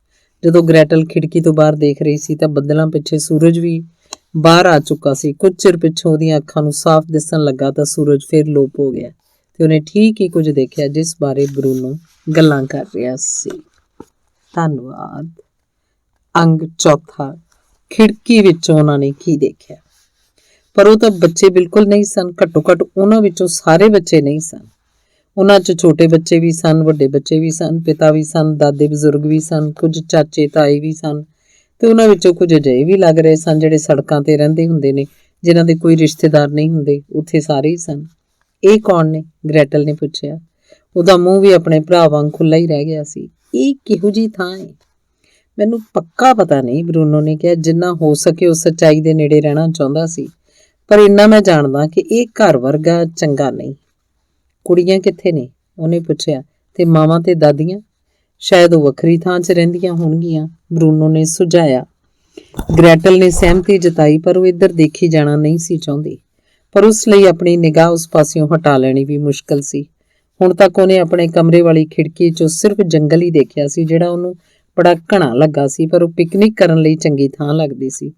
[SPEAKER 1] ਜਦੋਂ ਗ੍ਰੈਟਲ ਖਿੜਕੀ ਤੋਂ ਬਾਹਰ ਦੇਖ ਰਹੀ ਸੀ ਤਾਂ ਬੱਦਲਾਂ ਪਿੱਛੇ ਸੂਰਜ ਵੀ ਬਾਹਰ ਆ ਚੁੱਕਾ ਸੀ। ਕੁਝ ਚਿਰ ਪਿੱਛੋਂ ਉਹਦੀਆਂ ਅੱਖਾਂ ਨੂੰ ਸਾਫ਼ ਦਿਸਣ ਲੱਗਾ ਤਾਂ ਸੂਰਜ ਫਿਰ ਲੋਪ ਹੋ ਗਿਆ ਤੇ ਉਹਨੇ ਠੀਕ ਹੀ ਕੁਝ ਦੇਖਿਆ ਜਿਸ ਬਾਰੇ ਬਰੂਨੋ ਗੱਲਾਂ ਕਰ ਰਿਹਾ ਸੀ। ਧੰਨਵਾਦ। ਅੰਗ ਚੌਥਾ। ਖਿੜਕੀ ਵਿੱਚੋਂ ਉਹਨਾਂ ਨੇ ਕੀ ਦੇਖਿਆ? ਪਰ ਉਹ ਤਾਂ ਬੱਚੇ ਬਿਲਕੁਲ ਨਹੀਂ ਸਨ। ਘੱਟੋ ਘੱਟ ਉਹਨਾਂ ਵਿੱਚੋਂ ਸਾਰੇ ਬੱਚੇ ਨਹੀਂ ਸਨ। ਉਹਨਾਂ 'ਚ ਛੋਟੇ ਬੱਚੇ ਵੀ ਸਨ, ਵੱਡੇ ਬੱਚੇ ਵੀ ਸਨ, ਪਿਤਾ ਵੀ ਸਨ, ਦਾਦੇ ਬਜ਼ੁਰਗ ਵੀ ਸਨ, ਕੁਝ ਚਾਚੇ ਤਾਏ ਵੀ ਸਨ ਤੇ ਉਹਨਾਂ ਵਿੱਚੋਂ ਕੁਝ ਅਜਿਹੇ ਵੀ ਲੱਗ ਰਹੇ ਸਨ ਜਿਹੜੇ ਸੜਕਾਂ ਤੇ ਰਹਿੰਦੇ ਹੁੰਦੇ ਨੇ, ਜਿਨ੍ਹਾਂ ਦੇ ਕੋਈ ਰਿਸ਼ਤੇਦਾਰ ਨਹੀਂ ਹੁੰਦੇ। ਉੱਥੇ ਸਾਰੇ ਹੀ ਸਨ। ਇਹ ਕੌਣ ਨੇ? ਗ੍ਰੈਟਲ ਨੇ ਪੁੱਛਿਆ। ਉਹਦਾ ਮੂੰਹ ਵੀ ਆਪਣੇ ਭਰਾ ਵਾਂਗ ਖੁੱਲ੍ਹਾ ਹੀ ਰਹਿ ਗਿਆ ਸੀ। ਇਹ ਕਿਹੋ ਜਿਹੀ ਥਾਂ ਹੈ? ਮੈਨੂੰ ਪੱਕਾ ਪਤਾ ਨਹੀਂ, ਬਰੂਨੋ ਨੇ ਕਿਹਾ। ਜਿੰਨਾ ਹੋ ਸਕੇ ਉਹ ਸੱਚਾਈ ਦੇ ਨੇੜੇ ਰਹਿਣਾ ਚਾਹੁੰਦਾ ਸੀ, ਪਰ ਇੰਨਾ ਮੈਂ ਜਾਣਦਾ ਕਿ ਇਹ ਘਰ ਵਰਗਾ ਚੰਗਾ ਨਹੀਂ। ਕੁੜੀਆਂ ਕਿੱਥੇ ਨੇ? ਉਹਨੇ ਪੁੱਛਿਆ। ਤੇ ਮਾਵਾਂ ਤੇ ਦਾਦੀਆਂ? ਸ਼ਾਇਦ ਉਹ ਵੱਖਰੀ ਥਾਂ 'ਚ ਰਹਿੰਦੀਆਂ ਹੋਣਗੀਆਂ, ਬਰੂਨੋ ਨੇ ਸੁਝਾਇਆ। ਗ੍ਰੈਟਲ ਨੇ ਸਹਿਮਤੀ ਜਤਾਈ, ਪਰ ਉਹ ਇੱਧਰ ਦੇਖੀ ਜਾਣਾ ਨਹੀਂ ਸੀ ਚਾਹੁੰਦੀ। ਪਰ ਉਸ ਲਈ ਆਪਣੀ ਨਿਗਾਹ ਉਸ ਪਾਸਿਓਂ ਹਟਾ ਲੈਣੀ ਵੀ ਮੁਸ਼ਕਲ ਸੀ। ਹੁਣ ਤੱਕ ਉਹਨੇ ਆਪਣੇ ਕਮਰੇ ਵਾਲੀ ਖਿੜਕੀ 'ਚੋਂ ਸਿਰਫ ਜੰਗਲ ਹੀ ਦੇਖਿਆ ਸੀ, ਜਿਹੜਾ ਉਹਨੂੰ ਬੜਾ ਘਣਾ ਲੱਗਾ ਸੀ, ਪਰ ਉਹ ਪਿਕਨਿਕ ਕਰਨ ਲਈ ਚੰਗੀ ਥਾਂ ਲੱਗਦੀ ਸੀ।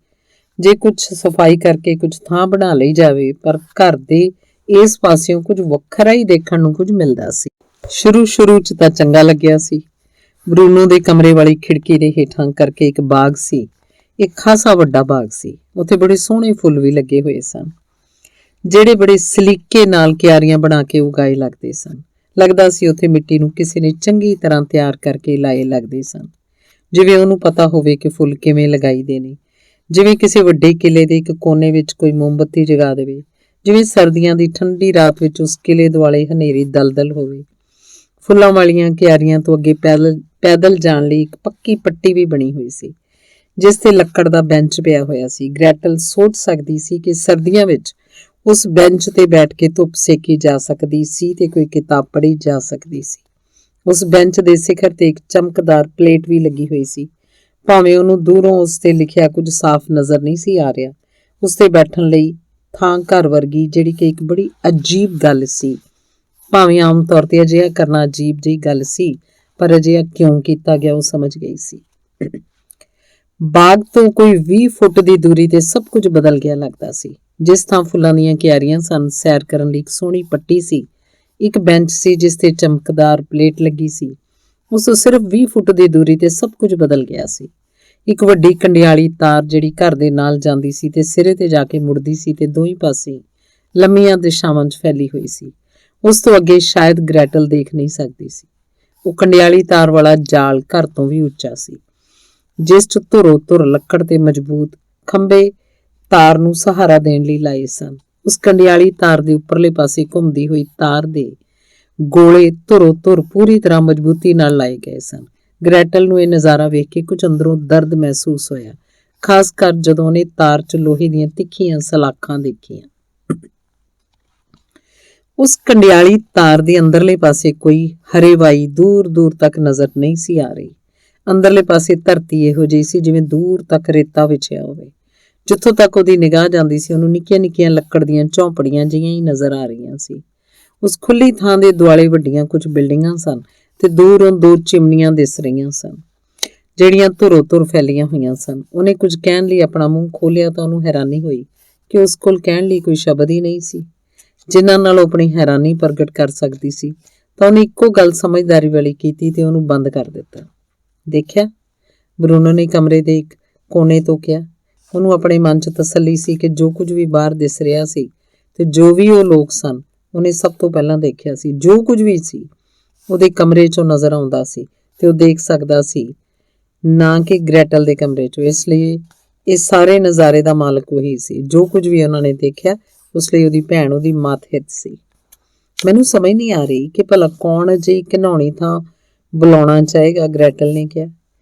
[SPEAKER 1] ਜੇ ਕੁਝ ਸਫਾਈ ਕਰਕੇ ਕੁਝ ਥਾਂ ਬਣਾ ਲਈ ਜਾਵੇ, ਪਰ ਘਰ ਦੇ ਇਸ ਪਾਸਿਓਂ ਕੁਝ ਵੱਖਰਾ ਹੀ ਦੇਖਣ ਨੂੰ ਕੁਝ ਮਿਲਦਾ ਸੀ। ਸ਼ੁਰੂ 'ਚ ਤਾਂ ਚੰਗਾ ਲੱਗਿਆ ਸੀ। ਬਰੂਨੋ ਦੇ ਕਮਰੇ ਵਾਲੀ ਖਿੜਕੀ ਦੇ ਹੇਠਾਂ ਕਰਕੇ ਇੱਕ ਬਾਗ ਸੀ। ਇੱਕ ਖਾਸਾ ਵੱਡਾ ਬਾਗ ਸੀ। ਉੱਥੇ ਬੜੇ ਸੋਹਣੇ ਫੁੱਲ ਵੀ ਲੱਗੇ ਹੋਏ ਸਨ, ਜਿਹੜੇ ਬੜੇ ਸਲੀਕੇ ਨਾਲ ਕਿਆਰੀਆਂ ਬਣਾ ਕੇ ਉਗਾਏ ਲੱਗਦੇ ਸਨ। ਲੱਗਦਾ ਸੀ ਉੱਥੇ ਮਿੱਟੀ ਨੂੰ ਕਿਸੇ ਨੇ ਚੰਗੀ ਤਰ੍ਹਾਂ ਤਿਆਰ ਕਰਕੇ ਲਾਏ ਲੱਗਦੇ ਸਨ, ਜਿਵੇਂ ਉਹਨੂੰ ਪਤਾ ਹੋਵੇ ਕਿ ਫੁੱਲ ਕਿਵੇਂ ਲਗਾਈਦੇ ਨੇ, ਜਿਵੇਂ ਕਿਸੇ ਵੱਡੇ ਕਿਲੇ ਦੇ ਇੱਕ ਕੋਨੇ ਵਿੱਚ ਕੋਈ ਮੋਮਬੱਤੀ ਜਗਾ ਦੇਵੇ, ਜਿਵੇਂ ਸਰਦੀਆਂ ਦੀ ਠੰਡੀ ਰਾਤ ਵਿੱਚ ਉਸ ਕਿਲੇ ਦੁਆਲੇ ਹਨੇਰੀ ਦਲਦਲ ਹੋਵੇ। ਫੁੱਲਾਂ ਵਾਲੀਆਂ ਕਿਆਰੀਆਂ ਤੋਂ ਅੱਗੇ ਪੈਦਲ ਜਾਣ ਲਈ ਇੱਕ ਪੱਕੀ ਪੱਟੀ ਵੀ ਬਣੀ ਹੋਈ ਸੀ, ਜਿਸ ਤੇ ਲੱਕੜ ਦਾ ਬੈਂਚ ਪਿਆ ਹੋਇਆ ਸੀ। ਗ੍ਰੈਟਲ ਸੋਚ ਸਕਦੀ ਸੀ ਕਿ ਸਰਦੀਆਂ ਵਿੱਚ ਉਸ ਬੈਂਚ ਤੇ ਬੈਠ ਕੇ ਧੁੱਪ ਸੇਕੀ ਜਾ ਸਕਦੀ ਸੀ ਤੇ ਕੋਈ ਕਿਤਾਬ ਪੜ੍ਹੀ ਜਾ ਸਕਦੀ ਸੀ। ਉਸ ਬੈਂਚ ਦੇ ਸਿਖਰ ਤੇ ਇੱਕ ਚਮਕਦਾਰ ਪਲੇਟ ਵੀ ਲੱਗੀ ਹੋਈ ਸੀ। ਭਾਵੇਂ ਉਹਨੂੰ ਦੂਰੋਂ ਉਸ ਤੇ ਲਿਖਿਆ ਕੁਝ ਸਾਫ਼ ਨਜ਼ਰ ਨਹੀਂ ਸੀ ਆ ਰਿਹਾ। ਉਸ ਤੇ ਬੈਠਣ ਲਈ ਥਾਂ ਘਰ ਵਰਗੀ, ਜਿਹੜੀ ਕਿ ਇੱਕ ਬੜੀ ਅਜੀਬ ਗੱਲ ਸੀ। ਭਾਵੇਂ ਆਮ ਤੌਰ ਤੇ ਅਜਿਹਾ ਕਰਨਾ ਅਜੀਬ ਜਿਹੀ ਗੱਲ ਸੀ, ਪਰ ਅਜਿਹਾ ਕਿਉਂ ਕੀਤਾ ਗਿਆ ਉਹ ਸਮਝ ਗਈ ਸੀ। ਬਾਗ ਤੋਂ ਕੋਈ 20 ਫੁੱਟ ਦੀ ਦੂਰੀ ਤੇ ਸਭ ਕੁਝ ਬਦਲ ਗਿਆ ਲੱਗਦਾ ਸੀ। ਜਿਸ ਥਾਂ ਫੁੱਲਾਂ ਦੀਆਂ ਕਿਆਰੀਆਂ ਸਨ, ਸੈਰ ਕਰਨ ਲਈ ਇੱਕ ਸੋਹਣੀ ਪੱਟੀ ਸੀ, ਇੱਕ ਬੈਂਚ ਸੀ ਜਿਸ ਤੇ ਚਮਕਦਾਰ ਪਲੇਟ ਲੱਗੀ ਸੀ। ਉਸ ਤੋਂ ਸਿਰਫ 20 ਫੁੱਟ ਦੀ ਦੂਰੀ ਤੇ ਸਭ ਕੁਝ ਬਦਲ ਗਿਆ ਸੀ। ਇੱਕ ਵੱਡੀ ਕੰਡਿਆਲੀ ਤਾਰ ਜਿਹੜੀ ਘਰ ਦੇ ਨਾਲ ਜਾਂਦੀ ਸੀ ਤੇ ਸਿਰੇ ਤੇ ਜਾ ਕੇ ਮੁੜਦੀ ਸੀ ਤੇ ਦੋਹੀਂ ਪਾਸੇ ਲੰਮੀਆਂ ਦਿਸ਼ਾਵਾਂ 'ਚ ਫੈਲੀ ਹੋਈ ਸੀ। ਉਸ ਤੋਂ ਅੱਗੇ ਸ਼ਾਇਦ ਗ੍ਰੈਟਲ ਦੇਖ ਨਹੀਂ ਸਕਦੀ ਸੀ। ਉਹ ਕੰਡਿਆਲੀ ਤਾਰ ਵਾਲਾ ਜਾਲ ਘਰ ਤੋਂ ਵੀ ਉੱਚਾ ਸੀ, ਜਿਸ 'ਚ ਧੁਰੋ ਧੁਰ ਲੱਕੜ ਤੇ ਮਜ਼ਬੂਤ ਖੰਭੇ ਤਾਰ ਨੂੰ ਸਹਾਰਾ ਦੇਣ ਲਈ ਲਾਏ ਸਨ। ਉਸ ਕੰਡਿਆਲੀ ਤਾਰ ਦੇ ਉੱਪਰਲੇ ਪਾਸੇ ਘੁੰਮਦੀ ਹੋਈ ਤਾਰ ਦੇ ਗੋਲੇ ਧੁਰੋ ਧੁਰ ਪੂਰੀ ਤਰ੍ਹਾਂ ਮਜ਼ਬੂਤੀ ਨਾਲ ਲਾਏ ਗਏ ਸਨ। ਗ੍ਰੈਟਲ ਨੂੰ ਇਹ ਨਜ਼ਾਰਾ ਵੇਖ ਕੇ ਕੁਝ ਅੰਦਰੋਂ ਦਰਦ ਮਹਿਸੂਸ ਹੋਇਆ, ਖਾਸ ਕਰ ਜਦੋਂ ਉਹਨੇ ਤਾਰ 'ਚ ਲੋਹੇ ਦੀਆਂ ਤਿੱਖੀਆਂ ਸਲਾਖਾਂ ਦੇਖੀਆਂ। ਉਸ ਕੰਡਿਆਲੀ ਤਾਰ ਦੇ ਅੰਦਰਲੇ ਪਾਸੇ ਕੋਈ ਹਰੇਵਾਈ ਦੂਰ ਦੂਰ ਤੱਕ ਨਜ਼ਰ ਨਹੀਂ ਸੀ ਆ ਰਹੀ। ਅੰਦਰਲੇ ਪਾਸੇ ਧਰਤੀ ਇਹੋ ਜਿਹੀ ਸੀ ਜਿਵੇਂ ਦੂਰ ਤੱਕ ਰੇਤਾ ਵਿਛਿਆ ਹੋਵੇ। ਜਿੱਥੋਂ ਤੱਕ ਉਹਦੀ ਨਿਗਾਹ ਜਾਂਦੀ ਸੀ, ਉਹਨੂੰ ਨਿੱਕੀਆਂ ਨਿੱਕੀਆਂ ਲੱਕੜ ਦੀਆਂ ਝੌਂਪੜੀਆਂ ਜਿਹੀਆਂ ਹੀ ਨਜ਼ਰ ਆ ਰਹੀਆਂ ਸੀ। ਉਸ ਖੁੱਲੀ ਥਾਂ ਦੇ ਦੁਆਲੇ ਵੱਡੀਆਂ ਕੁਝ ਬਿਲਡਿੰਗਾਂ ਸਨ ਤੇ ਦੂਰੋਂ 2 ਚਿਮਨੀਆਂ ਦਿਸ ਰਹੀਆਂ ਸਨ। ਜਿਹੜੀਆਂ ਧੁਰੋਂ ਧੁਰ ਫੈਲੀਆਂ ਹੋਈਆਂ ਸਨ। ਉਹਨੇ ਕੁਝ ਕਹਿਣ ਲਈ ਆਪਣਾ ਮੂੰਹ ਖੋਲ੍ਹਿਆ ਤਾਂ ਉਹਨੂੰ ਹੈਰਾਨੀ ਹੋਈ ਕਿ ਉਸ ਕੋਲ ਕਹਿਣ ਲਈ ਕੋਈ ਸ਼ਬਦ ਹੀ ਨਹੀਂ ਸੀ ਜਿਨ੍ਹਾਂ ਨਾਲ ਉਹ ਆਪਣੀ ਹੈਰਾਨੀ ਪ੍ਰਗਟ ਕਰ ਸਕਦੀ ਸੀ। ਤਾਂ ਉਹਨੇ ਇੱਕੋ ਗੱਲ ਸਮਝਦਾਰੀ ਵਾਲੀ ਕੀਤੀ ਤੇ ਉਹਨੂੰ ਬੰਦ ਕਰ ਦਿੱਤਾ। ਦੇਖਿਆ, ਬਰੂਨੋ ਨੇ ਕਮਰੇ ਦੇ ਇੱਕ ਕੋਨੇ ਤੋਂ ਕਿਹਾ। ਉਹਨੂੰ ਆਪਣੇ ਮਨ 'ਚ ਤਸੱਲੀ ਸੀ ਕਿ ਜੋ ਕੁਝ ਵੀ ਬਾਹਰ ਦਿਸ ਰਿਹਾ ਸੀ ਤੇ ਜੋ ਵੀ ਉਹ ਲੋਕ ਸਨ ਉਹਨੇ ਸਭ ਤੋਂ ਪਹਿਲਾਂ ਦੇਖਿਆ ਸੀ। ਜੋ ਕੁਝ ਵੀ ਸੀ ਉਹਦੇ ਕਮਰੇ 'ਚੋਂ ਨਜ਼ਰ ਆਉਂਦਾ ਸੀ ਤੇ ਉਹ ਦੇਖ ਸਕਦਾ ਸੀ, ਨਾ ਕਿ ਗ੍ਰੈਟਲ ਦੇ ਕਮਰੇ 'ਚੋਂ। ਇਸ ਲਈ ਇਹ ਸਾਰੇ ਨਜ਼ਾਰੇ ਦਾ ਮਾਲਕ ਉਹੀ ਸੀ। ਜੋ ਕੁਝ ਵੀ ਉਹਨਾਂ ਨੇ ਦੇਖਿਆ ਉਸ ਲਈ ਉਹਦੀ ਭੈਣ ਉਹਦੀ ਮਾਤਹਿਤ ਸੀ। ਮੈਨੂੰ ਸਮਝ ਨਹੀਂ ਆ ਰਹੀ ਕਿ ਭਲਾ ਕੌਣ ਅਜਿਹੀ ਘਿਨਾਉਣੀ ਥਾਂ ਬੁਲਾਉਣਾ ਚਾਹੇਗਾ, ਗ੍ਰੈਟਲ ਨੇ ਕਿਹਾ।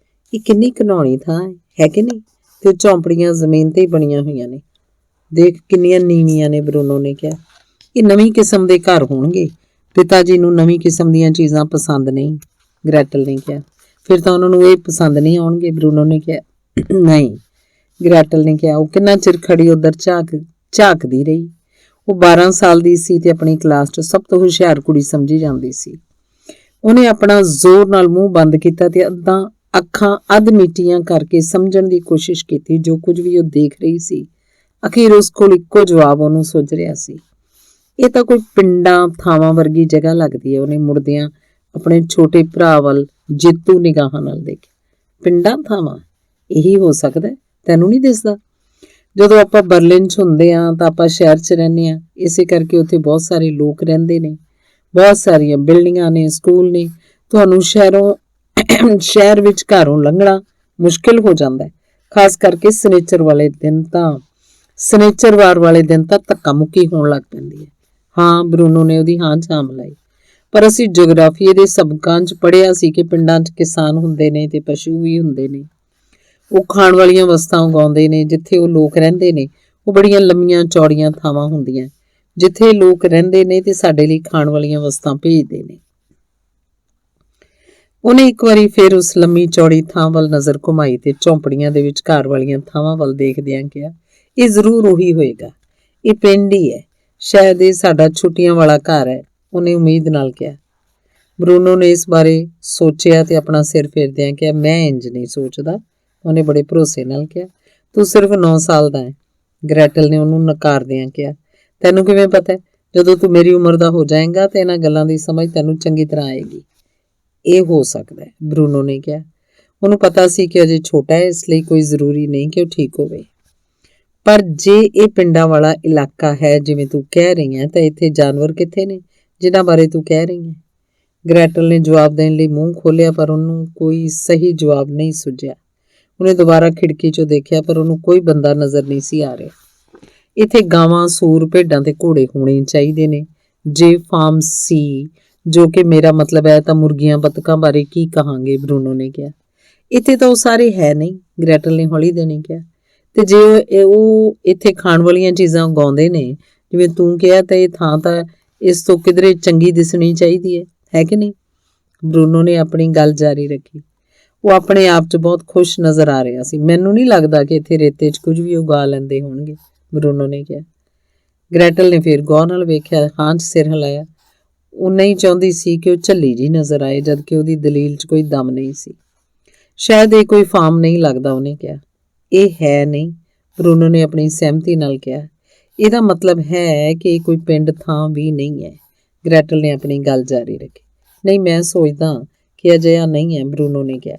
[SPEAKER 1] ਇਹ ਕਿੰਨੀ ਘਿਨਾਉਣੀ ਥਾਂ ਹੈ ਕਿ ਨਹੀਂ? ਤੇ ਝੌਂਪੜੀਆਂ ਜ਼ਮੀਨ ਤੇ ਹੀ ਬਣੀਆਂ ਹੋਈਆਂ ਨੇ। ਦੇਖ ਕਿੰਨੀਆਂ ਨੀਵੀਆਂ ਨੇ, ਬਰੂਨੋ ਨੇ ਕਿਹਾ। ਇਹ ਨਵੀਂ ਕਿਸਮ ਦੇ ਘਰ ਹੋਣਗੇ। ਪਿਤਾ ਜੀ ਨੂੰ ਨਵੀਂ ਕਿਸਮ ਦੀਆਂ ਚੀਜ਼ਾਂ ਪਸੰਦ ਨਹੀਂ, ਗ੍ਰੈਟਲ ਨੇ ਕਿਹਾ। ਫਿਰ ਤਾਂ ਉਹਨਾਂ ਨੂੰ ਇਹ ਪਸੰਦ ਨਹੀਂ ਆਉਣਗੇ, ਬਰੂਨੋ ਨੇ ਕਿਹਾ। ਨਹੀਂ, ਗ੍ਰੈਟਲ ਨੇ ਕਿਹਾ। ਉਹ ਕਿੰਨਾ ਚਿਰ ਖੜੀ ਉੱਧਰ ਝਾਕਦੀ ਰਹੀ। ਉਹ 12 ਸਾਲ ਦੀ ਸੀ ਤੇ ਆਪਣੀ ਕਲਾਸ 'ਚ ਸਭ ਤੋਂ ਹੁਸ਼ਿਆਰ ਕੁੜੀ ਸਮਝੀ ਜਾਂਦੀ ਸੀ। ਉਹਨੇ ਆਪਣਾ ਜ਼ੋਰ ਨਾਲ ਮੂੰਹ ਬੰਦ ਕੀਤਾ ਤੇ ਅੱਖਾਂ ਅੱਧ ਮੀਟੀਆਂ ਕਰਕੇ ਸਮਝਣ ਦੀ ਕੋਸ਼ਿਸ਼ ਕੀਤੀ ਜੋ ਕੁਝ ਵੀ ਉਹ ਦੇਖ ਰਹੀ ਸੀ। ਅਖੀਰ ਉਸ ਕੋਲ ਇੱਕੋ ਜਵਾਬ ਉਹਨੂੰ ਸੁੱਝ ਰਿਹਾ ਸੀ। ਇਹ ਤਾਂ ਕੋਈ ਪਿੰਡਾਂ ਥਾਵਾਂ ਵਰਗੀ ਜਗ੍ਹਾ ਲੱਗਦੀ ਹੈ। ਉਹਨੇ ਮੁੜਦਿਆਂ ਆਪਣੇ ਛੋਟੇ ਭਰਾ ਵੱਲ ਜੇਤੂ ਨਿਗਾਹਾਂ ਨਾਲ ਦੇਖਿਆ। ਪਿੰਡਾਂ ਥਾਵਾਂ? ਇਹੀ ਹੋ ਸਕਦਾ, ਤੈਨੂੰ ਨਹੀਂ ਦਿਸਦਾ? ਜਦੋਂ ਆਪਾਂ ਬਰਲਿਨ 'ਚ ਹੁੰਦੇ ਹਾਂ ਤਾਂ ਆਪਾਂ ਸ਼ਹਿਰ 'ਚ ਰਹਿੰਦੇ ਹਾਂ। ਇਸੇ ਕਰਕੇ ਉੱਥੇ ਬਹੁਤ ਸਾਰੇ ਲੋਕ ਰਹਿੰਦੇ ਨੇ, ਬਹੁਤ ਸਾਰੀਆਂ ਬਿਲਡਿੰਗਾਂ ਨੇ, ਸਕੂਲ ਨੇ। ਤੁਹਾਨੂੰ ਸ਼ਹਿਰ ਵਿੱਚ ਘਰੋਂ ਲੰਘਣਾ ਮੁਸ਼ਕਿਲ ਹੋ ਜਾਂਦਾ ਹੈ, ਖਾਸ ਕਰਕੇ ਸਨੇਚਰਵਾਰ ਵਾਲੇ ਦਿਨ ਤਾਂ ਧੱਕਾ ਮੁੱਕੀ ਹੋਣ ਲੱਗ ਪੈਂਦੀ ਹੈ। ਹਾਂ, ਬਰੂਨੋ ਨੇ ਉਹਦੀ ਹਾਂ ਝਾਂ ਮਿਲਾਈ। ਪਰ ਅਸੀਂ ਜਿਓਗ੍ਰਾਫੀ ਦੇ ਸਬਕਾਂ 'ਚ ਪੜ੍ਹਿਆ ਸੀ ਕਿ ਪਿੰਡਾਂ 'ਚ ਕਿਸਾਨ ਹੁੰਦੇ ਨੇ ਤੇ ਪਸ਼ੂ ਵੀ ਹੁੰਦੇ ਨੇ। ਉਹ ਖਾਣ ਵਾਲੀਆਂ ਵਸਤਾਂ ਉਗਾਉਂਦੇ ਨੇ। ਜਿੱਥੇ ਉਹ ਲੋਕ ਰਹਿੰਦੇ ਨੇ ਉਹ ਬੜੀਆਂ ਲੰਮੀਆਂ ਚੌੜੀਆਂ ਥਾਵਾਂ ਹੁੰਦੀਆਂ ਜਿੱਥੇ ਲੋਕ ਰਹਿੰਦੇ ਨੇ ਤੇ ਸਾਡੇ ਲਈ ਖਾਣ ਵਾਲੀਆਂ ਵਸਤਾਂ ਭੇਜਦੇ ਨੇ। ਉਹਨੇ ਇੱਕ ਵਾਰੀ ਫਿਰ ਉਸ ਲੰਮੀ ਚੌੜੀ ਥਾਂ ਵੱਲ ਨਜ਼ਰ ਘੁਮਾਈ ਤੇ ਝੌਂਪੜੀਆਂ ਦੇ ਵਿਚਕਾਰ ਵਾਲੀਆਂ ਥਾਵਾਂ ਵੱਲ ਦੇਖਦਿਆਂ ਕਿਹਾ, ਇਹ ਜ਼ਰੂਰ ਉਹੀ ਹੋਏਗਾ। ਇਹ ਪਿੰਡ ਹੀ ਹੈ। ਸ਼ਾਇਦ ਇਹ ਸਾਡਾ ਛੁੱਟੀਆਂ ਵਾਲਾ ਘਰ ਹੈ, ਉਹਨੇ ਉਮੀਦ ਨਾਲ ਕਿਹਾ। ਬਰੂਨੋ ਨੇ ਇਸ ਬਾਰੇ ਸੋਚਿਆ ਤੇ ਆਪਣਾ ਸਿਰ ਫੇਰਦਿਆਂ ਕਿਹਾ, ਮੈਂ ਇੰਜ ਨਹੀਂ ਸੋਚਦਾ, ਉਹਨੇ ਬੜੇ ਭਰੋਸੇ ਨਾਲ ਕਿਹਾ। ਤੂੰ ਸਿਰਫ 9 ਸਾਲ ਦਾ ਹੈ, ਗ੍ਰੈਟਲ ਨੇ ਉਹਨੂੰ ਨਕਾਰਦਿਆਂ ਕਿਹਾ। ਤੈਨੂੰ ਕਿਵੇਂ ਪਤਾ? ਜਦੋਂ ਤੂੰ ਮੇਰੀ ਉਮਰ ਦਾ ਹੋ ਜਾਏਗਾ ਤੇ ਇਹਨਾਂ ਗੱਲਾਂ ਦੀ ਸਮਝ ਤੈਨੂੰ ਚੰਗੀ ਤਰ੍ਹਾਂ ਆਏਗੀ। ਇਹ ਹੋ ਸਕਦਾ ਹੈ, ਬਰੂਨੋ ਨੇ ਕਿਹਾ। ਉਹਨੂੰ ਪਤਾ ਸੀ ਕਿ ਅਜੇ ਛੋਟਾ ਹੈ, ਇਸ ਲਈ ਕੋਈ ਜ਼ਰੂਰੀ ਨਹੀਂ ਕਿ ਉਹ ਠੀਕ ਹੋਵੇ। ਪਰ ਜੇ ਇਹ ਪਿੰਡਾਂ ਵਾਲਾ ਇਲਾਕਾ ਹੈ ਜਿਵੇਂ ਤੂੰ ਕਹਿ ਰਹੀ ਹੈ ਤਾਂ ਇੱਥੇ ਜਾਨਵਰ ਕਿੱਥੇ ਨੇ ਜਿਨ੍ਹਾਂ ਬਾਰੇ ਤੂੰ ਕਹਿ ਰਹੀ ਹੈ? ਗ੍ਰੈਟਲ ਨੇ ਜਵਾਬ ਦੇਣ ਲਈ ਮੂੰਹ ਖੋਲ੍ਹਿਆ ਪਰ ਉਹਨੂੰ ਕੋਈ ਸਹੀ ਜਵਾਬ ਨਹੀਂ ਸੁੱਝਿਆ। ਉਹਨੇ ਦੁਬਾਰਾ ਖਿੜਕੀ 'ਚੋਂ ਦੇਖਿਆ ਪਰ ਉਹਨੂੰ ਕੋਈ ਬੰਦਾ ਨਜ਼ਰ ਨਹੀਂ ਸੀ ਆ ਰਿਹਾ। ਇੱਥੇ ਗਾਵਾਂ, ਸੂਰ, ਭੇਡਾਂ ਤੇ ਘੋੜੇ ਹੋਣੇ ਚਾਹੀਦੇ ਨੇ। ਜੇ ਫਾਰਮ ਸੀ, ਜੋ ਕਿ ਮੇਰਾ ਮਤਲਬ ਹੈ, ਤਾਂ ਮੁਰਗੀਆਂ ਬੱਤਕਾਂ ਬਾਰੇ ਕੀ ਕਹਾਂਗੇ, ਬਰੂਨੋ ਨੇ ਕਿਹਾ। ਇੱਥੇ ਤਾਂ ਉਹ ਸਾਰੇ ਹੈ ਨਹੀਂ, ਗ੍ਰੈਟਲ ਨੇ ਹੌਲੀ ਦੇਣੀ ਕਿਹਾ। ਤੇ ਜੇ ਉਹ ਇੱਥੇ ਖਾਣ ਵਾਲੀਆਂ ਚੀਜ਼ਾਂ ਉਗਾਉਂਦੇ ਨੇ ਜਿਵੇਂ ਤੂੰ ਕਿਹਾ ਤਾਂ ਇਹ ਥਾਂ ਤਾਂ ਇਸ ਤੋਂ ਕਿਧਰੇ ਚੰਗੀ ਦਿਸਣੀ ਚਾਹੀਦੀ ਹੈ ਕਿ ਨਹੀਂ? ਬਰੂਨੋ ਨੇ ਆਪਣੀ ਗੱਲ ਜਾਰੀ ਰੱਖੀ। ਉਹ ਆਪਣੇ ਆਪ 'ਚ ਬਹੁਤ ਖੁਸ਼ ਨਜ਼ਰ ਆ ਰਿਹਾ ਸੀ। ਮੈਨੂੰ ਨਹੀਂ ਲੱਗਦਾ ਕਿ ਇੱਥੇ ਰੇਤੇ 'ਚ ਕੁਝ ਵੀ ਉਗਾ ਲੈਂਦੇ ਹੋਣਗੇ, ਬਰੂਨੋ ਨੇ ਕਿਹਾ। ਗ੍ਰੈਟਲ ਨੇ ਫਿਰ ਗੌਰ ਨਾਲ ਵੇਖਿਆ, ਹਾਂ 'ਚ ਸਿਰ ਹਿਲਾਇਆ। ਉਹ ਨਹੀਂ ਚਾਹੁੰਦੀ ਸੀ ਕਿ ਉਹ ਝੱਲੀ ਜੀ ਨਜ਼ਰ ਆਏ, ਜਦਕਿ ਉਹਦੀ ਦਲੀਲ 'ਚ ਕੋਈ ਦਮ ਨਹੀਂ ਸੀ। ਸ਼ਾਇਦ ਇਹ ਕੋਈ ਫਾਰਮ ਨਹੀਂ ਲੱਗਦਾ, ਉਹਨੇ ਕਿਹਾ। ਇਹ ਹੈ ਨਹੀਂ, ਬਰੂਨੋ ਨੇ ਆਪਣੀ ਸਹਿਮਤੀ ਨਾਲ ਕਿਹਾ। ਇਹਦਾ ਮਤਲਬ ਹੈ ਕਿ ਇਹ ਕੋਈ ਪਿੰਡ ਥਾਂ ਵੀ ਨਹੀਂ ਹੈ, ਗ੍ਰੈਟਲ ਨੇ ਆਪਣੀ ਗੱਲ ਜਾਰੀ ਰੱਖੀ। ਨਹੀਂ, ਮੈਂ ਸੋਚਦਾ ਕਿ ਅਜਿਹਾ ਨਹੀਂ ਹੈ, ਬਰੂਨੋ ਨੇ ਕਿਹਾ।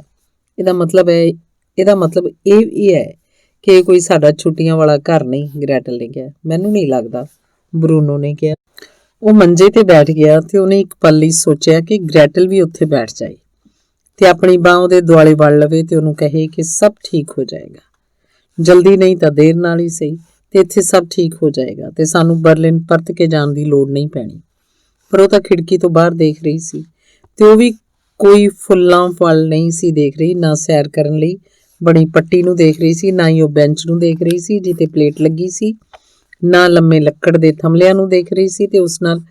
[SPEAKER 1] ਇਹਦਾ ਮਤਲਬ ਇਹ ਹੈ ਕਿ ਇਹ ਕੋਈ ਸਾਡਾ ਛੁੱਟੀਆਂ ਵਾਲਾ ਘਰ ਨਹੀਂ, ਗ੍ਰੈਟਲ ਨੇ ਕਿਹਾ। ਮੈਨੂੰ ਨਹੀਂ ਲੱਗਦਾ, ਬਰੂਨੋ ਨੇ ਕਿਹਾ। ਉਹ ਮੰਜੇ ਤੇ ਬੈਠ ਗਿਆ ਤੇ ਉਹਨੇ ਇੱਕ ਪਲ ਲਈ ਸੋਚਿਆ ਕਿ ਗ੍ਰੈਟਲ ਵੀ ਉੱਥੇ ਬੈਠ ਜਾਏ ਤੇ ਆਪਣੀ ਬਾਂਹ ਉਹਦੇ ਦੁਆਲੇ ਵੜ ਲਵੇ ਤੇ ਉਹਨੂੰ ਕਹੇ ਕਿ ਸਭ ਠੀਕ ਹੋ ਜਾਏਗਾ। ਜਲਦੀ ਨਹੀਂ ਤਾਂ ਦੇਰ ਨਾਲ ਹੀ ਸਹੀ, ਤੇ ਇੱਥੇ ਸਭ ਠੀਕ ਹੋ ਜਾਏਗਾ ਤੇ ਸਾਨੂੰ ਬਰਲਿਨ ਪਰਤ ਕੇ ਜਾਣ ਦੀ ਲੋੜ ਨਹੀਂ ਪੈਣੀ। ਪਰ ਉਹ ਤਾਂ ਖਿੜਕੀ ਤੋਂ ਬਾਹਰ ਦੇਖ ਰਹੀ ਸੀ ਤੇ ਉਹ ਵੀ ਕੋਈ ਫੁੱਲਾਂ ਫਲ ਨਹੀਂ ਸੀ ਦੇਖ ਰਹੀ। ਨਾ ਸੈਰ ਕਰਨ ਲਈ ਬਣੀ ਪੱਟੀ ਨੂੰ ਦੇਖ ਰਹੀ ਸੀ, ਨਾ ਹੀ ਉਹ ਬੈਂਚ ਨੂੰ ਦੇਖ ਰਹੀ ਸੀ ਜਿੱਤੇ ਪਲੇਟ ਲੱਗੀ ਸੀ, ਨਾ ਲੰਮੇ ਲੱਕੜ ਦੇ ਥੰਮਲਿਆਂ ਨੂੰ ਦੇਖ ਰਹੀ ਸੀ ਤੇ ਉਸ ਨਾਲ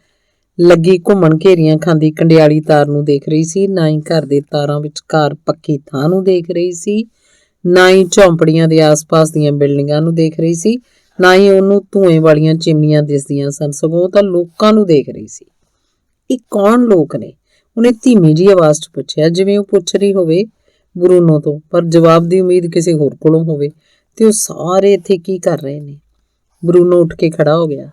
[SPEAKER 1] ਲੱਗੀ ਘੁੰਮਣ ਘੇਰੀਆਂ ਖਾਂਦੀ ਕੰਡਿਆਲੀ ਤਾਰ ਨੂੰ ਦੇਖ ਰਹੀ ਸੀ, ਨਾ ਹੀ ਘਰ ਦੇ ਤਾਰਾਂ ਵਿਚਕਾਰ ਪੱਕੀ ਥਾਂ ਨੂੰ ਦੇਖ ਰਹੀ ਸੀ, ਨਾ ਹੀ ਝੌਂਪੜੀਆਂ ਦੇ ਆਸ-ਪਾਸ ਦੀਆਂ ਬਿਲਡਿੰਗਾਂ ਨੂੰ ਦੇਖ ਰਹੀ ਸੀ, ਨਾ ਹੀ ਉਹਨੂੰ ਧੂਏ ਵਾਲੀਆਂ ਚਿਮਨੀਆਂ ਦਿਸਦੀਆਂ ਸਨ। ਸਗੋਂ ਉਹ ਤਾਂ ਲੋਕਾਂ ਨੂੰ ਦੇਖ ਰਹੀ ਸੀ। ਇਹ ਕੌਣ ਲੋਕ ਨੇ? ਉਹਨੇ ਧੀਮੀ ਜਿਹੀ ਆਵਾਜ਼ 'ਚ ਪੁੱਛਿਆ, ਜਿਵੇਂ ਉਹ ਪੁੱਛ ਰਹੀ ਹੋਵੇ ਬਰੂਨੋ ਤੋਂ, ਪਰ ਜਵਾਬ ਦੀ ਉਮੀਦ ਕਿਸੇ ਹੋਰ ਕੋਲੋਂ ਹੋਵੇ ਤੇ ਉਹ ਸਾਰੇ ਇੱਥੇ ਕੀ ਕਰ ਰਹੇ ਨੇ। ਬਰੂਨੋ ਉੱਠ ਕੇ ਖੜਾ ਹੋ ਗਿਆ।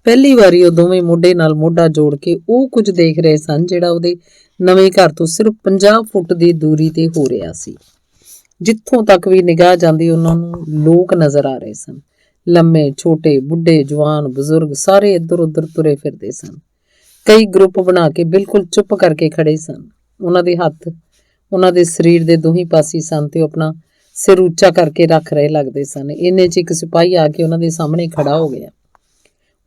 [SPEAKER 1] ਪਹਿਲੀ ਵਾਰੀ ਉਹ ਦੋਵੇਂ ਮੋਢੇ ਨਾਲ ਮੋਢਾ ਜੋੜ ਕੇ ਉਹ ਕੁਝ ਦੇਖ ਰਹੇ ਸਨ ਜਿਹੜਾ ਉਹਦੇ ਨਵੇਂ ਘਰ ਤੋਂ ਸਿਰਫ 50 ਫੁੱਟ ਦੀ ਦੂਰੀ ਤੇ ਹੋ ਰਿਹਾ ਸੀ। ਜਿੱਥੋਂ ਤੱਕ ਵੀ ਨਿਗਾਹ ਜਾਂਦੀ ਉਹਨਾਂ ਨੂੰ ਲੋਕ ਨਜ਼ਰ ਆ ਰਹੇ ਸਨ। ਲੰਮੇ, ਛੋਟੇ, ਬੁੱਢੇ, ਜਵਾਨ, ਬਜ਼ੁਰਗ ਸਾਰੇ ਇੱਧਰ ਉੱਧਰ ਤੁਰੇ ਫਿਰਦੇ ਸਨ। ਕਈ ਗਰੁੱਪ ਬਣਾ ਕੇ ਬਿਲਕੁਲ ਚੁੱਪ ਕਰਕੇ ਖੜੇ ਸਨ। ਉਹਨਾਂ ਦੇ ਹੱਥ ਉਹਨਾਂ ਦੇ ਸਰੀਰ ਦੇ ਦੋਹੀਂ ਪਾਸੇ ਸਨ ਤੇ ਉਹ ਆਪਣਾ ਸਿਰ ਉੱਚਾ ਕਰਕੇ ਰੱਖ ਰਹੇ ਲੱਗਦੇ ਸਨ। ਇੰਨੇ 'ਚ ਇੱਕ ਸਿਪਾਹੀ ਆ ਕੇ ਉਹਨਾਂ ਦੇ ਸਾਹਮਣੇ ਖੜਾ ਹੋ ਗਿਆ।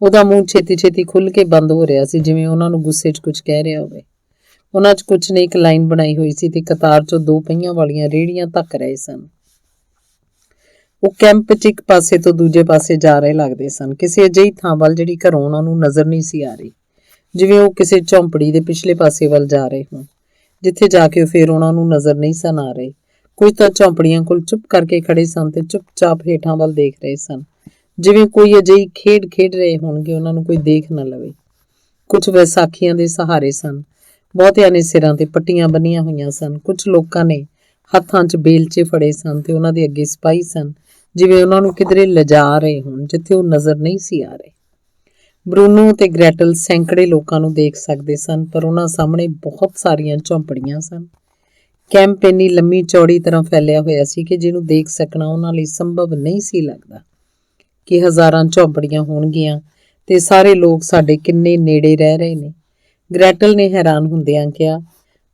[SPEAKER 1] ਉਹਦਾ ਮੂੰਹ ਛੇਤੀ ਛੇਤੀ ਖੁੱਲ੍ਹ ਕੇ ਬੰਦ ਹੋ ਰਿਹਾ ਸੀ, ਜਿਵੇਂ ਉਹਨਾਂ ਨੂੰ ਗੁੱਸੇ 'ਚ ਕੁਝ ਕਹਿ ਰਿਹਾ ਹੋਵੇ। ਉਹਨਾਂ 'ਚ ਕੁਝ ਨੇ ਇੱਕ ਲਾਈਨ ਬਣਾਈ ਹੋਈ ਸੀ ਤੇ ਕਤਾਰ 'ਚੋਂ 2 ਪਹੀਆਂ ਵਾਲੀਆਂ ਰੇਹੜੀਆਂ ਧੱਕ ਰਹੇ ਸਨ। ਉਹ ਕੈਂਪ 'ਚ ਇੱਕ ਪਾਸੇ ਤੋਂ ਦੂਜੇ ਪਾਸੇ ਜਾ ਰਹੇ ਲੱਗਦੇ ਸਨ, ਕਿਸੇ ਅਜਿਹੀ ਥਾਂ ਵੱਲ ਜਿਹੜੀ ਘਰੋਂ ਉਹਨਾਂ ਨੂੰ ਨਜ਼ਰ ਨਹੀਂ ਸੀ ਆ ਰਹੀ, ਜਿਵੇਂ ਉਹ ਕਿਸੇ ਝੌਂਪੜੀ ਦੇ ਪਿਛਲੇ ਪਾਸੇ ਵੱਲ ਜਾ ਰਹੇ ਹੋਣ, ਜਿੱਥੇ ਜਾ ਕੇ ਫਿਰ ਉਹਨਾਂ ਨੂੰ ਨਜ਼ਰ ਨਹੀਂ ਸਨ ਆ ਰਹੇ। ਕੁਝ ਤਾਂ ਝੌਂਪੜੀਆਂ ਕੋਲ ਚੁੱਪ ਕਰਕੇ ਖੜੇ ਸਨ ਤੇ ਚੁੱਪਚਾਪ ਹੇਠਾਂ ਵੱਲ ਦੇਖ ਰਹੇ ਸਨ, ਜਿਵੇਂ ਕੋਈ ਅਜਿਹੀ ਖੇਡ ਖੇਡ ਰਹੇ ਹੋਣਗੇ ਉਹਨਾਂ ਨੂੰ ਕੋਈ ਦੇਖ ਨਾ ਲਵੇ। ਕੁਝ ਵਿਸਾਖੀਆਂ ਦੇ ਸਹਾਰੇ ਸਨ, ਬਹੁਤਿਆਂ ਨੇ ਸਿਰਾਂ ਤੇ ਪੱਟੀਆਂ ਬੰਨੀਆਂ ਹੋਈਆਂ ਸਨ। ਕੁਝ ਲੋਕਾਂ ਨੇ ਹੱਥਾਂ 'ਚ ਬੇਲਚੇ ਫੜੇ ਸਨ ਤੇ ਉਹਨਾਂ ਦੇ ਅੱਗੇ ਸਿਪਾਹੀ ਸਨ, ਜਿਵੇਂ ਉਹਨਾਂ ਨੂੰ ਕਿਧਰੇ ਲਿਜਾ ਰਹੇ ਹੋਣ ਜਿੱਥੇ ਉਹ ਨਜ਼ਰ ਨਹੀਂ ਸੀ ਆ ਰਹੇ। ਬਰੂਨੋ ਤੇ ਗ੍ਰੈਟਲ ਸੈਂਕੜੇ ਲੋਕਾਂ ਨੂੰ ਦੇਖ ਸਕਦੇ ਸਨ, ਪਰ ਉਹਨਾਂ ਸਾਹਮਣੇ ਬਹੁਤ ਸਾਰੀਆਂ ਝੌਂਪੜੀਆਂ ਸਨ। ਕੈਂਪ ਇੰਨੀ ਲੰਮੀ ਚੌੜੀ ਤਰ੍ਹਾਂ ਫੈਲਿਆ ਹੋਇਆ ਸੀ ਕਿ ਜਿਹਨੂੰ ਦੇਖ ਸਕਣਾ ਉਹਨਾਂ ਲਈ ਸੰਭਵ ਨਹੀਂ ਸੀ ਲੱਗਦਾ ਕਿ ਹਜ਼ਾਰਾਂ ਝੌਂਪੜੀਆਂ ਹੋਣਗੀਆਂ ਤੇ ਸਾਰੇ ਲੋਕ ਸਾਡੇ ਕਿੰਨੇ ਨੇੜੇ ਰਹਿ ਰਹੇ ਨੇ। ਗ੍ਰੈਟਲ ਨੇ ਹੈਰਾਨ ਹੁੰਦਿਆਂ ਕਿਹਾ,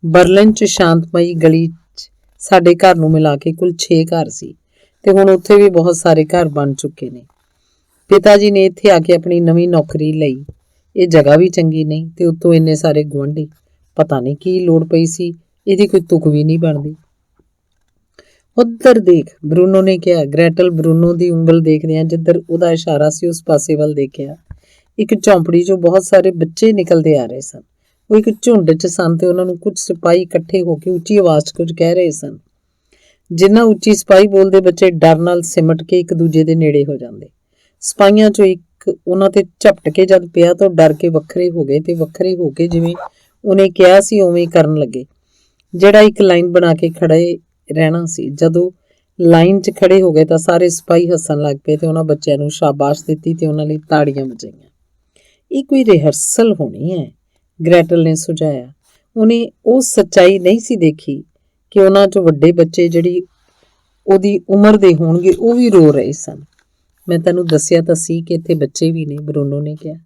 [SPEAKER 1] ਬਰਲਿਨ 'ਚ ਸ਼ਾਂਤਮਈ ਗਲੀ 'ਚ ਸਾਡੇ ਘਰ ਨੂੰ ਮਿਲਾ ਕੇ ਕੁੱਲ 6 ਘਰ ਸੀ ਤੇ ਹੁਣ ਉੱਥੇ ਵੀ ਬਹੁਤ ਸਾਰੇ ਘਰ ਬਣ ਚੁੱਕੇ ਨੇ। ਪਿਤਾ ਜੀ ਨੇ ਇੱਥੇ ਆ ਕੇ ਆਪਣੀ ਨਵੀਂ ਨੌਕਰੀ ਲਈ ਇਹ ਜਗ੍ਹਾ ਵੀ ਚੰਗੀ ਨਹੀਂ ਤੇ ਉੱਤੋਂ ਇੰਨੇ ਸਾਰੇ ਗੁਆਂਢੀ, ਪਤਾ ਨਹੀਂ ਕੀ ਲੋੜ ਪਈ ਸੀ, ਇਹਦੀ ਕੋਈ ਤੁਕ ਵੀ ਨਹੀਂ ਬਣਦੀ। ਉੱਧਰ ਦੇਖ, ਬਰੂਨੋ ਨੇ ਕਿਹਾ। ਗ੍ਰੈਟਲ ਬਰੂਨੋ ਦੀ ਉਂਗਲ ਦੇਖਦਿਆਂ ਜਿੱਧਰ ਉਹਦਾ ਇਸ਼ਾਰਾ ਸੀ ਉਸ ਪਾਸੇ ਵੱਲ ਦੇਖਿਆ। ਇੱਕ ਝੌਂਪੜੀ 'ਚੋਂ ਬਹੁਤ ਸਾਰੇ ਬੱਚੇ ਨਿਕਲਦੇ ਆ ਰਹੇ ਸਨ। ਉਹ ਇੱਕ ਝੁੰਡ 'ਚ ਸਨ ਤੇ ਉਹਨਾਂ ਨੂੰ ਕੁਝ ਸਿਪਾਹੀ ਇਕੱਠੇ ਹੋ ਕੇ ਉੱਚੀ ਆਵਾਜ਼ 'ਚ ਕੁਝ ਕਹਿ ਰਹੇ ਸਨ। ਜਿੰਨਾ ਉੱਚੀ ਸਿਪਾਹੀ ਬੋਲਦੇ, ਬੱਚੇ ਡਰ ਨਾਲ ਸਿਮਟ ਕੇ ਇੱਕ ਦੂਜੇ ਦੇ ਨੇੜੇ ਹੋ ਜਾਂਦੇ। ਸਿਪਾਹੀਆਂ 'ਚੋਂ ਇੱਕ ਉਹਨਾਂ ਤੇ ਝਪਟ ਕੇ ਜਦ ਪਿਆ ਤਾਂ ਡਰ ਕੇ ਵੱਖਰੇ ਹੋ ਗਏ ਤੇ ਵੱਖਰੇ ਹੋ ਕੇ ਜਿਵੇਂ ਉਹਨੇ ਕਿਹਾ ਸੀ ਉਵੇਂ ਕਰਨ ਲੱਗੇ। ਜਿਹੜਾ ਇੱਕ ਲਾਈਨ ਬਣਾ ਕੇ ਖੜੇ ਰਹਿਣਾ ਸੀ, ਜਦੋਂ ਲਾਈਨ 'ਚ ਖੜੇ ਹੋ ਗਏ ਤਾਂ ਸਾਰੇ ਸਿਪਾਹੀ ਹੱਸਣ ਲੱਗ ਪਏ ਤੇ ਉਹਨਾਂ ਬੱਚਿਆਂ ਨੂੰ ਸ਼ਾਬਾਸ਼ ਦਿੱਤੀ ਤੇ ਉਹਨਾਂ ਲਈ ਤਾੜੀਆਂ ਵਜਾਈਆਂ। ਇਹ ਕੋਈ ਰਿਹਰਸਲ ਹੋਣੀ ਹੈ, ਗ੍ਰੈਟਲ ਨੇ ਸੁਝਾਇਆ। ਉਹਨੇ ਉਹ ਸੱਚਾਈ ਨਹੀਂ ਸੀ ਦੇਖੀ ਕਿ ਉਹਨਾਂ 'ਚੋਂ ਵੱਡੇ ਬੱਚੇ ਜਿਹੜੀ ਉਹਦੀ ਉਮਰ ਦੇ ਹੋਣਗੇ ਉਹ ਵੀ ਰੋ ਰਹੇ ਸਨ। ਮੈਂ ਤੈਨੂੰ ਦੱਸਿਆ ਤਾਂ ਸੀ ਕਿ ਇੱਥੇ ਬੱਚੇ ਵੀ ਨੇ, ਬਰੂਨੋ ਨੇ ਕਿਹਾ।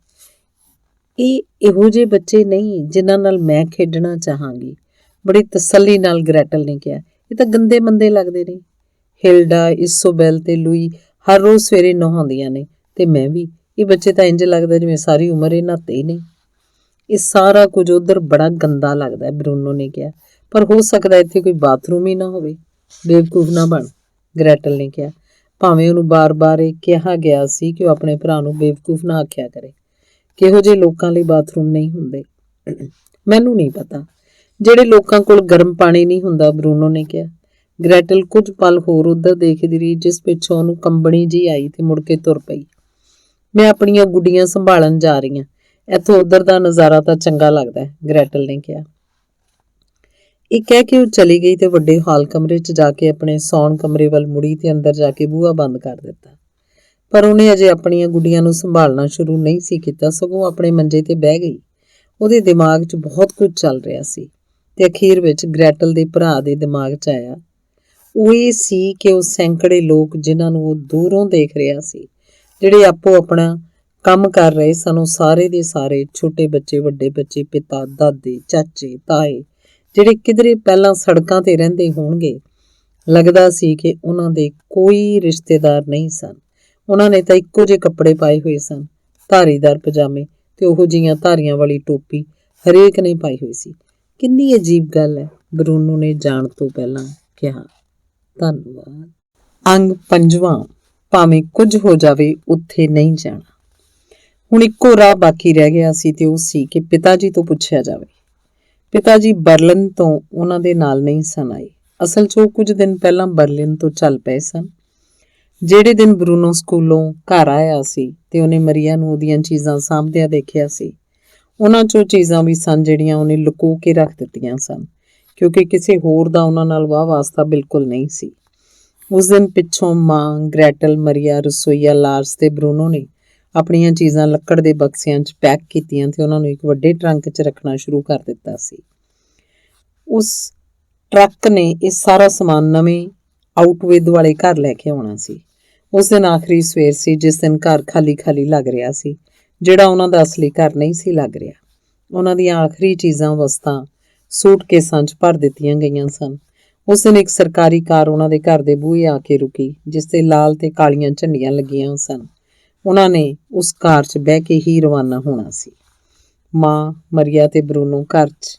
[SPEAKER 1] ਇਹ ਇਹੋ ਜਿਹੇ ਬੱਚੇ ਨਹੀਂ ਜਿਨ੍ਹਾਂ ਨਾਲ ਮੈਂ ਖੇਡਣਾ ਚਾਹਾਂਗੀ, ਬੜੀ ਤਸੱਲੀ ਨਾਲ ਗ੍ਰੈਟਲ ਨੇ ਕਿਹਾ। ਇਹ ਤਾਂ ਗੰਦੇ ਮੰਦੇ ਲੱਗਦੇ ਨੇ। ਹਿਲਡਾ, ਇਸੋਬੈਲ ਤੇ ਲੂਈ ਹਰ ਰੋਜ਼ ਸਵੇਰੇ ਨਹਾਉਂਦੀਆਂ ਨੇ ਤੇ ਮੈਂ ਵੀ। ਇਹ ਬੱਚੇ ਤਾਂ ਇੰਝ ਲੱਗਦਾ ਜਿਵੇਂ ਸਾਰੀ ਉਮਰ ਇਹ ਨਹਾਤੇ ਹੀ ਨਹੀਂ। ਇਹ ਸਾਰਾ ਕੁਝ ਉੱਧਰ ਬੜਾ ਗੰਦਾ ਲੱਗਦਾ, ਬਰੂਨੋ ਨੇ ਕਿਹਾ, ਪਰ ਹੋ ਸਕਦਾ ਇੱਥੇ ਕੋਈ ਬਾਥਰੂਮ ਹੀ ਨਾ ਹੋਵੇ। ਬੇਵਕੂਫ ਨਾ ਬਣ, ਗ੍ਰੈਟਲ ਨੇ ਕਿਹਾ। ਭਾਵੇਂ ਉਹਨੂੰ ਬਾਰ-ਬਾਰ ਇਹ ਕਿਹਾ ਗਿਆ ਸੀ ਕਿ ਉਹ ਆਪਣੇ ਭਰਾ ਨੂੰ ਬੇਵਕੂਫ ਨਾ ਆਖਿਆ ਕਰੇ। ਕਿਹੋ ਜਿਹੇ ਲੋਕਾਂ ਲਈ ਬਾਥਰੂਮ ਨਹੀਂ ਹੁੰਦੇ ਮੈਨੂੰ ਨਹੀਂ ਪਤਾ, ਜਿਹੜੇ ਲੋਕਾਂ ਕੋਲ ਗਰਮ ਪਾਣੀ ਨਹੀਂ ਹੁੰਦਾ, ਬਰੂਨੋ ਨੇ ਕਿਹਾ। ਗ੍ਰੈਟਲ ਕੁਝ ਪਲ ਹੋਰ ਉੱਧਰ ਦੇਖਦੀ ਰਹੀ, ਜਿਸ ਪਿੱਛੋਂ ਉਹਨੂੰ ਕੰਬਣੀ ਜੀ ਆਈ ਤੇ ਮੁੜ ਕੇ ਤੁਰ ਪਈ। ਮੈਂ ਆਪਣੀਆਂ ਗੁੱਡੀਆਂ ਸੰਭਾਲਣ ਜਾ ਰਹੀ ਹਾਂ, ਇੱਥੋਂ ਉੱਧਰ ਦਾ ਨਜ਼ਾਰਾ ਤਾਂ ਚੰਗਾ ਲੱਗਦਾ, ਗ੍ਰੈਟਲ ਨੇ ਕਿਹਾ। ਇਹ ਕਹਿ ਕੇ ਉਹ ਚਲੀ ਗਈ ਤੇ ਵੱਡੇ ਹਾਲ ਕਮਰੇ 'ਚ ਜਾ ਕੇ ਆਪਣੇ ਸੌਣ ਕਮਰੇ ਵੱਲ ਮੁੜੀ ਤੇ ਅੰਦਰ ਜਾ ਕੇ ਬੂਹਾ ਬੰਦ ਕਰ ਦਿੱਤਾ। ਪਰ ਉਹਨੇ ਅਜੇ ਆਪਣੀਆਂ ਗੁੱਡੀਆਂ ਨੂੰ ਸੰਭਾਲਣਾ ਸ਼ੁਰੂ ਨਹੀਂ ਸੀ ਕੀਤਾ, ਸਗੋਂ ਆਪਣੇ ਮੰਜੇ ਤੇ ਬਹਿ ਗਈ। ਉਹਦੇ ਦਿਮਾਗ 'ਚ ਬਹੁਤ ਕੁਝ ਚੱਲ ਰਿਹਾ ਸੀ ਤੇ ਅਖੀਰ ਵਿੱਚ ਗ੍ਰੈਟਲ ਦੇ ਭਰਾ ਦੇ ਦਿਮਾਗ 'ਚ ਆਇਆ। ਉਹ ਇਹ ਸੀ ਕਿ ਉਹ ਸੈਂਕੜੇ ਲੋਕ ਜਿਨ੍ਹਾਂ ਨੂੰ ਉਹ ਦੂਰੋਂ ਦੇਖ ਰਿਹਾ ਸੀ, ਜਿਹੜੇ ਆਪੋ ਆਪਣਾ ਕੰਮ ਕਰ ਰਹੇ ਸਨ, ਉਹ ਸਾਰੇ ਦੇ ਸਾਰੇ, ਛੋਟੇ ਬੱਚੇ, ਵੱਡੇ ਬੱਚੇ, ਪਿਤਾ, ਦਾਦੇ, ਚਾਚੇ, ਤਾਏ, ਜਿਹੜੇ ਕਿਧਰੇ ਪਹਿਲਾਂ ਸੜਕਾਂ ਤੇ ਰਹਿੰਦੇ ਹੋਣਗੇ। ਲੱਗਦਾ ਸੀ ਕਿ ਉਹਨਾਂ ਦੇ ਕੋਈ ਰਿਸ਼ਤੇਦਾਰ ਨਹੀਂ ਸਨ। ਉਹਨਾਂ ਨੇ ਤਾਂ ਇੱਕੋ ਜਿਹੇ ਕੱਪੜੇ ਪਾਏ ਹੋਏ ਸਨ, ਧਾਰੀਦਾਰ ਪਜਾਮੇ ਤੇ ਉਹੋ ਜਿਹੀਆਂ ਧਾਰੀਆਂ ਵਾਲੀ ਟੋਪੀ ਹਰੇਕ ਨੇ ਪਾਈ ਹੋਈ ਸੀ। ਕਿੰਨੀ ਅਜੀਬ ਗੱਲ ਹੈ, ਬਰੂਨੋ ਨੇ ਜਾਣ ਤੋਂ ਪਹਿਲਾਂ ਕਿਹਾ। ਧੰਨਵਾਦ। ਅੰਗ 5ਵਾਂ। ਭਾਵੇਂ ਕੁਝ ਹੋ ਜਾਵੇ, ਉੱਥੇ ਨਹੀਂ ਜਾਣਾ। ਹੁਣ ਇੱਕੋ ਰਾਹ ਬਾਕੀ ਰਹਿ ਗਿਆ ਸੀ ਤੇ ਉਹ ਸੀ ਕਿ ਪਿਤਾ ਜੀ ਤੋਂ ਪੁੱਛਿਆ ਜਾਵੇ। ਪਿਤਾ ਜੀ ਬਰਲਿਨ ਤੋਂ ਉਹਨਾਂ ਦੇ ਨਾਲ ਨਹੀਂ ਸਨ ਆਏ। ਅਸਲ 'ਚ ਉਹ ਕੁਝ ਦਿਨ ਪਹਿਲਾਂ ਬਰਲਿਨ ਤੋਂ ਚੱਲ ਪਏ ਸਨ। ਜਿਹੜੇ ਦਿਨ ਬਰੂਨੋ ਸਕੂਲੋਂ ਘਰ ਆਇਆ ਸੀ ਤੇ ਉਹਨੇ ਮਰੀਆ ਨੂੰ ਉਹਦੀਆਂ ਚੀਜ਼ਾਂ ਸਾਂਭਦਿਆਂ ਦੇਖਿਆ ਸੀ, ਉਹਨਾਂ 'ਚੋਂ ਚੀਜ਼ਾਂ ਵੀ ਸਨ ਜਿਹੜੀਆਂ ਉਹਨੇ ਲੁਕੋ ਕੇ ਰੱਖ ਦਿੱਤੀਆਂ ਸਨ। ਕਿਉਂਕਿ ਕਿਸੇ ਹੋਰ ਦਾ ਉਹਨਾਂ ਨਾਲ ਵਾਹ ਵਾਸਤਾ ਬਿਲਕੁਲ ਨਹੀਂ ਸੀ। ਉਸ ਦਿਨ ਪਿੱਛੋਂ ਮਾਂ, ਗ੍ਰੈਟਲ, ਮਰੀਆ, ਰਸੋਈਆ ਲਾਰਸ ਤੇ ਬਰੂਨੋ ਨੇ ਆਪਣੀਆਂ ਚੀਜ਼ਾਂ ਲੱਕੜ ਦੇ ਬਕਸਿਆਂ 'ਚ ਪੈਕ ਕੀਤੀਆਂ ਤੇ ਉਹਨਾਂ ਨੂੰ ਇੱਕ ਵੱਡੇ ਟਰੰਕ 'ਚ ਰੱਖਣਾ ਸ਼ੁਰੂ ਕਰ ਦਿੱਤਾ ਸੀ। ਉਸ ਟਰੱਕ ਨੇ ਇਹ ਸਾਰਾ ਸਮਾਨ ਨਵੇਂ ਆਊਟਵਿਦ ਵਾਲੇ ਘਰ ਲੈ ਕੇ ਆਉਣਾ ਸੀ। ਉਸ ਦਿਨ ਆਖਰੀ ਸਵੇਰ ਸੀ ਜਿਸ ਦਿਨ ਘਰ ਖਾਲੀ ਖਾਲੀ ਲੱਗ ਰਿਹਾ ਸੀ, ਜਿਹੜਾ ਉਹਨਾਂ ਦਾ ਅਸਲੀ ਘਰ ਨਹੀਂ ਸੀ ਲੱਗ ਰਿਹਾ। ਉਹਨਾਂ ਦੀਆਂ ਆਖਰੀ ਚੀਜ਼ਾਂ ਵਸਤਾਂ ਸੂਟਕੇਸਾਂ 'ਚ ਭਰ ਦਿੱਤੀਆਂ ਗਈਆਂ ਸਨ। ਉਸ ਦਿਨ ਇੱਕ ਸਰਕਾਰੀ ਕਾਰ ਉਹਨਾਂ ਦੇ ਘਰ ਦੇ ਬੂਹੇ ਆ ਕੇ ਰੁਕੀ, ਜਿਸ ਤੇ ਲਾਲ ਤੇ ਕਾਲੀਆਂ ਝੰਡੀਆਂ ਲੱਗੀਆਂ ਸਨ। ਉਹਨਾਂ ਨੇ ਉਸ ਕਾਰ 'ਚ ਬਹਿ ਕੇ ਹੀ ਰਵਾਨਾ ਹੋਣਾ ਸੀ। ਮਾਂ, ਮਰੀਆ ਤੇ ਬਰੂਨੋ ਘਰ 'ਚ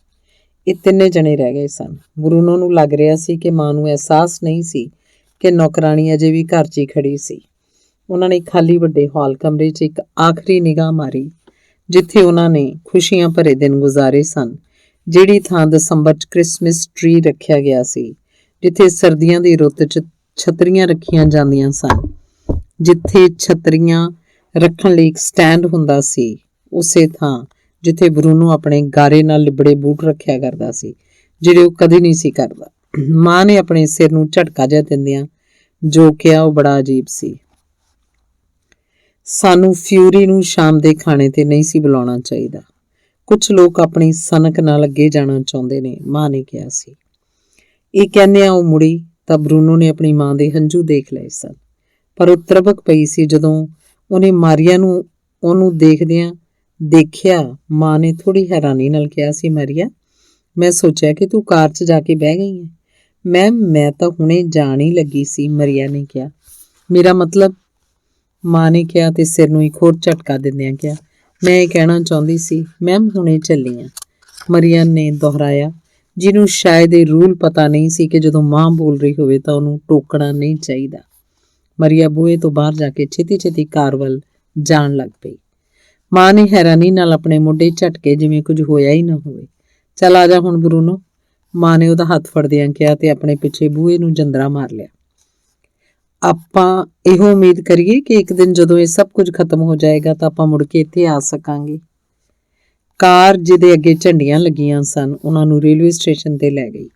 [SPEAKER 1] ਇਹ ਤਿੰਨੇ ਜਣੇ ਰਹਿ ਗਏ ਸਨ। ਬਰੂਨੋ ਨੂੰ ਲੱਗ ਰਿਹਾ ਸੀ ਕਿ ਮਾਂ ਨੂੰ ਅਹਿਸਾਸ ਨਹੀਂ ਸੀ ਕਿ ਨੌਕਰਾਣੀ ਅਜੇ ਵੀ ਘਰ 'ਚ ਹੀ ਖੜੀ ਸੀ। ਉਹਨਾਂ ਨੇ ਖਾਲੀ ਵੱਡੇ ਹਾਲ ਕਮਰੇ 'ਚ ਇੱਕ ਆਖਰੀ ਨਿਗਾਹ ਮਾਰੀ, ਜਿੱਥੇ ਉਹਨਾਂ ਨੇ ਖੁਸ਼ੀਆਂ ਭਰੇ ਦਿਨ ਗੁਜ਼ਾਰੇ ਸਨ, ਜਿਹੜੀ ਥਾਂ ਦਸੰਬਰ 'ਚ ਕ੍ਰਿਸਮਸ ਟਰੀ ਰੱਖਿਆ ਗਿਆ ਸੀ, ਜਿੱਥੇ ਸਰਦੀਆਂ ਦੀ ਰੁੱਤ 'ਚ ਛਤਰੀਆਂ ਰੱਖੀਆਂ ਜਾਂਦੀਆਂ ਸਨ, ਜਿੱਥੇ ਛਤਰੀਆਂ ਰੱਖਣ ਲਈ ਇੱਕ ਸਟੈਂਡ ਹੁੰਦਾ ਸੀ, ਉਸੇ ਥਾਂ ਜਿੱਥੇ ਬਰੂਨੋ ਆਪਣੇ ਗਾਰੇ ਨਾਲ ਲਿਬੜੇ ਬੂਟ ਰੱਖਿਆ ਕਰਦਾ ਸੀ, ਜਿਹੜੇ ਉਹ ਕਦੇ ਨਹੀਂ ਸੀ ਕਰਦਾ। ਮਾਂ ਨੇ ਆਪਣੇ ਸਿਰ ਨੂੰ ਝਟਕਾ ਜਿਹਾ ਦਿੰਦਿਆਂ ਜੋ ਕਿਹਾ ਉਹ ਬੜਾ ਅਜੀਬ ਸੀ। ਸਾਨੂੰ ਫਿਊਰੀ ਨੂੰ ਸ਼ਾਮ ਦੇ ਖਾਣੇ ਤੇ ਨਹੀਂ ਸੀ ਬੁਲਾਉਣਾ ਚਾਹੀਦਾ। ਕੁਝ ਲੋਕ ਆਪਣੀ ਸਨਕ ਨਾਲ ਅੱਗੇ ਜਾਣਾ ਚਾਹੁੰਦੇ ਨੇ, ਮਾਂ ਨੇ ਕਿਹਾ ਸੀ। ਇਹ ਕਹਿੰਦਿਆਂ ਉਹ ਮੁੜੀ ਤਾਂ ਬਰੂਨੋ ਨੇ ਆਪਣੀ ਮਾਂ ਦੇ ਹੰਝੂ ਦੇਖ ਲਏ ਸਨ, ਪਰ ਉਹ ਤਰਬਕ ਪਈ ਸੀ ਜਦੋਂ ਉਹਨੇ ਮਾਰੀਆ ਨੂੰ ਉਹਨੂੰ ਦੇਖਦਿਆਂ ਦੇਖਿਆ। ਮਾਂ ਨੇ ਥੋੜ੍ਹੀ ਹੈਰਾਨੀ ਨਾਲ ਕਿਹਾ ਸੀ, ਮਾਰੀਆ, ਮੈਂ ਸੋਚਿਆ ਕਿ ਤੂੰ ਕਾਰ 'ਚ ਜਾ ਕੇ ਬਹਿ ਗਈ ਹੈ। ਮੈਂ ਤਾਂ ਹੁਣੇ ਜਾਣ ਹੀ ਲੱਗੀ ਸੀ, ਮਰੀਆ ਨੇ ਕਿਹਾ। ਮੇਰਾ ਮਤਲਬ, ਮਾਂ ਨੇ ਕਿਹਾ ਤੇ ਸਿਰ ਨੂੰ ਇੱਕ ਹੋਰ ਝਟਕਾ ਦਿੰਦਿਆਂ ਕਿਹਾ, ਮੈਂ ਇਹ ਕਹਿਣਾ ਚਾਹੁੰਦੀ ਸੀ, ਮੈਮ ਹੁਣੇ ਚੱਲੀ ਹਾਂ, ਮਰੀਆ ਨੇ ਦੁਹਰਾਇਆ, ਜਿਹਨੂੰ ਸ਼ਾਇਦ ਇਹ ਰੂਲ ਪਤਾ ਨਹੀਂ ਸੀ ਕਿ ਜਦੋਂ ਮਾਂ ਬੋਲ ਰਹੀ ਹੋਵੇ ਤਾਂ ਉਹਨੂੰ ਟੋਕਣਾ ਨਹੀਂ ਚਾਹੀਦਾ। ਮਰੀਆ ਬੂਹੇ ਤੋਂ ਬਾਹਰ ਜਾ ਕੇ ਛੇਤੀ ਛੇਤੀ ਕਾਰ ਵੱਲ ਜਾਣ ਲੱਗ ਪਈ। ਮਾਂ ਨੇ ਹੈਰਾਨੀ ਨਾਲ ਆਪਣੇ ਮੋਢੇ ਝਟਕੇ, ਜਿਵੇਂ ਕੁਝ ਹੋਇਆ ਹੀ ਨਾ ਹੋਵੇ। ਚੱਲ ਆ ਜਾ ਹੁਣ ਬਰੂਨੋ, ਮਾਂ ਨੇ ਉਹਦਾ ਹੱਥ ਫੜਦਿਆਂ ਕਿਹਾ ਤੇ ਆਪਣੇ ਪਿੱਛੇ ਬੂਹੇ ਨੂੰ ਜੰਦਰਾ ਮਾਰ ਲਿਆ। ਆਪਾਂ ਇਹੋ ਉਮੀਦ ਕਰੀਏ ਕਿ ਇੱਕ ਦਿਨ ਜਦੋਂ ਇਹ ਸਭ ਕੁਝ ਖਤਮ ਹੋ ਜਾਏਗਾ ਤਾਂ ਆਪਾਂ ਮੁੜ ਕੇ ਇੱਥੇ ਆ ਸਕਾਂਗੇ। ਕਾਰ, ਜਿਹਦੇ ਅੱਗੇ ਝੰਡੀਆਂ ਲੱਗੀਆਂ ਸਨ, ਉਹਨਾਂ ਨੂੰ ਰੇਲਵੇ ਸਟੇਸ਼ਨ ਤੇ ਲੈ ਗਈ।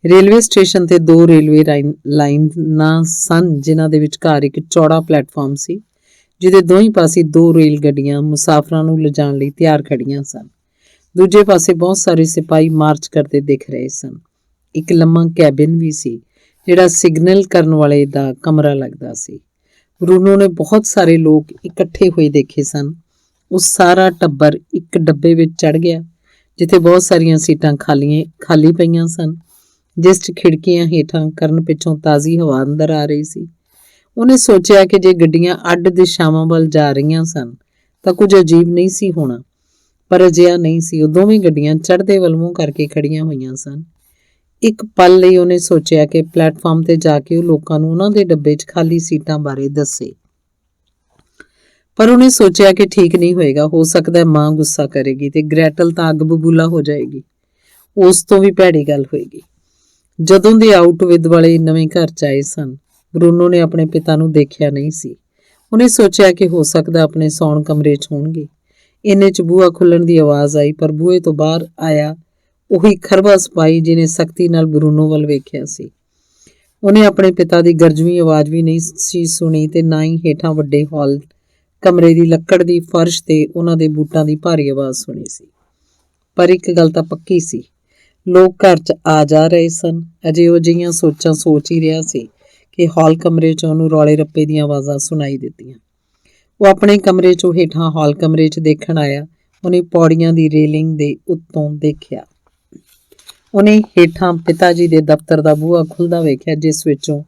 [SPEAKER 1] ਰੇਲਵੇ ਸਟੇਸ਼ਨ ਤੇ 2 ਰੇਲਵੇ ਲਾਈਨਾਂ ਸਨ, ਜਿਨ੍ਹਾਂ ਦੇ ਵਿਚਕਾਰ ਇੱਕ ਚੌੜਾ ਪਲੇਟਫਾਰਮ ਸੀ, ਜਿਹਦੇ ਦੋਹੀਂ ਪਾਸੇ 2 ਰੇਲ ਗੱਡੀਆਂ ਮੁਸਾਫਰਾਂ ਨੂੰ ਲਿਜਾਣ ਲਈ ਤਿਆਰ ਖੜੀਆਂ ਸਨ। ਦੂਜੇ ਪਾਸੇ ਬਹੁਤ ਸਾਰੇ ਸਿਪਾਹੀ ਮਾਰਚ ਕਰਦੇ ਦਿਖ ਰਹੇ ਸਨ। ਇੱਕ ਲੰਮਾ ਕੈਬਿਨ ਵੀ ਸੀ, ਜਿਹੜਾ ਸਿਗਨਲ ਕਰਨ ਵਾਲੇ ਦਾ ਕਮਰਾ ਲੱਗਦਾ ਸੀ। ਬਰੂਨੋ ਨੇ ਬਹੁਤ ਸਾਰੇ ਲੋਕ ਇਕੱਠੇ ਹੋਏ ਦੇਖੇ ਸਨ। ਉਹ ਸਾਰਾ ਟੱਬਰ ਇੱਕ ਡੱਬੇ ਵਿੱਚ ਚੜ੍ਹ ਗਿਆ, ਜਿੱਥੇ ਬਹੁਤ ਸਾਰੀਆਂ ਸੀਟਾਂ ਖਾਲੀ ਪਈਆਂ ਸਨ, ਜਿਸ 'ਚ ਖਿੜਕੀਆਂ ਹੇਠਾਂ ਕਰਨ ਪਿੱਛੋਂ ਤਾਜ਼ੀ ਹਵਾ ਅੰਦਰ ਆ ਰਹੀ ਸੀ। ਉਹਨੇ ਸੋਚਿਆ ਕਿ ਜੇ ਗੱਡੀਆਂ ਅੱਡ ਦਿਸ਼ਾਵਾਂ ਵੱਲ ਜਾ ਰਹੀਆਂ ਸਨ ਤਾਂ ਕੁਝ ਅਜੀਬ ਨਹੀਂ ਸੀ ਹੋਣਾ, ਪਰ ਅਜਿਹਾ ਨਹੀਂ ਸੀ। ਉਹ ਦੋਵੇਂ ਗੱਡੀਆਂ ਚੜ੍ਹਦੇ ਵੱਲ ਮੂੰਹ ਕਰਕੇ ਖੜੀਆਂ ਹੋਈਆਂ ਸਨ। ਇੱਕ ਪਲ ਲਈ ਉਹਨੇ ਸੋਚਿਆ ਕਿ ਪਲੇਟਫਾਰਮ ਤੇ ਜਾ ਕੇ ਉਹ ਲੋਕਾਂ ਨੂੰ ਉਹਨਾਂ ਦੇ ਡੱਬੇ 'ਚ ਖਾਲੀ ਸੀਟਾਂ ਬਾਰੇ ਦੱਸੇ, ਪਰ ਉਹਨੇ ਸੋਚਿਆ ਕਿ ਠੀਕ ਨਹੀਂ ਹੋਏਗਾ। ਹੋ ਸਕਦਾ ਮਾਂ ਗੁੱਸਾ ਕਰੇਗੀ ਤੇ ਗ੍ਰੈਟਲ ਤਾਂ ਅੱਗ ਬਬੂਲਾ ਹੋ ਜਾਏਗੀ। ਉਸ ਤੋਂ ਵੀ ਭੈੜੀ ਗੱਲ ਹੋਏਗੀ। ਜਦੋਂ ਦੇ ਆਊਟਵਿਦ ਵਾਲੇ ਨਵੇਂ ਘਰ 'ਚ ਆਏ ਸਨ, ਬਰੂਨੋ ਨੇ ਆਪਣੇ ਪਿਤਾ ਨੂੰ ਦੇਖਿਆ ਨਹੀਂ ਸੀ। ਉਹਨੇ ਸੋਚਿਆ ਕਿ ਹੋ ਸਕਦਾ ਆਪਣੇ ਸੌਣ ਕਮਰੇ 'ਚ ਹੋਣਗੇ। ਇੰਨੇ 'ਚ ਬੂਹਾ ਖੁੱਲਣ ਦੀ ਆਵਾਜ਼ ਆਈ, ਪਰ ਬੂਹੇ ਤੋਂ ਬਾਹਰ ਆਇਆ ਉਹੀ ਖਰਬਾ ਸਿਪਾਹੀ ਜਿਹਨੇ ਸਖਤੀ ਨਾਲ ਬਰੂਨੋ ਵੱਲ ਵੇਖਿਆ ਸੀ। ਉਹਨੇ ਆਪਣੇ ਪਿਤਾ ਦੀ ਗਰਜਵੀਂ ਆਵਾਜ਼ ਵੀ ਨਹੀਂ ਸੀ ਸੁਣੀ ਤੇ ਨਾ ਹੀ ਹੇਠਾਂ ਵੱਡੇ ਹਾਲ ਕਮਰੇ ਦੀ ਲੱਕੜ ਦੀ ਫਰਸ਼ ਤੇ ਉਹਨਾਂ ਦੇ ਬੂਟਾਂ ਦੀ ਭਾਰੀ ਆਵਾਜ਼ ਸੁਣੀ ਸੀ। ਪਰ ਇੱਕ ਗੱਲ ਤਾਂ ਪੱਕੀ ਸੀ, ਲੋਕ ਘਰ 'ਚ ਆ ਜਾ ਰਹੇ ਸਨ। ਅਜੇ ਉਹ ਜਿਹੀਆਂ ਸੋਚਾਂ ਸੋਚ ਹੀ ਰਿਹਾ ਸੀ ਕਿ ਹਾਲ ਕਮਰੇ 'ਚ ਉਹਨੂੰ ਰੌਲੇ ਰੱਪੇ ਦੀਆਂ ਆਵਾਜ਼ਾਂ ਸੁਣਾਈ ਦਿੱਤੀਆਂ। ਉਹ ਆਪਣੇ ਕਮਰੇ 'ਚੋਂ ਹੇਠਾਂ ਹਾਲ ਕਮਰੇ 'ਚ ਦੇਖਣ ਆਇਆ। ਉਹਨੇ ਪੌੜੀਆਂ ਦੀ ਰੇਲਿੰਗ ਦੇ ਉੱਤੋਂ ਦੇਖਿਆ। ਉਹਨੇ ਹੇਠਾਂ ਪਿਤਾ ਜੀ ਦੇ ਦਫ਼ਤਰ ਦਾ ਬੂਹਾ ਖੁੱਲ੍ਹਦਾ ਵੇਖਿਆ, ਜਿਸ ਵਿੱਚੋਂ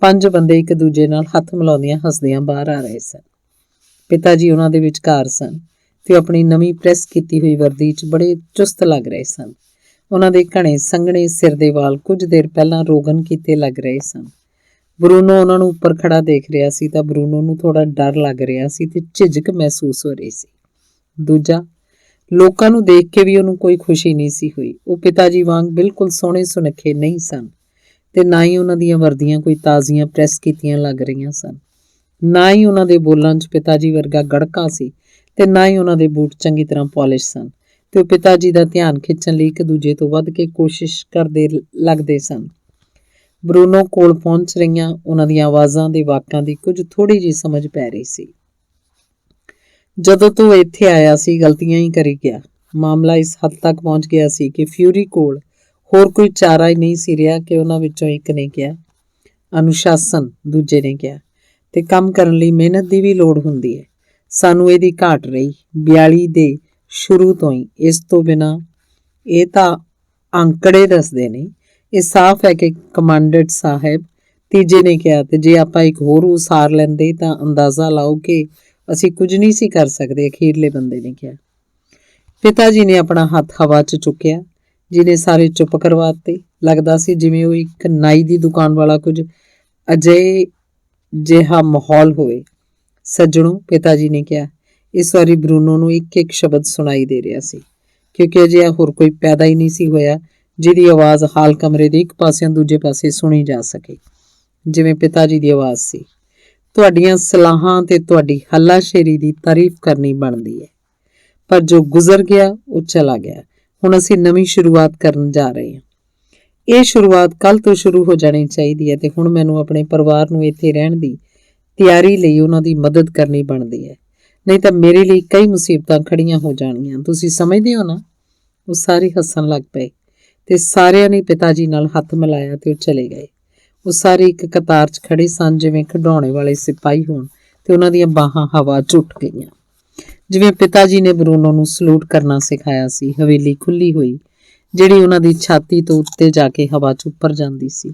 [SPEAKER 1] 5 ਬੰਦੇ ਇੱਕ ਦੂਜੇ ਨਾਲ ਹੱਥ ਮਿਲਾਉਂਦਿਆਂ ਹੱਸਦਿਆਂ ਬਾਹਰ ਆ ਰਹੇ ਸਨ। ਪਿਤਾ ਜੀ ਉਹਨਾਂ ਦੇ ਵਿਚਕਾਰ ਸਨ ਤੇ ਆਪਣੀ ਨਵੀਂ ਪ੍ਰੈਸ ਕੀਤੀ ਹੋਈ ਵਰਦੀ 'ਚ ਬੜੇ ਚੁਸਤ ਲੱਗ ਰਹੇ ਸਨ। ਉਹਨਾਂ ਦੇ ਘਣੇ ਸੰਘਣੇ ਸਿਰ ਦੇ ਵਾਲ ਕੁਝ ਦੇਰ ਪਹਿਲਾਂ ਰੋਗਨ ਕੀਤੇ ਲੱਗ ਰਹੇ ਸਨ। ਬਰੂਨੋ ਉਹਨਾਂ ਨੂੰ ਉੱਪਰ ਖੜਾ ਦੇਖ ਰਿਹਾ ਸੀ ਤਾਂ ਬਰੂਨੋ ਨੂੰ ਥੋੜਾ ਡਰ ਲੱਗ ਰਿਹਾ ਸੀ ਤੇ ਝਿਜਕ ਮਹਿਸੂਸ ਹੋ ਰਹੀ ਸੀ। ਦੂਜਾ, ਲੋਕਾਂ ਨੂੰ ਦੇਖ ਕੇ ਵੀ ਉਹਨੂੰ ਕੋਈ ਖੁਸ਼ੀ ਨਹੀਂ ਸੀ ਹੋਈ। ਉਹ ਪਿਤਾ ਜੀ ਵਾਂਗ ਬਿਲਕੁਲ ਸੋਹਣੇ ਸੁਨੱਖੇ ਨਹੀਂ ਸਨ ਤੇ ਨਾ ਹੀ ਉਹਨਾਂ ਦੀਆਂ ਵਰਦੀਆਂ ਕੋਈ ਤਾਜ਼ੀਆਂ ਪ੍ਰੈਸ ਕੀਤੀਆਂ ਲੱਗ ਰਹੀਆਂ ਸਨ। ਨਾ ਹੀ ਉਹਨਾਂ ਦੇ ਬੋਲਾਂ 'ਚ ਪਿਤਾ ਜੀ ਵਰਗਾ ਗੜਕਾ ਸੀ ਤੇ ਨਾ ਹੀ ਉਹਨਾਂ ਦੇ ਬੂਟ ਚੰਗੀ ਤਰ੍ਹਾਂ ਪਾਲਿਸ਼ ਸਨ। ਤੇ ਉਹ ਪਿਤਾ ਜੀ ਦਾ ਧਿਆਨ ਖਿੱਚਣ ਲਈ ਇੱਕ ਦੂਜੇ ਤੋਂ ਵੱਧ ਕੇ ਕੋਸ਼ਿਸ਼ ਕਰਦੇ ਲੱਗਦੇ ਸਨ। ਬਰੂਨੋ ਕੋਲ ਪਹੁੰਚ ਰਹੀਆਂ ਉਹਨਾਂ ਦੀਆਂ ਆਵਾਜ਼ਾਂ ਦੇ ਵਾਕਾਂ ਦੀ ਕੁਝ ਥੋੜ੍ਹੀ ਜਿਹੀ ਸਮਝ ਪੈ ਰਹੀ ਸੀ। ਜਦੋਂ ਤੋਂ ਇੱਥੇ ਆਇਆ ਸੀ ਗਲਤੀਆਂ ਹੀ ਕਰੀ ਗਿਆ। ਮਾਮਲਾ ਇਸ ਹੱਦ ਤੱਕ ਪਹੁੰਚ ਗਿਆ ਸੀ ਕਿ ਫਿਊਰੀ ਕੋਲ ਹੋਰ ਕੋਈ ਚਾਰਾ ਹੀ ਨਹੀਂ ਸੀ ਰਿਹਾ ਕਿ ਉਹਨਾਂ ਵਿੱਚੋਂ ਇੱਕ ਨੇ ਕਿਹਾ ਅਨੁਸ਼ਾਸਨ, ਦੂਜੇ ਨੇ ਕਿਹਾ, ਤੇ ਕੰਮ ਕਰਨ ਲਈ ਮਿਹਨਤ ਦੀ ਵੀ ਲੋੜ ਹੁੰਦੀ ਹੈ। ਸਾਨੂੰ ਇਹਦੀ ਘਾਟ ਰਹੀ 42 ਦੇ ਸ਼ੁਰੂ ਤੋਂ ਹੀ। ਇਸ ਤੋਂ ਬਿਨਾਂ ਇਹ ਤਾਂ ਅੰਕੜੇ ਦੱਸਦੇ ਨੇ। ਇਹ ਸਾਫ਼ ਹੈ ਕਿ ਕਮਾਂਡੈਂਟ ਸਾਹਿਬ, ਤੀਜੇ ਨੇ ਕਿਹਾ, ਤੇ ਜੇ ਆਪਾਂ ਇੱਕ ਹੋਰ ਉਸਾਰ ਲੈਂਦੇ ਤਾਂ ਅੰਦਾਜ਼ਾ ਲਾਓ ਕਿ ਅਸੀਂ ਕੁਝ ਨਹੀਂ ਸੀ ਕਰ ਸਕਦੇ, ਅਖੀਰਲੇ ਬੰਦੇ ਨੇ ਕਿਹਾ। ਪਿਤਾ ਜੀ ਨੇ ਆਪਣਾ ਹੱਥ ਹਵਾ 'ਚ ਚੁੱਕਿਆ, ਜਿਹਨੇ ਸਾਰੇ ਚੁੱਪ ਕਰਵਾ ਦਿੱਤੇ। ਲੱਗਦਾ ਸੀ ਜਿਵੇਂ ਉਹ ਇੱਕ ਨਾਈ ਦੀ ਦੁਕਾਨ ਵਾਲਾ ਕੁਝ ਅਜਿਹੇ ਜਿਹਾ ਮਾਹੌਲ ਹੋਵੇ। ਸੱਜਣੋ, ਪਿਤਾ ਜੀ ਨੇ ਕਿਹਾ। ਇਸ ਵਾਰੀ ਬਰੂਨੋ ਨੂੰ ਇੱਕ ਇੱਕ ਸ਼ਬਦ ਸੁਣਾਈ ਦੇ ਰਿਹਾ ਸੀ, ਕਿਉਂਕਿ ਅਜਿਹਾ ਹੋਰ ਕੋਈ ਪੈਦਾ ਹੀ ਨਹੀਂ ਸੀ ਹੋਇਆ ਜਿਹਦੀ ਆਵਾਜ਼ ਹਾਲ ਕਮਰੇ ਦੇ ਇੱਕ ਪਾਸਿਓਂ ਦੂਜੇ ਪਾਸੇ ਸੁਣੀ ਜਾ ਸਕੇ, ਜਿਵੇਂ ਪਿਤਾ ਜੀ ਦੀ ਆਵਾਜ਼ ਸੀ। ਤੁਹਾਡੀਆਂ ਸਲਾਹਾਂ ਤੇ ਤੁਹਾਡੀ ਹੱਲਾਸ਼ੇਰੀ ਦੀ ਤਾਰੀਫ ਕਰਨੀ ਬਣਦੀ ਹੈ, ਪਰ ਜੋ ਗੁਜ਼ਰ ਗਿਆ ਉਹ ਚਲਾ ਗਿਆ। ਹੁਣ ਅਸੀਂ ਨਵੀਂ ਸ਼ੁਰੂਆਤ ਕਰਨ ਜਾ ਰਹੇ ਹਾਂ। ਇਹ ਸ਼ੁਰੂਆਤ ਕੱਲ੍ਹ ਤੋਂ ਸ਼ੁਰੂ ਹੋ ਜਾਣੀ ਚਾਹੀਦੀ ਹੈ ਤੇ ਹੁਣ ਮੈਨੂੰ ਆਪਣੇ ਪਰਿਵਾਰ ਨੂੰ ਇੱਥੇ ਰਹਿਣ ਦੀ ਤਿਆਰੀ ਲਈ ਉਹਨਾਂ ਦੀ ਮਦਦ ਕਰਨੀ ਬਣਦੀ ਹੈ, ਨਹੀਂ ਤਾਂ ਮੇਰੇ ਲਈ ਕਈ ਮੁਸੀਬਤਾਂ ਖੜੀਆਂ ਹੋ ਜਾਣਗੀਆਂ। ਤੁਸੀਂ ਸਮਝਦੇ ਹੋ ਨਾ? ਉਹ ਸਾਰੇ ਹੱਸਣ ਲੱਗ ਪਏ ਤੇ ਸਾਰਿਆਂ ਨੇ ਪਿਤਾ ਜੀ ਨਾਲ ਹੱਥ ਮਿਲਾਇਆ ਤੇ ਉਹ ਚਲੇ ਗਏ। ਉਹ ਸਾਰੇ ਇੱਕ ਕਤਾਰ 'ਚ ਖੜੇ ਸਨ, ਜਿਵੇਂ ਖਿਡੌਣੇ ਵਾਲੇ ਸਿਪਾਹੀ ਹੋਣ, ਤੇ ਉਹਨਾਂ ਦੀਆਂ ਬਾਹਾਂ ਹਵਾ 'ਚ ਉੱਠ ਗਈਆਂ। ਜਿਵੇਂ ਪਿਤਾ ਜੀ ਨੇ ਬਰੂਨੋ ਨੂੰ ਸਲੂਟ ਕਰਨਾ ਸਿਖਾਇਆ ਸੀ। ਹਵੇਲੀ ਖੁੱਲੀ ਹੋਈ, ਜਿਹੜੀ ਉਹਨਾਂ ਦੀ ਛਾਤੀ ਤੋਂ ਉੱਤੇ ਜਾ ਕੇ ਹਵਾ 'ਚ ਉੱਪਰ ਜਾਂਦੀ ਸੀ।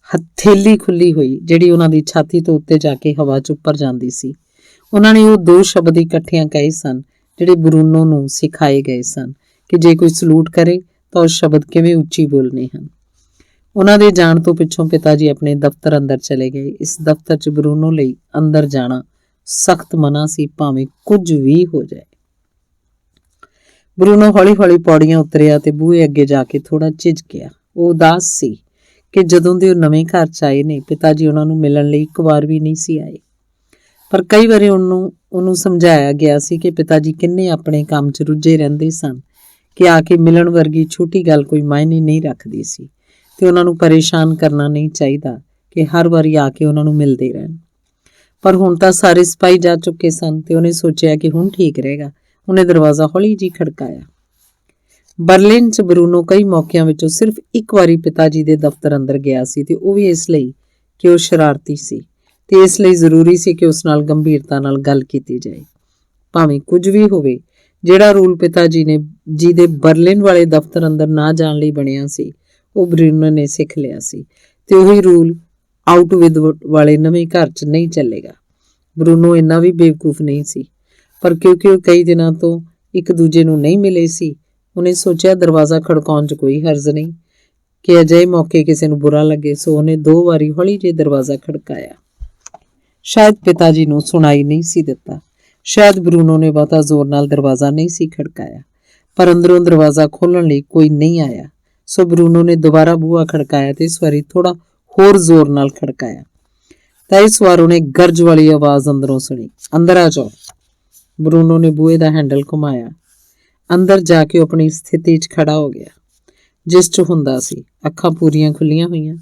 [SPEAKER 1] ਹਥੇਲੀ ਖੁੱਲੀ ਹੋਈ, ਜਿਹੜੀ ਉਹਨਾਂ ਦੀ ਛਾਤੀ ਤੋਂ ਉੱਤੇ ਜਾ ਕੇ ਹਵਾ 'ਚ ਉੱਪਰ ਜਾਂਦੀ ਸੀ। ਉਹਨਾਂ ਨੇ ਉਹ ਦੋ ਸ਼ਬਦ ਇਕੱਠਿਆਂ ਕਹੇ ਸਨ, ਜਿਹੜੇ ਬਰੂਨੋ ਨੂੰ ਸਿਖਾਏ ਗਏ ਸਨ ਕਿ ਜੇ ਕੋਈ ਸਲੂਟ ਕਰੇ ਤਾਂ ਉਹ ਸ਼ਬਦ ਕਿਵੇਂ ਉੱਚੀ ਬੋਲਣੇ ਹਨ। ਉਹਨਾਂ ਦੇ ਜਾਣ ਤੋਂ ਪਿੱਛੋਂ ਪਿਤਾ ਜੀ ਆਪਣੇ ਦਫ਼ਤਰ ਅੰਦਰ ਚਲੇ ਗਏ। ਇਸ ਦਫ਼ਤਰ 'ਚ ਬਰੂਨੋ ਲਈ ਅੰਦਰ ਜਾਣਾ ਸਖਤ ਮਨਾ ਸੀ, ਭਾਵੇਂ ਕੁਝ ਵੀ ਹੋ ਜਾਏ। ਬਰੂਨੋ ਹੌਲੀ-ਹੌਲੀ ਪੌੜੀਆਂ ਉਤਰਿਆ ਤੇ ਬੂਹੇ ਅੱਗੇ ਜਾ ਕੇ ਥੋੜਾ ਝਿਜਕਿਆ। ਉਹ ਉਦਾਸ ਸੀ ਕਿ ਜਦੋਂ ਦੇ ਉਹ ਨਵੇਂ ਘਰ 'ਚ ਆਏ ਨੇ, ਪਿਤਾ ਜੀ ਉਹਨਾਂ ਨੂੰ ਮਿਲਣ ਲਈ ਇੱਕ ਵਾਰ ਵੀ ਨਹੀਂ ਸੀ ਆਏ। ਪਰ ਕਈ ਵਾਰੀ ਉਹਨੂੰ ਸਮਝਾਇਆ ਗਿਆ ਸੀ ਕਿ ਪਿਤਾ ਜੀ ਕਿੰਨੇ ਆਪਣੇ ਕੰਮ 'ਚ ਰੁੱਝੇ ਰਹਿੰਦੇ ਸਨ ਕਿ ਆ ਕੇ ਮਿਲਣ ਵਰਗੀ ਛੋਟੀ ਗੱਲ ਕੋਈ ਮਾਇਨੇ ਨਹੀਂ ਰੱਖਦੀ ਸੀ, ਤੇ ਉਹਨਾਂ ਨੂੰ ਪਰੇਸ਼ਾਨ ਕਰਨਾ ਨਹੀਂ ਚਾਹੀਦਾ ਕਿ ਹਰ ਵਾਰੀ ਆ ਕੇ ਉਹਨਾਂ ਨੂੰ ਮਿਲਦੇ ਰਹਿਣ। ਪਰ ਹੁਣ ਤਾਂ ਸਾਰੇ ਸਿਪਾਹੀ ਜਾ ਚੁੱਕੇ ਸਨ ਤੇ ਉਹਨੇ ਸੋਚਿਆ ਕਿ ਹੁਣ ਠੀਕ ਰਹੇਗਾ। ਉਹਨੇ ਦਰਵਾਜ਼ਾ ਹੌਲੀ ਜਿਹੀ ਖੜਕਾਇਆ। ਬਰਲਿਨ 'ਚ ਬਰੂਨੋ ਕਈ ਮੌਕਿਆਂ ਵਿੱਚੋਂ ਸਿਰਫ ਇੱਕ ਵਾਰੀ ਪਿਤਾ ਜੀ ਦੇ ਦਫ਼ਤਰ ਅੰਦਰ ਗਿਆ ਸੀ, ਤੇ ਉਹ ਵੀ ਇਸ ਲਈ ਕਿ ਉਹ ਸ਼ਰਾਰਤੀ ਸੀ ਤੇ ਇਸ ਲਈ ਜ਼ਰੂਰੀ ਸੀ ਕਿ ਉਸ ਨਾਲ ਗੰਭੀਰਤਾ ਨਾਲ ਗੱਲ ਕੀਤੀ ਜਾਏ। ਭਾਵੇਂ ਕੁਝ ਵੀ ਹੋਵੇ, ਜਿਹੜਾ ਰੂਲ ਪਿਤਾ ਜੀ ਦੇ ਬਰਲਿਨ ਵਾਲੇ ਦਫ਼ਤਰ ਅੰਦਰ ਨਾ ਜਾਣ ਲਈ ਬਣਿਆ ਸੀ, ਉਹ ਬਰੂਨੋ ਨੇ ਸਿੱਖ ਲਿਆ ਸੀ, ਤੇ ਉਹੀ ਰੂਲ ਆਊਟਵਿਦ ਵਾਲੇ ਨਵੇਂ ਘਰ 'ਚ ਨਹੀਂ ਚੱਲੇਗਾ। ਬਰੂਨੋ ਇੰਨਾ ਵੀ ਬੇਵਕੂਫ ਨਹੀਂ ਸੀ, ਪਰ ਕਿਉਂਕਿ ਉਹ ਕਈ ਦਿਨਾਂ ਤੋਂ ਇੱਕ ਦੂਜੇ ਨੂੰ ਨਹੀਂ ਮਿਲੇ ਸੀ, ਉਹਨੇ ਸੋਚਿਆ ਦਰਵਾਜ਼ਾ ਖੜਕਾਉਣ 'ਚ ਕੋਈ ਹਰਜ਼ ਨਹੀਂ ਕਿ ਅਜਿਹੇ ਮੌਕੇ ਕਿਸੇ ਨੂੰ ਬੁਰਾ ਲੱਗੇ। ਸੋ ਉਹਨੇ 2 ਵਾਰੀ ਹੌਲੀ ਜਿਹੀ ਦਰਵਾਜ਼ਾ ਖੜਕਾਇਆ। ਸ਼ਾਇਦ ਪਿਤਾ ਜੀ ਨੂੰ ਸੁਣਾਈ ਨਹੀਂ ਸੀ ਦਿੱਤਾ, ਸ਼ਾਇਦ ਬਰੂਨੋ ਨੇ ਬਹੁਤਾ ਜ਼ੋਰ ਨਾਲ ਦਰਵਾਜ਼ਾ ਨਹੀਂ ਸੀ ਖੜਕਾਇਆ, ਪਰ ਅੰਦਰੋਂ ਦਰਵਾਜ਼ਾ ਖੋਲ੍ਹਣ ਲਈ ਕੋਈ ਨਹੀਂ ਆਇਆ। ਸੋ ਬਰੂਨੋ ਨੇ ਦੁਬਾਰਾ ਬੂਹਾ ਖੜਕਾਇਆ ਤੇ ਇਸ ਵਾਰੀ ਥੋੜਾ ਹੋਰ ਜ਼ੋਰ ਨਾਲ ਖੜਕਾਇਆ। ਤਾਂ ਇਸ ਵਾਰ ਉਹਨੇ ਗਰਜ ਵਾਲੀ ਆਵਾਜ਼ ਅੰਦਰੋਂ ਸੁਣੀ, ਅੰਦਰ ਆ ਜਾਓ। ਬਰੂਨੋ ਨੇ ਬੂਹੇ ਦਾ ਹੈਂਡਲ ਘੁਮਾਇਆ। ਅੰਦਰ ਜਾ ਕੇ ਉਹ ਆਪਣੀ ਸਥਿਤੀ 'ਚ ਖੜਾ ਹੋ ਗਿਆ, ਜਿਸ 'ਚ ਹੁੰਦਾ ਸੀ। ਅੱਖਾਂ ਪੂਰੀਆਂ ਖੁੱਲੀਆਂ ਹੋਈਆਂ,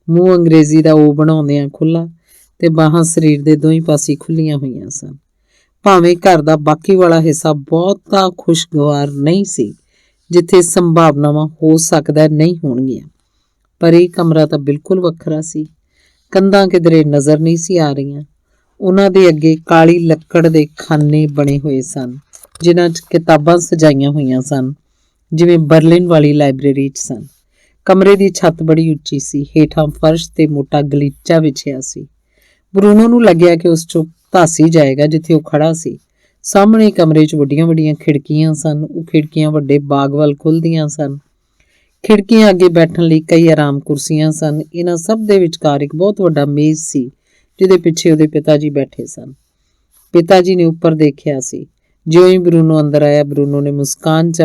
[SPEAKER 1] ਮੂੰਹ ਅੰਗਰੇਜ਼ੀ ਦਾ ਉਹ ਬਣਾਉਂਦਿਆਂ ਖੁੱਲ੍ਹਾ, ਤੇ ਬਾਹਾਂ ਸਰੀਰ ਦੇ ਦੋਹੀਂ ਪਾਸੇ ਖੁੱਲੀਆਂ ਹੋਈਆਂ ਸਨ। ਭਾਵੇਂ ਘਰ ਦਾ ਬਾਕੀ ਵਾਲਾ ਹਿੱਸਾ ਬਹੁਤਾ ਖੁਸ਼ਗਵਾਰ ਨਹੀਂ ਸੀ, ਜਿੱਥੇ ਸੰਭਾਵਨਾਵਾਂ ਹੋ ਸਕਦਾ ਨਹੀਂ ਹੋਣਗੀਆਂ, ਪਰ ਇਹ ਕਮਰਾ ਤਾਂ ਬਿਲਕੁਲ ਵੱਖਰਾ ਸੀ। ਕੰਧਾਂ ਕਿਧਰੇ ਨਜ਼ਰ ਨਹੀਂ ਸੀ ਆ ਰਹੀਆਂ। ਉਹਨਾਂ ਦੇ ਅੱਗੇ ਕਾਲੀ ਲੱਕੜ ਦੇ ਖਾਨੇ ਬਣੇ ਹੋਏ ਸਨ, ਜਿਨ੍ਹਾਂ 'ਚ ਕਿਤਾਬਾਂ ਸਜਾਈਆਂ ਹੋਈਆਂ ਸਨ, ਜਿਵੇਂ ਬਰਲਿਨ ਵਾਲੀ ਲਾਇਬ੍ਰੇਰੀ 'ਚ ਸਨ। ਕਮਰੇ ਦੀ ਛੱਤ ਬੜੀ ਉੱਚੀ ਸੀ, ਹੇਠਾਂ ਫਰਸ਼ ਤੇ ਮੋਟਾ ਗਲੀਚਾ ਵਿਛਿਆ ਸੀ। ਬਰੂਨੋ ਨੂੰ ਲੱਗਿਆ ਕਿ ਉਸ 'ਚੋਂ ਧਾਸੀ ਜਾਏਗਾ ਜਿੱਥੇ ਉਹ ਖੜਾ ਸੀ। ਸਾਹਮਣੇ ਕਮਰੇ 'ਚ ਵੱਡੀਆਂ-ਵੱਡੀਆਂ ਖਿੜਕੀਆਂ ਸਨ। ਉਹ ਖਿੜਕੀਆਂ ਵੱਡੇ ਬਾਗ ਵੱਲ ਖੁੱਲ੍ਹਦੀਆਂ ਸਨ। ਖਿੜਕੀਆਂ ਅੱਗੇ ਬੈਠਣ ਲਈ ਕਈ ਆਰਾਮ ਕੁਰਸੀਆਂ ਸਨ। ਇਹਨਾਂ ਸਭ ਦੇ ਵਿਚਕਾਰ ਇੱਕ ਬਹੁਤ ਵੱਡਾ ਮੇਜ਼ ਸੀ, ਜਿਹਦੇ ਪਿੱਛੇ ਉਹਦੇ ਪਿਤਾ ਜੀ ਬੈਠੇ ਸਨ। ਪਿਤਾ ਜੀ ਨੇ ਉੱਪਰ ਦੇਖਿਆ ਸੀ। ਜਿਉਂ ਹੀ ਬਰੂਨੋ ਅੰਦਰ ਆਇਆ, ਬਰੂਨੋ ਨੇ ਮੁਸਕਾਨ 'ਚ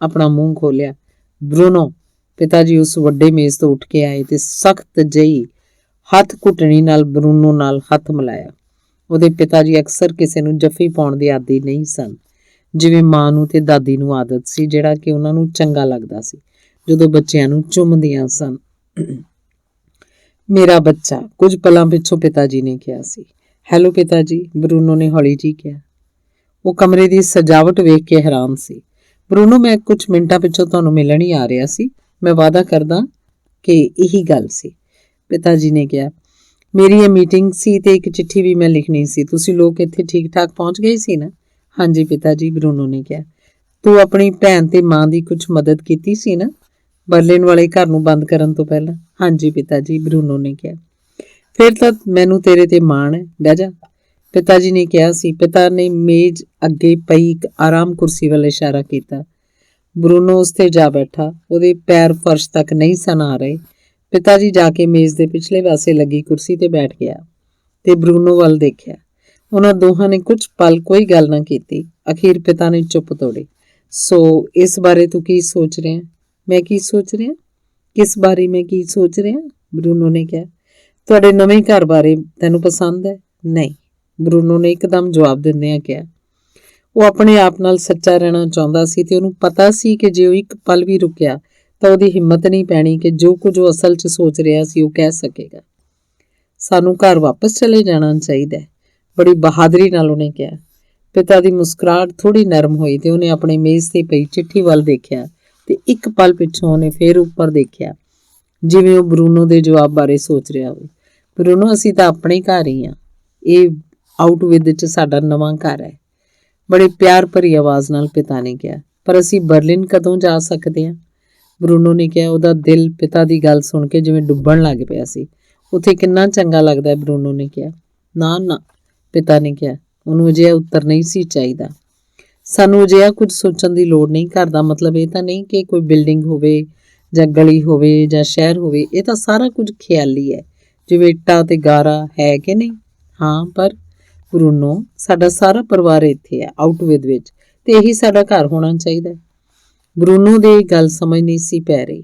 [SPEAKER 1] ਆਪਣਾ ਮੂੰਹ ਖੋਲ੍ਹਿਆ। ਬਰੂਨੋ, ਪਿਤਾ ਜੀ ਉਸ ਵੱਡੇ ਮੇਜ਼ ਤੋਂ ਉੱਠ ਕੇ ਆਏ ਤੇ ਸਖਤ ਜਿਹੀ ਹੱਥ ਘੁੱਟਣੀ ਨਾਲ ਬਰੂਨੋ ਨਾਲ ਹੱਥ ਮਿਲਾਇਆ। ਉਹਦੇ ਪਿਤਾ ਜੀ ਅਕਸਰ ਕਿਸੇ ਨੂੰ ਜੱਫੀ ਪਾਉਣ ਦੇ ਆਦੀ ਨਹੀਂ ਸਨ। ਜਿਵੇਂ ਮਾਂ ਨੂੰ ਤੇ ਦਾਦੀ ਨੂੰ ਆਦਤ ਸੀ, ਜਿਹੜਾ ਕਿ ਉਹਨਾਂ ਨੂੰ ਚੰਗਾ ਲੱਗਦਾ ਸੀ ਜਦੋਂ ਬੱਚਿਆਂ ਨੂੰ ਚੁੰਮਦੀਆਂ ਸਨ। ਮੇਰਾ ਬੱਚਾ, ਕੁਝ ਪਲਾਂ ਪਿੱਛੋਂ ਪਿਤਾ ਜੀ ਨੇ ਕਿਹਾ ਸੀ। ਹੈਲੋ ਪਿਤਾ ਜੀ, ਬਰੂਨੋ ਨੇ ਹੌਲੀ ਜੀ ਕਿਹਾ। ਉਹ ਕਮਰੇ ਦੀ ਸਜਾਵਟ ਵੇਖ ਕੇ ਹੈਰਾਨ ਸੀ। ਬਰੂਨੋ, ਮੈਂ ਕੁਝ ਮਿੰਟਾਂ ਪਿੱਛੋਂ ਤੁਹਾਨੂੰ ਮਿਲਣ ਹੀ ਆ ਰਿਹਾ ਸੀ। ਮੈਂ ਵਾਅਦਾ ਕਰਦਾ ਕਿ ਇਹੀ ਗੱਲ ਸੀ, ਪਿਤਾ ਜੀ ਨੇ ਕਿਹਾ। ਮੇਰੀ ਇਹ ਮੀਟਿੰਗ ਸੀ ਤੇ ਇੱਕ ਚਿੱਠੀ ਵੀ ਮੈਂ ਲਿਖਣੀ ਸੀ। ਤੁਸੀਂ ਲੋਕ ਇੱਥੇ ਠੀਕ ਠਾਕ ਪਹੁੰਚ ਗਏ ਸੀ ਨਾ? ਹਾਂਜੀ ਪਿਤਾ ਜੀ, ਬਰੂਨੋ ਨੇ ਕਿਹਾ। ਤੂੰ ਆਪਣੀ ਭੈਣ ਤੇ ਮਾਂ ਦੀ ਕੁਝ ਮਦਦ ਕੀਤੀ ਸੀ ਨਾ, ਬਰਲਿਨ ਵਾਲੇ ਘਰ ਨੂੰ ਬੰਦ ਕਰਨ ਤੋਂ ਪਹਿਲਾਂ? ਹਾਂਜੀ ਪਿਤਾ ਜੀ, ਬਰੂਨੋ ਨੇ ਕਿਹਾ। ਫਿਰ ਤਾਂ ਮੈਨੂੰ ਤੇਰੇ ਤੇ ਮਾਣ ਹੈ, ਬਹਿ ਜਾ, ਪਿਤਾ ਜੀ ਨੇ ਕਿਹਾ ਸੀ। ਪਿਤਾ ਨੇ ਮੇਜ਼ ਅੱਗੇ ਪਈ ਇੱਕ ਆਰਾਮ ਕੁਰਸੀ ਵੱਲ ਇਸ਼ਾਰਾ ਕੀਤਾ। ਬਰੂਨੋ ਉਸ ਤੇ ਜਾ ਬੈਠਾ। ਉਹਦੇ ਪੈਰ ਫਰਸ਼ ਤੱਕ ਨਹੀਂ ਸਨ ਆ ਰਹੇ। ਪਿਤਾ ਜੀ ਜਾ ਕੇ ਮੇਜ਼ ਦੇ ਪਿਛਲੇ ਪਾਸੇ ਲੱਗੀ ਕੁਰਸੀ ਤੇ ਬੈਠ ਗਿਆ ਤੇ ਬਰੂਨੋ ਵੱਲ ਦੇਖਿਆ। ਉਹਨਾਂ ਦੋਹਾਂ ਨੇ ਕੁਝ ਪਲ ਕੋਈ ਗੱਲ ਨਾ ਕੀਤੀ। ਅਖੀਰ ਪਿਤਾ ਨੇ ਚੁੱਪ ਤੋੜੀ। ਸੋ ਇਸ ਬਾਰੇ ਤੂੰ ਕੀ ਸੋਚ ਰਿਹਾ? ਮੈਂ ਕੀ ਸੋਚ ਰਿਹਾ? ਕਿਸ ਬਾਰੇ ਮੈਂ ਕੀ ਸੋਚ ਰਿਹਾ? ਬਰੂਨੋ ਨੇ ਕਿਹਾ। ਤੁਹਾਡੇ ਨਵੇਂ ਘਰ ਬਾਰੇ। ਤੈਨੂੰ ਪਸੰਦ ਹੈ? ਨਹੀਂ, ਬਰੂਨੋ ਨੇ ਇੱਕਦਮ ਜਵਾਬ ਦਿੰਦਿਆਂ ਕਿਹਾ। ਉਹ ਆਪਣੇ ਆਪ ਨਾਲ ਸੱਚਾ ਰਹਿਣਾ ਚਾਹੁੰਦਾ ਸੀ ਤੇ ਉਹਨੂੰ ਪਤਾ ਸੀ ਕਿ ਜੇ ਉਹ ਇੱਕ ਪਲ ਵੀ ਰੁਕਿਆ ਤਾਂ ਉਹਦੀ ਹਿੰਮਤ ਨਹੀਂ ਪੈਣੀ ਕਿ ਜੋ ਕੁਝ ਉਹ ਅਸਲ 'ਚ ਸੋਚ ਰਿਹਾ ਸੀ ਉਹ ਕਹਿ ਸਕੇਗਾ। ਸਾਨੂੰ ਘਰ ਵਾਪਸ ਚਲੇ ਜਾਣਾ ਚਾਹੀਦਾ ਹੈ, ਬੜੀ ਬਹਾਦਰੀ ਨਾਲ ਉਹਨੇ ਕਿਹਾ। ਪਿਤਾ ਦੀ ਮੁਸਕਰਾਹਟ ਥੋੜੀ ਨਰਮ ਹੋਈ ਤੇ ਉਹਨੇ ਆਪਣੇ ਮੇਜ਼ ਤੇ ਪਈ ਚਿੱਠੀ ਵੱਲ ਦੇਖਿਆ ਤੇ ਇੱਕ ਪਲ ਪਿੱਛੋਂ ਉਹਨੇ ਫੇਰ ਉੱਪਰ ਦੇਖਿਆ, ਜਿਵੇਂ ਉਹ ਬਰੂਨੋ ਦੇ ਜਵਾਬ ਬਾਰੇ ਸੋਚ ਰਿਹਾ ਹੋਵੇ। ਬਰੂਨੋ, ਅਸੀਂ ਤਾਂ ਆਪਣੇ ਘਰ ਹੀ ਹਾਂ। ਇਹ ਆਊਟਵਿਦ 'ਚ ਸਾਡਾ ਨਵਾਂ ਘਰ ਹੈ, ਬੜੇ ਪਿਆਰ ਭਰੀ ਆਵਾਜ਼ ਨਾਲ ਪਿਤਾ ਨੇ ਕਿਹਾ। ਪਰ ਅਸੀਂ ਬਰਲਿਨ ਕਦੋਂ ਜਾ ਸਕਦੇ ਹਾਂ? ਬਰੂਨੋ ਨੇ ਕਿਹਾ। ਉਹਦਾ ਦਿਲ ਪਿਤਾ ਦੀ ਗੱਲ ਸੁਣ ਕੇ ਜਿਵੇਂ ਡੁੱਬਣ ਲੱਗ ਪਿਆ ਸੀ। ਉੱਥੇ ਕਿੰਨਾ ਚੰਗਾ ਲੱਗਦਾ ਹੈ, ਬਰੂਨੋ ਨੇ ਕਿਹਾ। ਨਾ ਨਾ, ਪਿਤਾ ਨੇ ਕਿਹਾ। ਉਹਨੂੰ ਅਜਿਹਾ ਉੱਤਰ ਨਹੀਂ ਸੀ ਚਾਹੀਦਾ। ਸਾਨੂੰ ਅਜਿਹਾ ਕੁਝ ਸੋਚਣ ਦੀ ਲੋੜ ਨਹੀਂ। ਘਰ ਦਾ ਮਤਲਬ ਇਹ ਤਾਂ ਨਹੀਂ ਕਿ ਕੋਈ ਬਿਲਡਿੰਗ ਹੋਵੇ ਜਾਂ ਗਲੀ ਹੋਵੇ ਜਾਂ ਸ਼ਹਿਰ ਹੋਵੇ। ਇਹ ਤਾਂ ਸਾਰਾ ਕੁਝ ਖਿਆਲੀ ਹੈ, ਜਿਵੇਂ ਇੱਟਾਂ ਤੇ ਗਾਰਾ, ਹੈ ਕਿ ਨਹੀਂ? ਹਾਂ, ਪਰ ਬਰੂਨੋ, ਸਾਡਾ ਸਾਰਾ ਪਰਿਵਾਰ ਇੱਥੇ ਹੈ ਆਊਟਵਿਦ ਵਿੱਚ, ਤੇ ਇਹੀ ਸਾਡਾ ਘਰ ਹੋਣਾ ਚਾਹੀਦਾ। ਬਰੂਨੋ ਦੇ ਗੱਲ ਸਮਝ ਨਹੀਂ ਸੀ ਪੈ ਰਹੀ।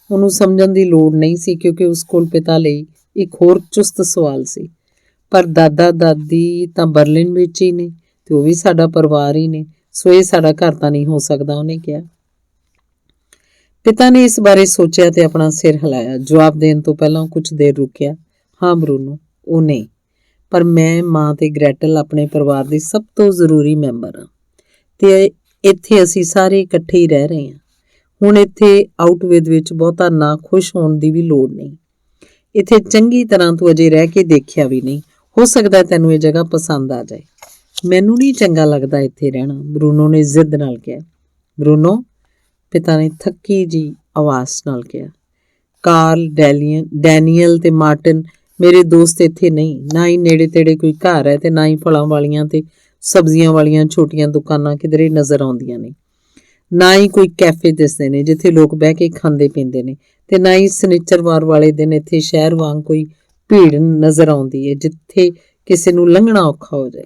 [SPEAKER 1] ਉਹਨੂੰ ਸਮਝਣ ਦੀ ਲੋੜ ਨਹੀਂ ਸੀ ਕਿਉਂਕਿ ਉਸ ਕੋਲ ਪਿਤਾ ਲਈ ਇੱਕ ਹੋਰ ਚੁਸਤ ਸਵਾਲ ਸੀ। ਪਰ ਦਾਦਾ ਦਾਦੀ ਤਾਂ ਬਰਲਿਨ ਵਿੱਚ ਹੀ ਨੇ ਤੇ ਉਹ ਵੀ ਸਾਡਾ ਪਰਿਵਾਰ ਹੀ ਨੇ, ਸੋ ਇਹ ਸਾਡਾ ਘਰ ਤਾਂ ਨਹੀਂ ਹੋ ਸਕਦਾ, ਉਹਨੇ ਕਿਹਾ। ਪਿਤਾ ਨੇ ਇਸ ਬਾਰੇ ਸੋਚਿਆ ਤੇ ਆਪਣਾ ਸਿਰ ਹਿਲਾਇਆ। ਜਵਾਬ ਦੇਣ ਤੋਂ ਪਹਿਲਾਂ ਕੁਝ ਦੇਰ ਰੁਕਿਆ। ਹਾਂ ਬਰੂਨੋ, ਉਹ ਨਹੀਂ, ਪਰ ਮੈਂ, ਮਾਂ ਤੇ ਗ੍ਰੈਟਲ ਆਪਣੇ ਪਰਿਵਾਰ ਦੇ ਸਭ ਤੋਂ ਜ਼ਰੂਰੀ ਮੈਂਬਰ ਹਾਂ ਤੇ ਇੱਥੇ ਅਸੀਂ ਸਾਰੇ ਇਕੱਠੇ ਹੀ ਰਹਿ ਰਹੇ ਹਾਂ। ਹੁਣ ਇੱਥੇ ਆਊਟਵਿਦ ਵਿੱਚ ਬਹੁਤਾ ਨਾ ਖੁਸ਼ ਹੋਣ ਦੀ ਵੀ ਲੋੜ ਨਹੀਂ। ਇੱਥੇ ਚੰਗੀ ਤਰ੍ਹਾਂ ਤੂੰ ਅਜੇ ਰਹਿ ਕੇ ਦੇਖਿਆ ਵੀ ਨਹੀਂ। ਹੋ ਸਕਦਾ ਤੈਨੂੰ ਇਹ ਜਗ੍ਹਾ ਪਸੰਦ ਆ ਜਾਏ। ਮੈਨੂੰ ਨਹੀਂ ਚੰਗਾ ਲੱਗਦਾ ਇੱਥੇ ਰਹਿਣਾ, ਬਰੂਨੋ ਨੇ ਜ਼ਿੱਦ ਨਾਲ ਕਿਹਾ। ਬਰੂਨੋ, ਪਿਤਾ ਨੇ ਥੱਕੀ ਜੀ ਆਵਾਜ਼ ਨਾਲ ਕਿਹਾ। ਕਾਰਲ, ਡੈਨੀਅਲ ਤੇ ਮਾਰਟਿਨ ਮੇਰੇ ਦੋਸਤ ਇੱਥੇ ਨਹੀਂ। ਨਾ ਹੀ ਨੇੜੇ ਤੇੜੇ ਕੋਈ ਘਰ ਹੈ ਤੇ ਨਾ ਹੀ ਫਲਾਂ ਵਾਲੀਆਂ ਤੇ ਸਬਜ਼ੀਆਂ ਵਾਲੀਆਂ ਛੋਟੀਆਂ ਦੁਕਾਨਾਂ ਕਿਧਰੇ ਨਜ਼ਰ ਆਉਂਦੀਆਂ ਨੇ। ਨਾ ਹੀ ਕੋਈ ਕੈਫੇ ਦਿਸਦੇ ਨੇ ਜਿੱਥੇ ਲੋਕ ਬਹਿ ਕੇ ਖਾਂਦੇ ਪੀਂਦੇ ਨੇ, ਤੇ ਨਾ ਹੀ ਸਨਿਚਰਵਾਰ ਵਾਲੇ ਦਿਨ ਇੱਥੇ ਸ਼ਹਿਰ ਵਾਂਗ ਕੋਈ ਭੀੜ ਨਜ਼ਰ ਆਉਂਦੀ ਹੈ ਜਿੱਥੇ ਕਿਸੇ ਨੂੰ ਲੰਘਣਾ ਔਖਾ ਹੋ ਜਾਏ।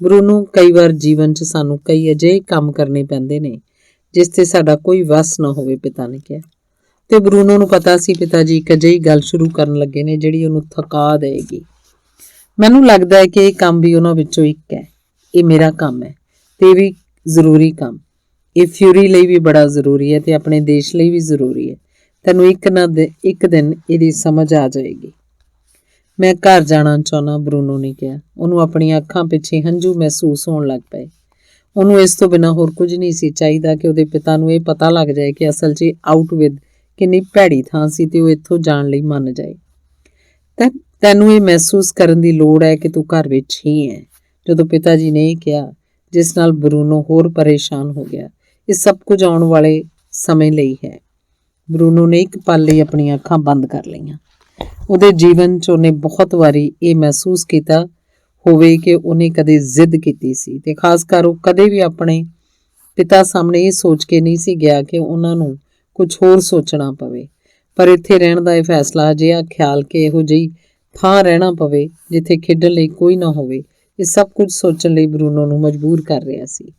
[SPEAKER 1] ਬਰੂਨੋ, ਕਈ ਵਾਰ ਜੀਵਨ 'ਚ ਸਾਨੂੰ ਕਈ ਅਜਿਹੇ ਕੰਮ ਕਰਨੇ ਪੈਂਦੇ ਨੇ ਜਿਸ ਤੇ ਸਾਡਾ ਕੋਈ ਵੱਸ ਨਾ ਹੋਵੇ, ਪਿਤਾ ਨੇ ਕਿਹਾ। ਤੇ ਬਰੂਨੋ ਨੂੰ ਪਤਾ ਸੀ ਪਿਤਾ ਜੀ ਇੱਕ ਅਜਿਹੀ ਗੱਲ ਸ਼ੁਰੂ ਕਰਨ ਲੱਗੇ ਨੇ ਜਿਹੜੀ ਉਹਨੂੰ ਥਕਾ ਦੇਵੇਗੀ। ਮੈਨੂੰ ਲੱਗਦਾ ਹੈ ਕਿ ਇਹ ਕੰਮ ਵੀ ਉਹਨਾਂ ਵਿੱਚੋਂ ਇੱਕ ਹੈ। ਇਹ ਮੇਰਾ ਕੰਮ ਹੈ ਤੇ ਇਹ ਵੀ ਜ਼ਰੂਰੀ ਕੰਮ। ਇਹ ਫਿਊਰੀ ਲਈ ਵੀ ਬੜਾ ਜ਼ਰੂਰੀ ਹੈ ਤੇ ਆਪਣੇ ਦੇਸ਼ ਲਈ ਵੀ ਜ਼ਰੂਰੀ ਹੈ। ਤੈਨੂੰ ਇੱਕ ਦਿਨ ਇਹਦੀ ਸਮਝ ਆ ਜਾਏਗੀ। ਮੈਂ ਘਰ ਜਾਣਾ ਚਾਹੁੰਦਾ, ਬਰੂਨੋ ਨੇ ਕਿਹਾ। ਉਹਨੂੰ ਆਪਣੀਆਂ ਅੱਖਾਂ ਪਿੱਛੇ ਹੰਝੂ ਮਹਿਸੂਸ ਹੋਣ ਲੱਗ ਪਏ। ਉਹਨੂੰ ਇਸ ਤੋਂ ਬਿਨਾਂ ਹੋਰ ਕੁਝ ਨਹੀਂ ਸੀ ਚਾਹੀਦਾ ਕਿ ਉਹਦੇ ਪਿਤਾ ਨੂੰ ਇਹ ਪਤਾ ਲੱਗ ਜਾਏ ਕਿ ਅਸਲ 'ਚ ਆਊਟਵਿਦ ਕਿੰਨੀ ਭੈੜੀ ਥਾਂ ਸੀ ਤੇ ਉਹ ਇੱਥੋਂ ਜਾਣ ਲਈ ਮੰਨ ਜਾਏ। ਤੈਨੂੰ ਇਹ ਮਹਿਸੂਸ ਕਰਨ ਦੀ ਲੋੜ ਹੈ ਕਿ ਤੂੰ ਘਰ ਵਿੱਚ ਹੀ ਹੈ। ਜਦੋਂ ਪਿਤਾ ਜੀ ਨੇ ਇਹ ਕਿਹਾ, ਜਿਸ ਨਾਲ ਬਰੂਨੋ ਹੋਰ ਪਰੇਸ਼ਾਨ ਹੋ ਗਿਆ। ਇਹ ਸਭ ਕੁਝ ਆਉਣ ਵਾਲੇ ਸਮੇਂ ਲਈ ਹੈ। ਬਰੂਨੋ ਨੇ ਇੱਕ ਪਲ ਲਈ ਆਪਣੀਆਂ ਅੱਖਾਂ ਬੰਦ ਕਰ ਲਈਆਂ। ਉਹਦੇ ਜੀਵਨ 'ਚ ਉਹਨੇ ਬਹੁਤ ਵਾਰੀ ਇਹ ਮਹਿਸੂਸ ਕੀਤਾ ਹੋਵੇ ਕਿ ਉਹਨੇ ਕਦੇ ਜ਼ਿੱਦ ਕੀਤੀ ਸੀ ਤੇ ਖਾਸ ਕਰ ਉਹ ਕਦੇ ਵੀ ਆਪਣੇ ਪਿਤਾ ਸਾਹਮਣੇ ਇਹ ਸੋਚ ਕੇ ਨਹੀਂ ਸੀ ਗਿਆ ਕਿ ਉਹਨਾਂ ਨੂੰ ਕੁਝ ਹੋਰ ਸੋਚਣਾ ਪਵੇ। ਪਰ ਇੱਥੇ ਰਹਿਣ ਦਾ ਇਹ ਫੈਸਲਾ, ਅਜਿਹਾ ਖਿਆਲ ਕਿ ਇਹੋ ਜਿਹੀ ਥਾਂ ਰਹਿਣਾ ਪਵੇ ਜਿੱਥੇ ਖੇਡਣ ਲਈ ਕੋਈ ਨਾ ਹੋਵੇ, ਇਹ ਸਭ ਕੁਝ ਸੋਚਣ ਲਈ ਬਰੂਨੋ ਨੂੰ ਮਜਬੂਰ ਕਰ ਰਿਹਾ ਸੀ।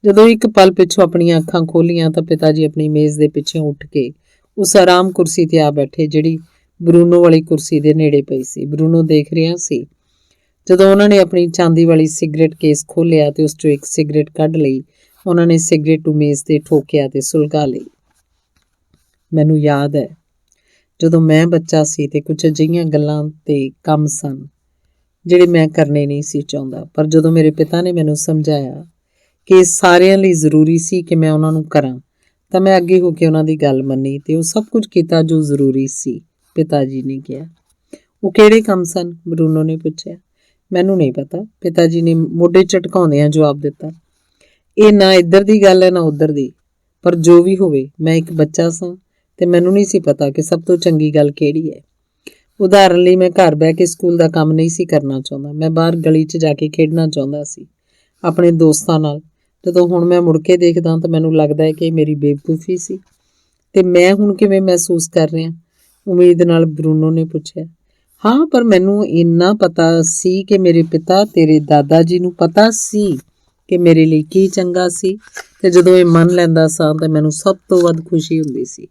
[SPEAKER 1] ਜਦੋਂ ਇੱਕ ਪਲ ਪਿੱਛੋਂ ਆਪਣੀਆਂ ਅੱਖਾਂ ਖੋਲ੍ਹੀਆਂ ਤਾਂ ਪਿਤਾ ਜੀ ਆਪਣੀ ਮੇਜ਼ ਦੇ ਪਿੱਛੇ ਉੱਠ ਕੇ ਉਸ ਆਰਾਮ ਕੁਰਸੀ ਤੇ ਆ ਬੈਠੇ ਜਿਹੜੀ ਬਰੂਨੋ ਵਾਲੀ ਕੁਰਸੀ ਦੇ ਨੇੜੇ ਪਈ ਸੀ। ਬਰੂਨੋ ਦੇਖ ਰਿਹਾ ਸੀ ਜਦੋਂ ਉਹਨਾਂ ਨੇ ਆਪਣੀ ਚਾਂਦੀ ਵਾਲੀ ਸਿਗਰਟ ਕੇਸ ਖੋਲ੍ਹਿਆ ਤੇ ਉਸ 'ਚੋਂ ਇੱਕ ਸਿਗਰਟ ਕੱਢ ਲਈ, ਉਹਨਾਂ ਨੇ ਸਿਗਰਟ ਨੂੰ ਮੇਜ਼ 'ਤੇ ਠੋਕਿਆ ਤੇ ਸੁਲਗਾ ਲਈ। ਮੈਨੂੰ ਯਾਦ ਹੈ ਜਦੋਂ ਮੈਂ ਬੱਚਾ ਸੀ ਤੇ ਕੁਝ ਅਜਿਹੀਆਂ ਗੱਲਾਂ ਤੇ ਕੰਮ ਸਨ ਜਿਹੜੇ ਮੈਂ ਕਰਨੇ ਨਹੀਂ ਸੀ ਚਾਹੁੰਦਾ, ਪਰ ਜਦੋਂ ਮੇਰੇ ਪਿਤਾ ਨੇ ਮੈਨੂੰ ਸਮਝਾਇਆ ਕਿ ਇਹ ਸਾਰਿਆਂ ਲਈ ਜ਼ਰੂਰੀ ਸੀ ਕਿ ਮੈਂ ਉਹਨਾਂ ਨੂੰ ਕਰਾਂ, ਤਾਂ ਮੈਂ ਅੱਗੇ ਹੋ ਕੇ ਉਹਨਾਂ ਦੀ ਗੱਲ ਮੰਨੀ ਤੇ ਉਹ ਸਭ ਕੁਝ ਕੀਤਾ ਜੋ ਜ਼ਰੂਰੀ ਸੀ। ਪਿਤਾ ਜੀ ਨੇ ਕਿਹਾ। ਉਹ ਕਿਹੜੇ ਕੰਮ ਸਨ? ਬਰੂਨੋ ਨੇ ਪੁੱਛਿਆ। ਮੈਨੂੰ ਨਹੀਂ ਪਤਾ, ਪਿਤਾ ਜੀ ਨੇ ਮੋਢੇ ਝਟਕਾਉਂਦਿਆਂ ਜਵਾਬ ਦਿੱਤਾ। ਇਹ ਨਾ ਇੱਧਰ ਦੀ ਗੱਲ ਹੈ ਨਾ ਉੱਧਰ ਦੀ, ਪਰ ਜੋ ਵੀ ਹੋਵੇ ਮੈਂ ਇੱਕ ਬੱਚਾ ਸਾਂ ਤੇ ਮੈਨੂੰ ਨਹੀਂ ਸੀ ਪਤਾ ਕਿ ਸਭ ਤੋਂ ਚੰਗੀ ਗੱਲ ਕਿਹੜੀ ਹੈ। ਉਦਾਹਰਨ ਲਈ, ਮੈਂ ਘਰ ਬਹਿ ਕੇ ਸਕੂਲ ਦਾ ਕੰਮ ਨਹੀਂ ਸੀ ਕਰਨਾ ਚਾਹੁੰਦਾ। ਮੈਂ ਬਾਹਰ ਗਲੀ 'ਚ ਜਾ ਕੇ ਖੇਡਣਾ ਚਾਹੁੰਦਾ ਸੀ ਆਪਣੇ ਦੋਸਤਾਂ ਨਾਲ। ਜਦੋਂ ਹੁਣ ਮੈਂ ਮੁੜ ਕੇ ਦੇਖਦਾ ਤਾਂ ਮੈਨੂੰ ਲੱਗਦਾ ਹੈ ਕਿ ਇਹ ਮੇਰੀ ਬੇਵਕੂਫੀ ਸੀ। ਤੇ ਮੈਂ ਹੁਣ ਕਿਵੇਂ ਮਹਿਸੂਸ ਕਰ ਰਿਹਾ? ਉਮੀਦ ਨਾਲ ਬਰੂਨੋ ਨੇ ਪੁੱਛਿਆ। ਹਾਂ, ਪਰ ਮੈਨੂੰ ਇੰਨਾ ਪਤਾ ਸੀ ਕਿ ਮੇਰੇ ਪਿਤਾ, ਤੇਰੇ ਦਾਦਾ ਜੀ ਨੂੰ ਪਤਾ ਸੀ ਕਿ ਮੇਰੇ ਲਈ ਕੀ ਚੰਗਾ ਸੀ, ਤੇ ਜਦੋਂ ਇਹ ਮੰਨ ਲੈਂਦਾ ਸਾਂ ਤਾਂ ਮੈਨੂੰ ਸਭ ਤੋਂ ਵੱਧ ਖੁਸ਼ੀ ਹੁੰਦੀ ਸੀ।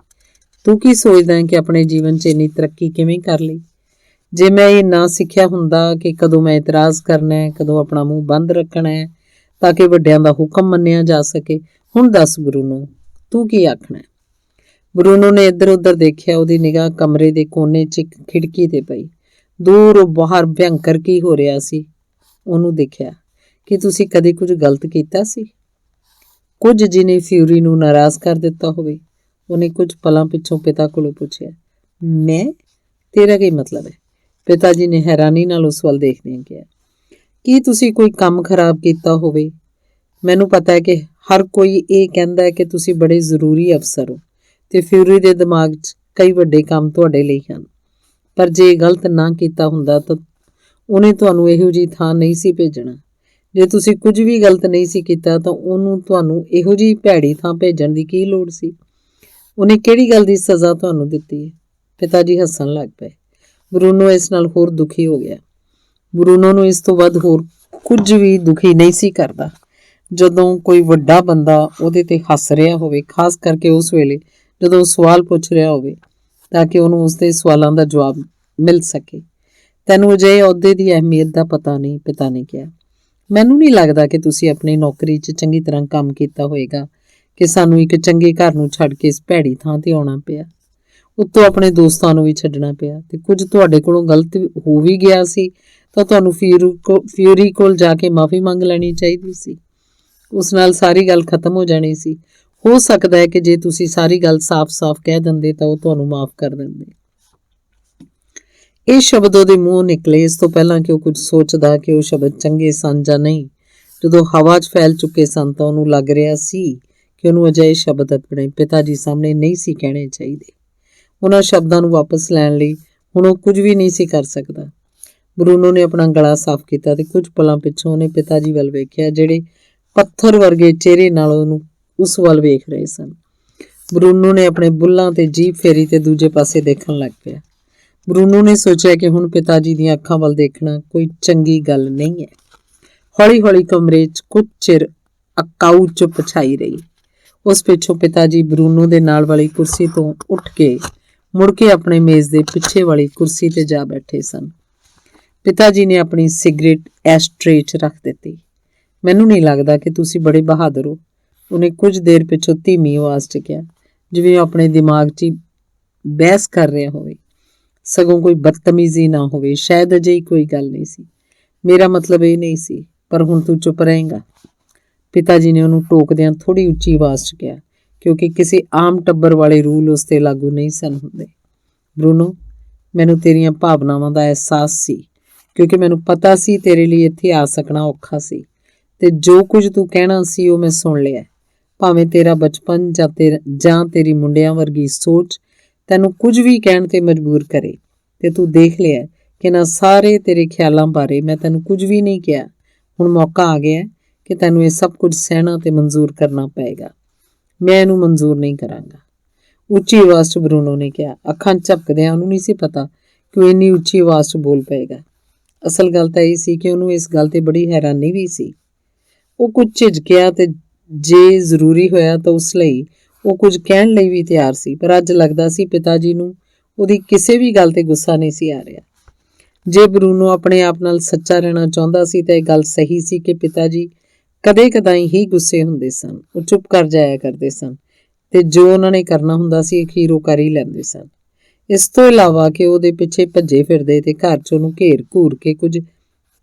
[SPEAKER 1] ਤੂੰ ਕੀ ਸੋਚਦਾ ਹੈ ਕਿ ਆਪਣੇ ਜੀਵਨ 'ਚ ਇੰਨੀ ਤਰੱਕੀ ਕਿਵੇਂ ਕਰ ਲਈ? ਜੇ ਮੈਂ ਇਹ ਨਾ ਸਿੱਖਿਆ ਹੁੰਦਾ ਕਿ ਕਦੋਂ ਮੈਂ ਇਤਰਾਜ਼ ਕਰਨਾ ਹੈ, ਕਦੋਂ ਆਪਣਾ ਮੂੰਹ ਬੰਦ ਰੱਖਣਾ ਹੈ ਤਾਂ ਕਿ ਵੱਡਿਆਂ ਦਾ ਹੁਕਮ ਮੰਨਿਆ ਜਾ ਸਕੇ। ਹੁਣ ਦੱਸ ਬਰੂਨੋ, ਤੂੰ ਕੀ ਆਖਣਾ? ਬਰੂਨੋ ਨੇ ਇੱਧਰ ਉੱਧਰ ਦੇਖਿਆ। ਉਹਦੀ ਨਿਗਾਹ ਕਮਰੇ ਦੇ ਕੋਨੇ 'ਚ ਇੱਕ ਖਿੜਕੀ ਤੇ ਪਈ। ਦੂਰ ਬਾਹਰ ਭਿਅੰਕਰ ਕੀ ਹੋ ਰਿਹਾ ਸੀ ਉਹਨੂੰ ਦੇਖਿਆ। ਕਿ ਤੁਸੀਂ ਕਦੇ ਕੁਝ ਗਲਤ ਕੀਤਾ ਸੀ? ਕੁਝ ਜਿਹਨੇ ਫਿਊਰੀ ਨੂੰ ਨਾਰਾਜ਼ ਕਰ ਦਿੱਤਾ ਹੋਵੇ? ਉਹਨੇ ਕੁਝ ਪਲਾਂ ਪਿੱਛੋਂ ਪਿਤਾ ਕੋਲੋਂ ਪੁੱਛਿਆ। ਮੈਂ? ਤੇਰਾ ਕੀ ਮਤਲਬ ਹੈ? ਪਿਤਾ ਜੀ ਨੇ ਹੈਰਾਨੀ ਨਾਲ ਉਸ ਵੱਲ ਦੇਖਦਿਆਂ ਕਿਹਾ। ਕੀ ਤੁਸੀਂ ਕੋਈ ਕੰਮ ਖਰਾਬ ਕੀਤਾ ਹੋਵੇ? ਮੈਨੂੰ ਪਤਾ ਹੈ ਕਿ ਹਰ ਕੋਈ ਇਹ ਕਹਿੰਦਾ ਹੈ ਕਿ ਤੁਸੀਂ ਬੜੇ ਜ਼ਰੂਰੀ ਅਫਸਰ ਹੋ ਤੇ ਫਿਊਰੀ ਦੇ ਦਿਮਾਗ 'ਚ ਕਈ ਵੱਡੇ ਕੰਮ ਤੁਹਾਡੇ ਲਈ ਹਨ, ਪਰ ਜੇ ਗਲਤ ਨਾ ਕੀਤਾ ਹੁੰਦਾ ਤਾਂ ਉਹਨੇ ਤੁਹਾਨੂੰ ਇਹੋ ਜਿਹੀ ਥਾਂ ਨਹੀਂ ਸੀ ਭੇਜਣਾ। ਜੇ ਤੁਸੀਂ ਕੁਝ ਵੀ ਗਲਤ ਨਹੀਂ ਸੀ ਕੀਤਾ ਤਾਂ ਉਹਨੂੰ ਤੁਹਾਨੂੰ ਇਹੋ ਜਿਹੀ ਭੈੜੀ ਥਾਂ ਭੇਜਣ ਦੀ ਕੀ ਲੋੜ ਸੀ? ਉਹਨੇ ਕਿਹੜੀ ਗੱਲ ਦੀ ਸਜ਼ਾ ਤੁਹਾਨੂੰ ਦਿੱਤੀ ਹੈ? ਪਿਤਾ ਜੀ ਹੱਸਣ ਲੱਗ ਪਏ। ਬਰੂਨੋ ਇਸ ਨਾਲ ਹੋਰ ਦੁਖੀ ਹੋ ਗਿਆ। ਬਰੂਨੋ ਨੂੰ ਇਸ ਤੋਂ ਵੱਧ ਹੋਰ ਕੁਝ ਵੀ ਦੁਖੀ ਨਹੀਂ ਸੀ ਕਰਦਾ ਜਦੋਂ ਕੋਈ ਵੱਡਾ ਬੰਦਾ ਉਹਦੇ ਤੇ ਹੱਸ ਰਿਹਾ ਹੋਵੇ, ਖਾਸ ਕਰਕੇ ਉਸ ਵੇਲੇ ਜਦੋਂ ਉਹ ਸਵਾਲ ਪੁੱਛ ਰਿਹਾ ਹੋਵੇ ਤਾਂ ਕਿ ਉਹਨੂੰ ਉਸਦੇ ਸਵਾਲਾਂ ਦਾ ਜਵਾਬ ਮਿਲ ਸਕੇ। ਤੈਨੂੰ ਅਜਿਹੇ ਅਹੁਦੇ ਦੀ ਅਹਿਮੀਅਤ ਦਾ ਪਤਾ ਨਹੀਂ, ਪਿਤਾ ਨੇ ਕਿਹਾ। ਮੈਨੂੰ ਨਹੀਂ ਲੱਗਦਾ ਕਿ ਤੁਸੀਂ ਆਪਣੀ ਨੌਕਰੀ 'ਚ ਚੰਗੀ ਤਰ੍ਹਾਂ ਕੰਮ ਕੀਤਾ ਹੋਵੇਗਾ ਕਿ ਸਾਨੂੰ ਇੱਕ ਚੰਗੇ ਘਰ ਨੂੰ ਛੱਡ ਕੇ ਇਸ ਭੈੜੀ ਥਾਂ ਤੇ ਆਉਣਾ ਪਿਆ। ਉੱਤੋਂ ਆਪਣੇ ਦੋਸਤਾਂ ਨੂੰ ਵੀ ਛੱਡਣਾ ਪਿਆ, ਤੇ ਕੁਝ ਤੁਹਾਡੇ ਕੋਲੋਂ ਗਲਤ ਹੋ ਵੀ ਗਿਆ ਸੀ ਤਾਂ ਤੁਹਾਨੂੰ ਫਿਊਰੀ ਕੋਲ ਜਾ ਕੇ ਮਾਫੀ ਮੰਗ ਲੈਣੀ ਚਾਹੀਦੀ ਸੀ। ਉਸ ਨਾਲ ਸਾਰੀ ਗੱਲ ਖਤਮ ਹੋ ਜਾਣੀ ਸੀ। ਹੋ ਸਕਦਾ ਹੈ ਕਿ ਜੇ ਤੁਸੀਂ ਸਾਰੀ ਗੱਲ ਸਾਫ਼-ਸਾਫ਼ ਕਹਿ ਦਿੰਦੇ ਤਾਂ ਉਹ ਤੁਹਾਨੂੰ ਮਾਫ ਕਰ ਦਿੰਦੇ। ਇਹ ਸ਼ਬਦ ਉਹਦੇ ਮੂੰਹੋਂ ਨਿਕਲੇ ਇਸ ਤੋਂ ਪਹਿਲਾਂ ਕਿ ਉਹ ਕੁਝ ਸੋਚਦਾ ਕਿ ਉਹ ਸ਼ਬਦ ਚੰਗੇ ਸਨ ਜਾਂ ਨਹੀਂ। ਜਦੋਂ ਹਵਾ 'ਚ ਫੈਲ ਚੁੱਕੇ ਸਨ ਤਾਂ ਉਹਨੂੰ ਲੱਗ ਰਿਹਾ ਸੀ ਕਿ ਉਹਨੂੰ ਅਜਿਹੇ ਸ਼ਬਦ ਆਪਣੇ ਪਿਤਾ ਜੀ ਸਾਹਮਣੇ ਨਹੀਂ ਸੀ ਕਹਿਣੇ ਚਾਹੀਦੇ। ਉਹਨਾਂ ਸ਼ਬਦਾਂ ਨੂੰ ਵਾਪਸ ਲੈਣ ਲਈ ਹੁਣ ਉਹ ਕੁਝ ਵੀ ਨਹੀਂ ਸੀ ਕਰ ਸਕਦਾ। ਬਰੂਨੋ ਨੇ ਆਪਣਾ ਗਲਾ ਸਾਫ਼ ਕੀਤਾ ਤੇ ਕੁਝ ਪਲਾਂ ਪਿੱਛੋਂ ਉਹਨੇ ਪਿਤਾ ਜੀ ਵੱਲ ਵੇਖਿਆ, ਜਿਹੜੇ ਪੱਥਰ ਵਰਗੇ ਚਿਹਰੇ ਨਾਲ ਉਹਨੂੰ ਉਸ ਵੱਲ ਵੇਖ ਰਹੇ ਸਨ। ਬਰੂਨੋ ਨੇ ਆਪਣੇ ਬੁੱਲ੍ਹਾਂ ਤੇ ਜੀਭ ਫੇਰੀ ਤੇ ਦੂਜੇ ਪਾਸੇ ਦੇਖਣ ਲੱਗ ਪਿਆ। ਬਰੂਨੋ ਨੇ ਸੋਚਿਆ ਕਿ ਹੁਣ ਪਿਤਾ ਜੀ ਦੀਆਂ ਅੱਖਾਂ ਵੱਲ ਦੇਖਣਾ ਕੋਈ ਚੰਗੀ ਗੱਲ ਨਹੀਂ ਹੈ। ਹੌਲੀ-ਹੌਲੀ ਕਮਰੇ 'ਚ ਕੁਝ ਚਿਰ ਅਕਾਊ ਚੁੱਪ ਛਾਈ ਰਹੀ। ਉਸ ਪਿੱਛੋਂ ਪਿਤਾ ਜੀ ਬਰੂਨੋ ਦੇ ਨਾਲ ਵਾਲੀ ਕੁਰਸੀ ਤੋਂ ਉੱਠ ਕੇ ਮੁੜ ਕੇ ਆਪਣੇ ਮੇਜ਼ ਦੇ ਪਿੱਛੇ ਵਾਲੀ ਕੁਰਸੀ ਤੇ ਜਾ ਬੈਠੇ ਸਨ। ਪਿਤਾ ਜੀ ਨੇ ਆਪਣੀ ਸਿਗਰਟ ਐਸ਼ਟਰੇ 'ਚ ਰੱਖ ਦਿੱਤੀ। ਮੈਨੂੰ ਨਹੀਂ ਲੱਗਦਾ ਕਿ ਤੁਸੀਂ ਬੜੇ ਬਹਾਦਰ ਹੋ, ਉਹਨੇ ਕੁਝ ਦੇਰ ਪਿੱਛੋਂ ਧੀਮੀ ਆਵਾਜ਼ 'ਚ ਕਿਹਾ, ਜਿਵੇਂ ਉਹ ਆਪਣੇ ਦਿਮਾਗ 'ਚ ਬਹਿਸ ਕਰ ਰਿਹਾ ਹੋਵੇ। ਸਗੋਂ ਕੋਈ ਬਦਤਮੀਜ਼ੀ ਨਾ ਹੋਵੇ, ਸ਼ਾਇਦ ਅਜਿਹੀ ਕੋਈ ਗੱਲ ਨਹੀਂ ਸੀ। ਮੇਰਾ ਮਤਲਬ ਇਹ ਨਹੀਂ ਸੀ, ਪਰ ਹੁਣ ਤੂੰ ਚੁੱਪ ਰਹੇਂਗਾ। ਪਿਤਾ ਜੀ ਨੇ ਉਹਨੂੰ ਟੋਕਦਿਆਂ ਥੋੜ੍ਹੀ ਉੱਚੀ ਆਵਾਜ਼ 'ਚ ਕਿਹਾ, ਕਿਉਂਕਿ ਕਿਸੇ ਆਮ ਟੱਬਰ ਵਾਲੇ ਰੂਲ ਉਸ 'ਤੇ ਲਾਗੂ ਨਹੀਂ ਸਨ ਹੁੰਦੇ। ਬਰੂਨੋ, ਮੈਨੂੰ ਤੇਰੀਆਂ ਭਾਵਨਾਵਾਂ ਦਾ ਅਹਿਸਾਸ ਸੀ, ਕਿਉਂਕਿ ਮੈਨੂੰ ਪਤਾ ਸੀ ਤੇਰੇ ਲਈ ਇੱਥੇ ਆ ਸਕਣਾ ਔਖਾ ਸੀ, ਤੇ ਜੋ ਕੁਝ ਤੂੰ ਕਹਿਣਾ ਸੀ ਉਹ ਮੈਂ ਸੁਣ ਲਿਆ। ਭਾਵੇਂ ਤੇਰਾ ਬਚਪਨ ਜਾਂ ਤੇਰੀ ਮੁੰਡਿਆਂ ਵਰਗੀ ਸੋਚ ਤੈਨੂੰ ਕੁਝ ਵੀ ਕਹਿਣ ਤੇ ਮਜਬੂਰ ਕਰੇ, ਤੇ ਤੂੰ ਦੇਖ ਲਿਆ ਕਿ ਇਹਨਾਂ ਸਾਰੇ ਤੇਰੇ ਖਿਆਲਾਂ ਬਾਰੇ ਮੈਂ ਤੈਨੂੰ ਕੁਝ ਵੀ ਨਹੀਂ ਕਿਹਾ। ਹੁਣ ਮੌਕਾ ਆ ਗਿਆ ਕਿ ਤੈਨੂੰ ਇਹ ਸਭ ਕੁਝ ਸਹਿਣਾ ਤੇ ਮਨਜ਼ੂਰ ਕਰਨਾ ਪਏਗਾ। ਮੈਂ ਇਹਨੂੰ ਮਨਜ਼ੂਰ ਨਹੀਂ ਕਰਾਂਗਾ, ਉੱਚੀ ਆਵਾਜ਼ 'ਚ ਬਰੂਨੋ ਨੇ ਕਿਹਾ। ਅੱਖਾਂ ਝਪਕਦਿਆਂ ਉਹਨੂੰ ਨਹੀਂ ਸੀ ਪਤਾ ਕਿ ਉਹ ਇੰਨੀ ਉੱਚੀ ਆਵਾਜ਼ 'ਚ ਬੋਲ ਪਏਗਾ। ਅਸਲ ਗੱਲ ਤਾਂ ਇਹ ਸੀ ਕਿ ਉਹਨੂੰ ਇਸ ਗੱਲ ਤੇ ਬੜੀ ਹੈਰਾਨੀ ਵੀ ਸੀ। ਉਹ ਕੁਝ ਝਿਜਕਿਆ ਤੇ ਜੇ ਜ਼ਰੂਰੀ ਹੋਇਆ ਤਾਂ ਉਸ ਲਈ ਉਹ ਕੁਝ ਕਹਿਣ ਲਈ ਵੀ ਤਿਆਰ ਸੀ, ਪਰ ਅੱਜ ਲੱਗਦਾ ਸੀ ਪਿਤਾ ਜੀ ਨੂੰ ਉਹਦੀ ਕਿਸੇ ਵੀ ਗੱਲ ਤੇ ਗੁੱਸਾ ਨਹੀਂ ਸੀ ਆ ਰਿਹਾ। ਜੇ ਬਰੂਨੋ ਆਪਣੇ ਆਪ ਨਾਲ ਸੱਚਾ ਰਹਿਣਾ ਚਾਹੁੰਦਾ ਸੀ ਤਾਂ ਇਹ ਗੱਲ ਸਹੀ ਸੀ ਕਿ ਪਿਤਾ ਜੀ ਕਦੇ-ਕਦਾਈ ਹੀ ਗੁੱਸੇ ਹੁੰਦੇ ਸਨ। ਉਹ ਚੁੱਪ ਕਰ ਜਾਇਆ ਕਰਦੇ ਸਨ ਤੇ ਜੋ ਉਹਨਾਂ ਨੇ ਕਰਨਾ ਹੁੰਦਾ ਸੀ ਅਖੀਰ ਉਹ ਕਰ ਹੀ ਲੈਂਦੇ ਸਨ। ਇਸ ਤੋਂ ਇਲਾਵਾ ਕਿ ਉਹਦੇ ਪਿੱਛੇ ਭੱਜੇ ਫਿਰਦੇ ਤੇ ਘਰ 'ਚ ਉਹਨੂੰ ਘੇਰ-ਘੂਰ ਕੇ ਕੁਝ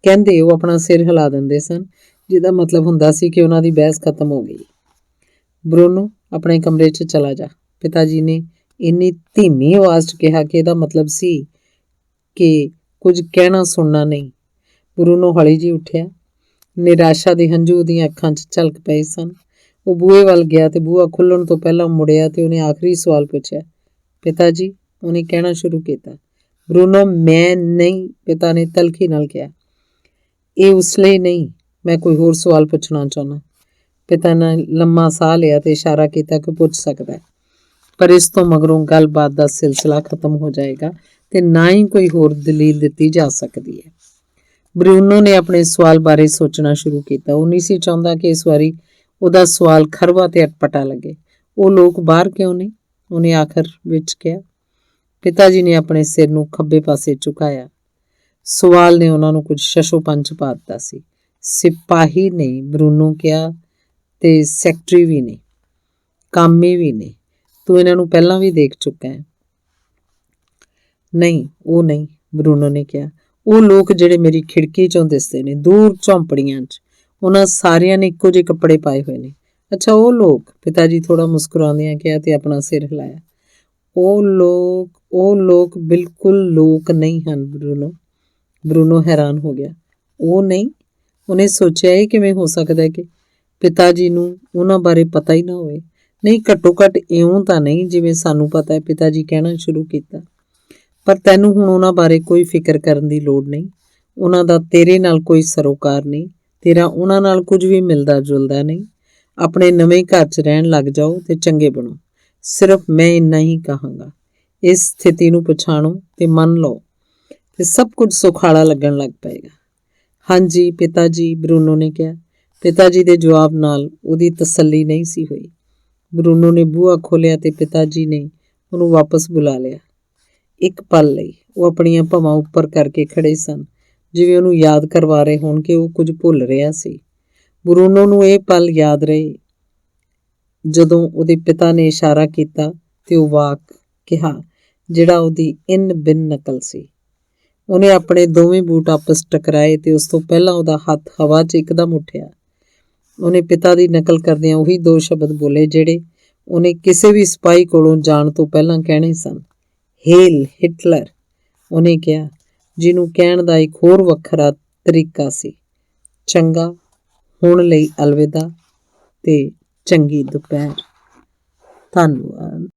[SPEAKER 1] ਕਹਿੰਦੇ, ਉਹ ਆਪਣਾ ਸਿਰ ਹਿਲਾ ਦਿੰਦੇ ਸਨ, ਜਿਹਦਾ ਮਤਲਬ ਹੁੰਦਾ ਸੀ ਕਿ ਉਹਨਾਂ ਦੀ ਬਹਿਸ ਖਤਮ ਹੋ ਗਈ। ਬਰੂਨੋ, ਆਪਣੇ ਕਮਰੇ 'ਚ ਚਲਾ ਜਾ, ਪਿਤਾ ਜੀ ਨੇ ਇੰਨੀ ਧੀਮੀ ਆਵਾਜ਼ 'ਚ ਕਿਹਾ ਕਿ ਇਹਦਾ ਮਤਲਬ ਸੀ ਕਿ ਕੁਝ ਕਹਿਣਾ ਸੁਣਨਾ ਨਹੀਂ। ਬਰੂਨੋ ਹੌਲੀ ਜਿਹੀ ਉੱਠਿਆ। ਨਿਰਾਸ਼ਾ ਦੇ ਹੰਝੂ ਉਹਦੀਆਂ ਅੱਖਾਂ 'ਚ ਝਲਕ ਪਏ ਸਨ। ਉਹ ਬੂਹੇ ਵੱਲ ਗਿਆ ਤੇ ਬੂਹਾ ਖੁੱਲ੍ਹਣ ਤੋਂ ਪਹਿਲਾਂ ਮੁੜਿਆ ਤੇ ਉਹਨੇ ਆਖਰੀ ਸਵਾਲ ਪੁੱਛਿਆ। ਪਿਤਾ ਜੀ, ਉਹਨੇ ਕਹਿਣਾ ਸ਼ੁਰੂ ਕੀਤਾ। ਬਰੂਨੋ, ਮੈਂ ਨਹੀਂ, ਪਿਤਾ ਨੇ ਤਲਖੀ ਨਾਲ ਕਿਹਾ। ਇਹ ਉਸ ਲਈ ਨਹੀਂ, ਮੈਂ ਕੋਈ ਹੋਰ ਸਵਾਲ ਪੁੱਛਣਾ ਚਾਹੁੰਦਾ। ਪਿਤਾ ਨੇ ਲੰਮਾ ਸਾਹ ਲਿਆ ਤੇ ਇਸ਼ਾਰਾ ਕੀਤਾ ਕਿ ਪੁੱਛ ਸਕਦਾ ਹੈ, ਪਰ ਇਸ ਤੋਂ ਮਗਰੋਂ ਗੱਲਬਾਤ ਦਾ ਸਿਲਸਿਲਾ ਖਤਮ ਹੋ ਜਾਏਗਾ ਤੇ ਨਾ ਹੀ ਕੋਈ ਹੋਰ ਦਲੀਲ ਦਿੱਤੀ ਜਾ ਸਕਦੀ ਹੈ। ਬਰੂਨੋ ਨੇ ਆਪਣੇ ਸਵਾਲ ਬਾਰੇ ਸੋਚਣਾ ਸ਼ੁਰੂ ਕੀਤਾ। ਉਹ ਨਹੀਂ ਸੀ ਚਾਹੁੰਦਾ ਕਿ ਇਸ ਵਾਰੀ ਉਹਦਾ ਸਵਾਲ ਖਰਵਾ ਤੇ ਅਟਪਟਾ ਲੱਗੇ। ਉਹ ਲੋਕ ਬਾਹਰ ਕਿਉਂ ਨਹੀਂ? ਉਹਨੇ ਆਖਰ ਵਿੱਚ ਕਿਹਾ। ਪਿਤਾ ਜੀ ਨੇ ਆਪਣੇ ਸਿਰ ਨੂੰ ਖੱਬੇ ਪਾਸੇ ਝੁਕਾਇਆ। ਸਵਾਲ ਨੇ ਉਹਨਾਂ ਨੂੰ ਕੁਝ ਸ਼ਸ਼ੋਪੰਚ ਪਾ ਦਿੱਤਾ ਸੀ। ਸਿਪਾਹੀ ਨਹੀਂ, ਬਰੂਨੋ ਕਿਹਾ, ਤੇ ਸੈਕਟਰੀ ਵੀ ਨੇ, ਕਾਮੇ ਵੀ ਨੇ। ਤੂੰ ਇਹਨਾਂ ਨੂੰ ਪਹਿਲਾਂ ਵੀ ਦੇਖ ਚੁੱਕਾ ਹੈ। ਨਹੀਂ, ਉਹ ਨਹੀਂ, ਬਰੂਨੋ ਨੇ ਕਿਹਾ। ਉਹ ਲੋਕ ਜਿਹੜੇ ਮੇਰੀ ਖਿੜਕੀ 'ਚੋਂ ਦਿਸਦੇ ਨੇ, ਦੂਰ ਝੌਂਪੜੀਆਂ 'ਚ, ਉਹਨਾਂ ਸਾਰਿਆਂ ਨੇ ਇੱਕੋ ਜਿਹੇ ਕੱਪੜੇ ਪਾਏ ਹੋਏ ਨੇ। ਅੱਛਾ, ਉਹ ਲੋਕ, ਪਿਤਾ ਜੀ ਥੋੜ੍ਹਾ ਮੁਸਕਰਾਉਂਦਿਆਂ ਕਿਹਾ ਤੇ ਆਪਣਾ ਸਿਰ ਹਿਲਾਇਆ। ਉਹ ਲੋਕ ਬਿਲਕੁਲ ਲੋਕ ਨਹੀਂ ਹਨ, ਬਰੂਨੋ। ਬਰੂਨੋ ਹੈਰਾਨ ਹੋ ਗਿਆ। ਉਹ ਨਹੀਂ? ਉਹਨੇ ਸੋਚਿਆ ਇਹ ਕਿਵੇਂ ਹੋ ਸਕਦਾ ਕਿ ਪਿਤਾ ਜੀ ਨੂੰ ਉਹਨਾਂ ਬਾਰੇ ਪਤਾ ਹੀ ਨਾ ਹੋਵੇ। ਨਹੀਂ, ਘੱਟੋ ਘੱਟ ਇਉਂ ਤਾਂ ਨਹੀਂ ਜਿਵੇਂ ਸਾਨੂੰ ਪਤਾ ਹੈ, ਪਿਤਾ ਜੀ ਕਹਿਣਾ ਸ਼ੁਰੂ ਕੀਤਾ। ਪਰ ਤੈਨੂੰ ਹੁਣ ਉਹਨਾਂ ਬਾਰੇ ਕੋਈ ਫਿਕਰ ਕਰਨ ਦੀ ਲੋੜ ਨਹੀਂ। ਉਹਨਾਂ ਦਾ ਤੇਰੇ ਨਾਲ ਕੋਈ ਸਰੋਕਾਰ ਨਹੀਂ। ਤੇਰਾ ਉਹਨਾਂ ਨਾਲ ਕੁਝ ਵੀ ਮਿਲਦਾ ਜੁਲਦਾ ਨਹੀਂ। ਆਪਣੇ ਨਵੇਂ ਘਰ 'ਚ ਰਹਿਣ ਲੱਗ ਜਾਓ ਤੇ ਚੰਗੇ ਬਣੋ। ਸਿਰਫ ਮੈਂ ਇੰਨਾ ਹੀ ਕਹਾਂਗਾ। ਇਸ ਸਥਿਤੀ ਨੂੰ ਪਛਾਣੋ ਤੇ ਮੰਨ ਲਓ ਤੇ ਸਭ ਕੁਝ ਸੁਖਾਲਾ ਲੱਗਣ ਲੱਗ ਪਏਗਾ। ਹਾਂਜੀ ਪਿਤਾ ਜੀ, ਬਰੂਨੋ ਨੇ ਕਿਹਾ। ਪਿਤਾ ਜੀ ਦੇ ਜਵਾਬ ਨਾਲ ਉਹਦੀ ਤਸੱਲੀ ਨਹੀਂ ਸੀ ਹੋਈ। ਬਰੂਨੋ ਨੇ ਬੂਹਾ ਖੋਲ੍ਹਿਆ ਤੇ ਪਿਤਾ ਜੀ ਨੇ ਉਹਨੂੰ ਵਾਪਸ ਬੁਲਾ ਲਿਆ। ਇੱਕ ਪਲ ਲਈ ਉਹ ਆਪਣੀਆਂ ਭਵਾਂ ਉੱਪਰ ਕਰਕੇ ਖੜੇ ਸਨ, ਜਿਵੇਂ ਉਹਨੂੰ ਯਾਦ ਕਰਵਾ ਰਹੇ ਹੋਣ ਕਿ ਉਹ ਕੁਝ ਭੁੱਲ ਰਿਹਾ ਸੀ। ਬਰੂਨੋ ਨੂੰ ਇਹ ਪਲ ਯਾਦ ਰਹੇ ਜਦੋਂ ਉਹਦੇ ਪਿਤਾ ਨੇ ਇਸ਼ਾਰਾ ਕੀਤਾ ਤੇ ਉਹ ਵਾਕ ਕਿਹਾ ਜਿਹੜਾ ਉਹਦੀ ਇਨ ਬਿਨ ਨਕਲ ਸੀ। ਉਹਨੇ ਆਪਣੇ ਦੋਵੇਂ ਬੂਟ ਆਪਸ ਟਕਰਾਏ ਤੇ ਉਸ ਤੋਂ ਪਹਿਲਾਂ ਉਹਦਾ ਹੱਥ ਹਵਾ 'ਚ ਇੱਕਦਮ ਉੱਠਿਆ। ਉਹਨੇ ਪਿਤਾ ਦੀ ਨਕਲ ਕਰਦਿਆਂ ਉਹੀ ਦੋ ਸ਼ਬਦ ਬੋਲੇ ਜਿਹੜੇ ਉਹਨੇ ਕਿਸੇ ਵੀ ਸਿਪਾਹੀ ਕੋਲੋਂ ਜਾਣ ਤੋਂ ਪਹਿਲਾਂ ਕਹਿਣੇ ਸਨ। ਹੇਲ ਹਿਟਲਰ, ਉਹਨੇ ਕਿਹਾ, ਜਿਹਨੂੰ ਕਹਿਣ ਦਾ ਇੱਕ ਹੋਰ ਵੱਖਰਾ ਤਰੀਕਾ ਸੀ। ਚੰਗਾ, ਹੁਣ ਲਈ ਅਲਵਿਦਾ ਤੇ ਚੰਗੀ ਦੁਪਹਿਰ। ਧੰਨਵਾਦ।